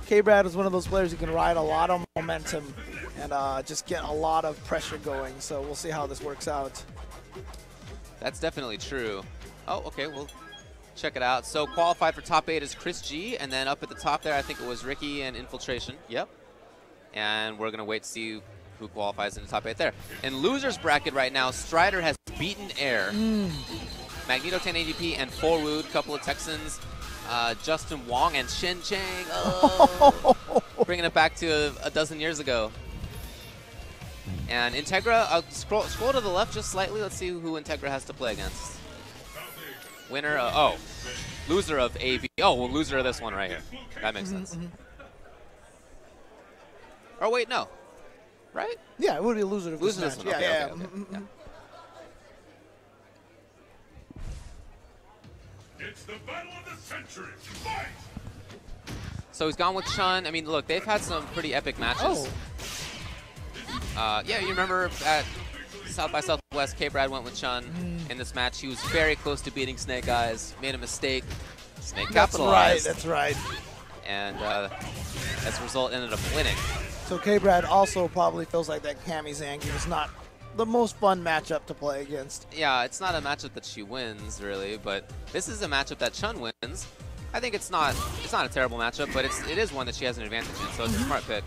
K-Brad is one of those players who can ride a lot of momentum and just get a lot of pressure going. So we'll see how this works out. That's definitely true. Oh, okay, well, check it out. So qualified for top 8 is Chris G, and then up at the top there, I think it was Ricky and Infiltration. Yep. And we're going to wait to see who qualifies in the top 8 there. In losers bracket right now, Strider has beaten Air. Magneto 1080p and Forwood, couple of Texans. Justin Wong and Shin Chang. Oh, bringing it back to a dozen years ago. And Integra, scroll to the left just slightly. Let's see who Integra has to play against. Winner, loser of AB. Oh, well, loser of this one right here. That makes sense. Oh, wait, no. Right? Yeah, it would be a loser of this match. One. Yeah, okay, yeah. okay. Yeah. It's the battle of the century. Fight! So he's gone with Chun. I mean, look, they've had some pretty epic matches. Yeah, you remember at South by Southwest, K-Brad went with Chun in this match. He was very close to beating Snake Eyes, made a mistake. Snake capitalized. That's right. And as a result, ended up winning. So K-Brad also probably feels like that Cammy Zangief is not the most fun matchup to play against. Yeah, it's not a matchup that she wins, really, but this is a matchup that Chun wins. I think it's not a terrible matchup, but it is one that she has an advantage in, so it's a smart pick.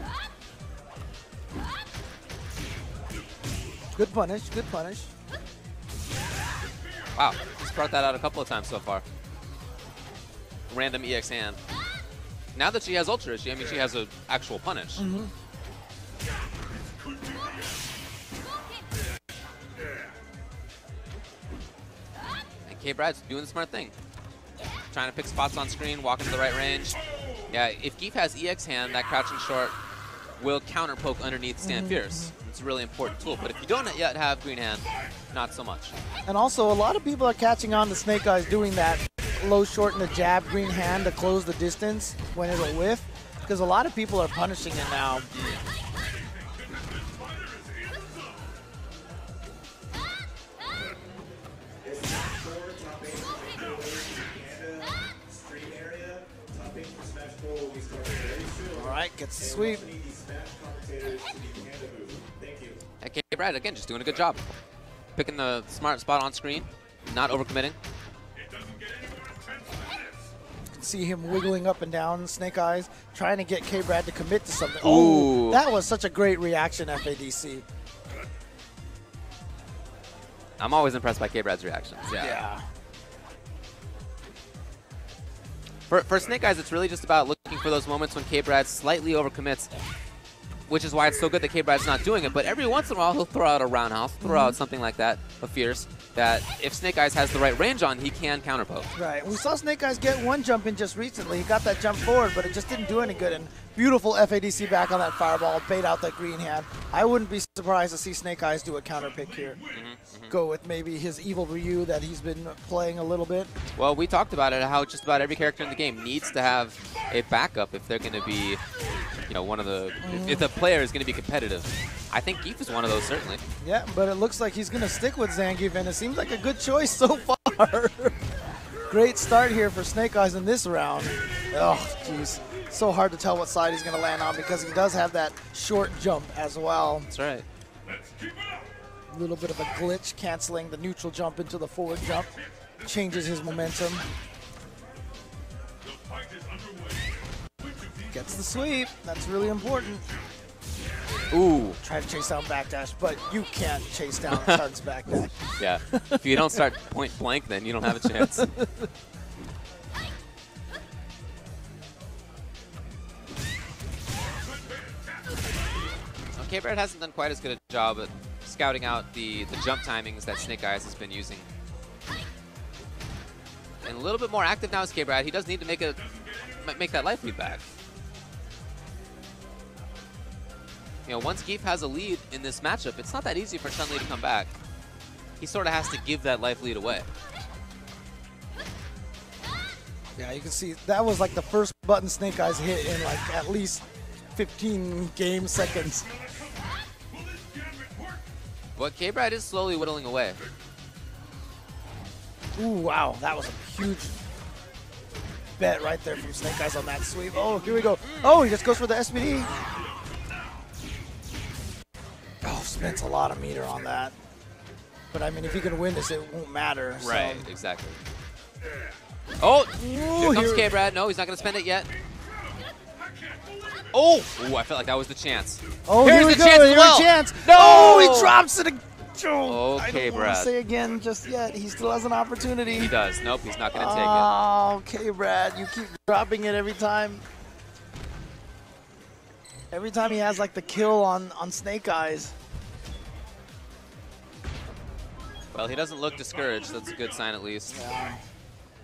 Good punish, good punish. Wow, she's brought that out a couple of times so far. Random EX hand. Now that she has Ultra, she has an actual punish. And K-Brad's doing the smart thing. Trying to pick spots on screen, walking to the right range. Yeah, if Geef has EX hand, that crouching short will counter poke underneath Stand Fierce. It's a really important tool, but if you don't yet have green hand, not so much. And also, a lot of people are catching on to Snake Eyes doing that low short and a jab green hand to close the distance when it'll whiff, because a lot of people are punishing it now. All right, gets the sweep. Okay, Brad, again, just doing a good job. Picking the smart spot on screen, not overcommitting. See him wiggling up and down, Snake Eyes, trying to get K-Brad to commit to something. Ooh. Oh, that was such a great reaction, FADC. I'm always impressed by K-Brad's reactions. Yeah. For Snake Eyes, it's really just about looking for those moments when K-Brad slightly overcommits, which is why it's so good that K-Brad's not doing it. But every once in a while, he'll throw out a roundhouse, throw out something like that, a fierce, that if Snake Eyes has the right range on, he can counter poke. Right. We saw Snake Eyes get one jump in just recently. He got that jump forward, but it just didn't do any good. And beautiful FADC back on that fireball, bait out that green hand. I wouldn't be surprised to see Snake Eyes do a counter pick here. Go with maybe his evil Ryu that he's been playing a little bit. Well, we talked about it, how just about every character in the game needs to have a backup if they're going to be, you know, one of the, if the player is going to be competitive. I think Geef is one of those, certainly. Yeah, but it looks like he's going to stick with Zangief, and it seems like a good choice so far. Great start here for Snake Eyes in this round. Oh, jeez. So hard to tell what side he's going to land on because he does have that short jump as well. That's right. A little bit of a glitch, canceling the neutral jump into the forward jump. Changes his momentum. Gets the sweep. That's really important. Ooh. Try to chase down backdash, but you can't chase down Chun's backdash. Yeah. If you don't start point blank, then you don't have a chance. K-Brad hasn't done quite as good a job at scouting out the jump timings that Snake Eyes has been using. And a little bit more active now is K-Brad. He does need to make that life lead back. You know, once Geef has a lead in this matchup, it's not that easy for Chun-Li to come back. He sort of has to give that life lead away. Yeah, you can see that was like the first button Snake Eyes hit in like at least 15 game seconds. But K-Brad is slowly whittling away. Ooh, wow, that was a huge bet right there from Snake Eyes on that sweep. Oh, here we go. Oh, he just goes for the SPD. Oh, spends a lot of meter on that. But I mean, if you can win this, it won't matter. Right, so. exactly. Oh, Ooh, here comes K-Brad. No, he's not going to spend it yet. Oh! Ooh, I felt like that was the chance. Oh, here's here we the go. chance as Here's well. a chance. No! Oh, he drops it. Oh, I don't K-Brad. want to say again just yet. He still has an opportunity. He does. Nope, he's not going to take it. Oh, K-Brad, you keep dropping it every time. Every time he has like the kill on Snake Eyes. Well, he doesn't look discouraged. That's a good sign at least. Yeah.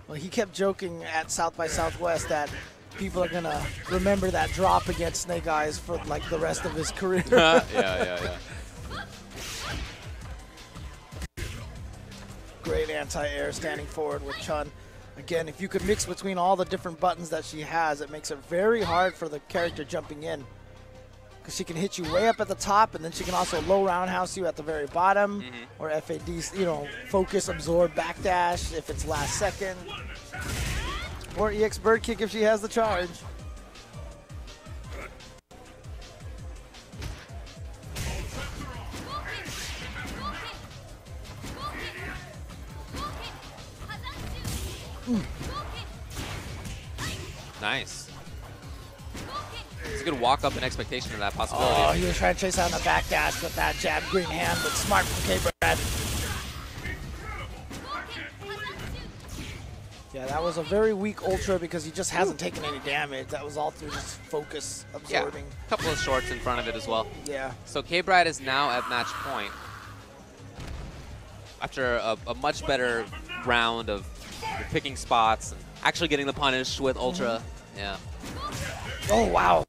Well, he kept joking at South by Southwest that people are gonna remember that drop against Snake Eyes for like the rest of his career. yeah. Great anti-air standing forward with Chun. Again, if you could mix between all the different buttons that she has, it makes it very hard for the character jumping in. Because she can hit you way up at the top, and then she can also low roundhouse you at the very bottom, or FAD, you know, focus, absorb, backdash if it's last second, or EX bird kick if she has the charge. Nice. It's a good walk up and expectation of that possibility. Oh, he was trying to chase out the backdash with that jab green hand, but smart from K-Brad. Yeah, that was a very weak ultra because he just hasn't taken any damage. That was all through just focus absorbing. Yeah, a couple of shorts in front of it as well. Yeah. So K-Brad is now at match point. After a much better round of picking spots and actually getting the punish with ultra. Yeah. Oh, wow.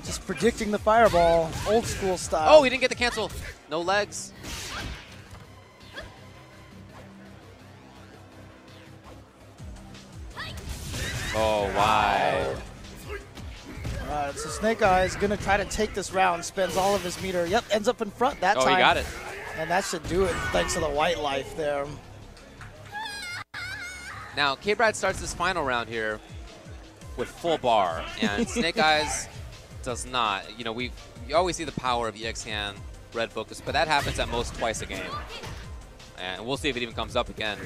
Just predicting the fireball, old school style. Oh, he didn't get the cancel. No legs. Oh, wide. All right, so Snake Eyes going to try to take this round, spends all of his meter. Yep, ends up in front that time. Oh, he got it. And that should do it thanks to the white life there. Now, K-Brad starts this final round here with full bar, and Snake Eyes does not. You know, you always see the power of EX hand, red focus, but that happens at most twice a game. And we'll see if it even comes up again.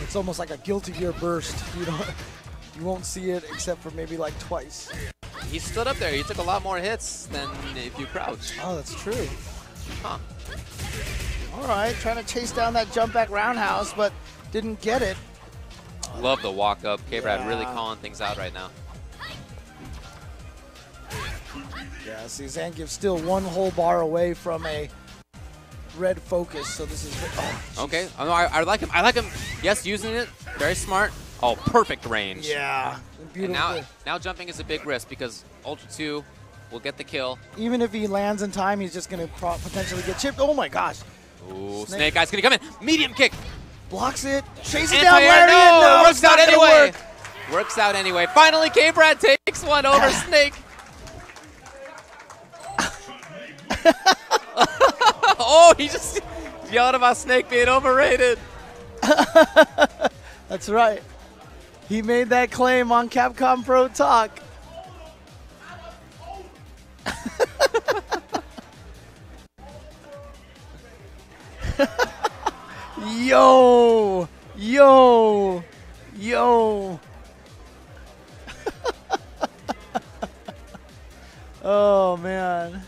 It's almost like a Guilty Gear burst. You won't see it except for maybe like twice. He stood up there. He took a lot more hits than if you crouch. Oh, that's true. Huh. All right, trying to chase down that jump back roundhouse, but didn't get it. Love the walk up. K-Brad Yeah. really calling things out right now. Yeah, see, Zangief's still one whole bar away from a red focus, so this is... Oh, Okay. Oh, no, I like him. I like him. Yes, using it. Very smart. Oh, perfect range. yeah. And Beautiful. now jumping is a big risk because Ultra 2 will get the kill. Even if he lands in time, he's just going to potentially get chipped. Oh, my gosh. Ooh, Snake Eyes gonna come in. Medium kick. Blocks it. Chases down Anti-air, Larry. no, No, works it's not out gonna anyway. work. Works out anyway. Finally, K-Brad takes one over Snake. Oh, he just yelled about Snake being overrated. That's right. He made that claim on Capcom Pro Talk. Yo, yo, yo. Oh, man.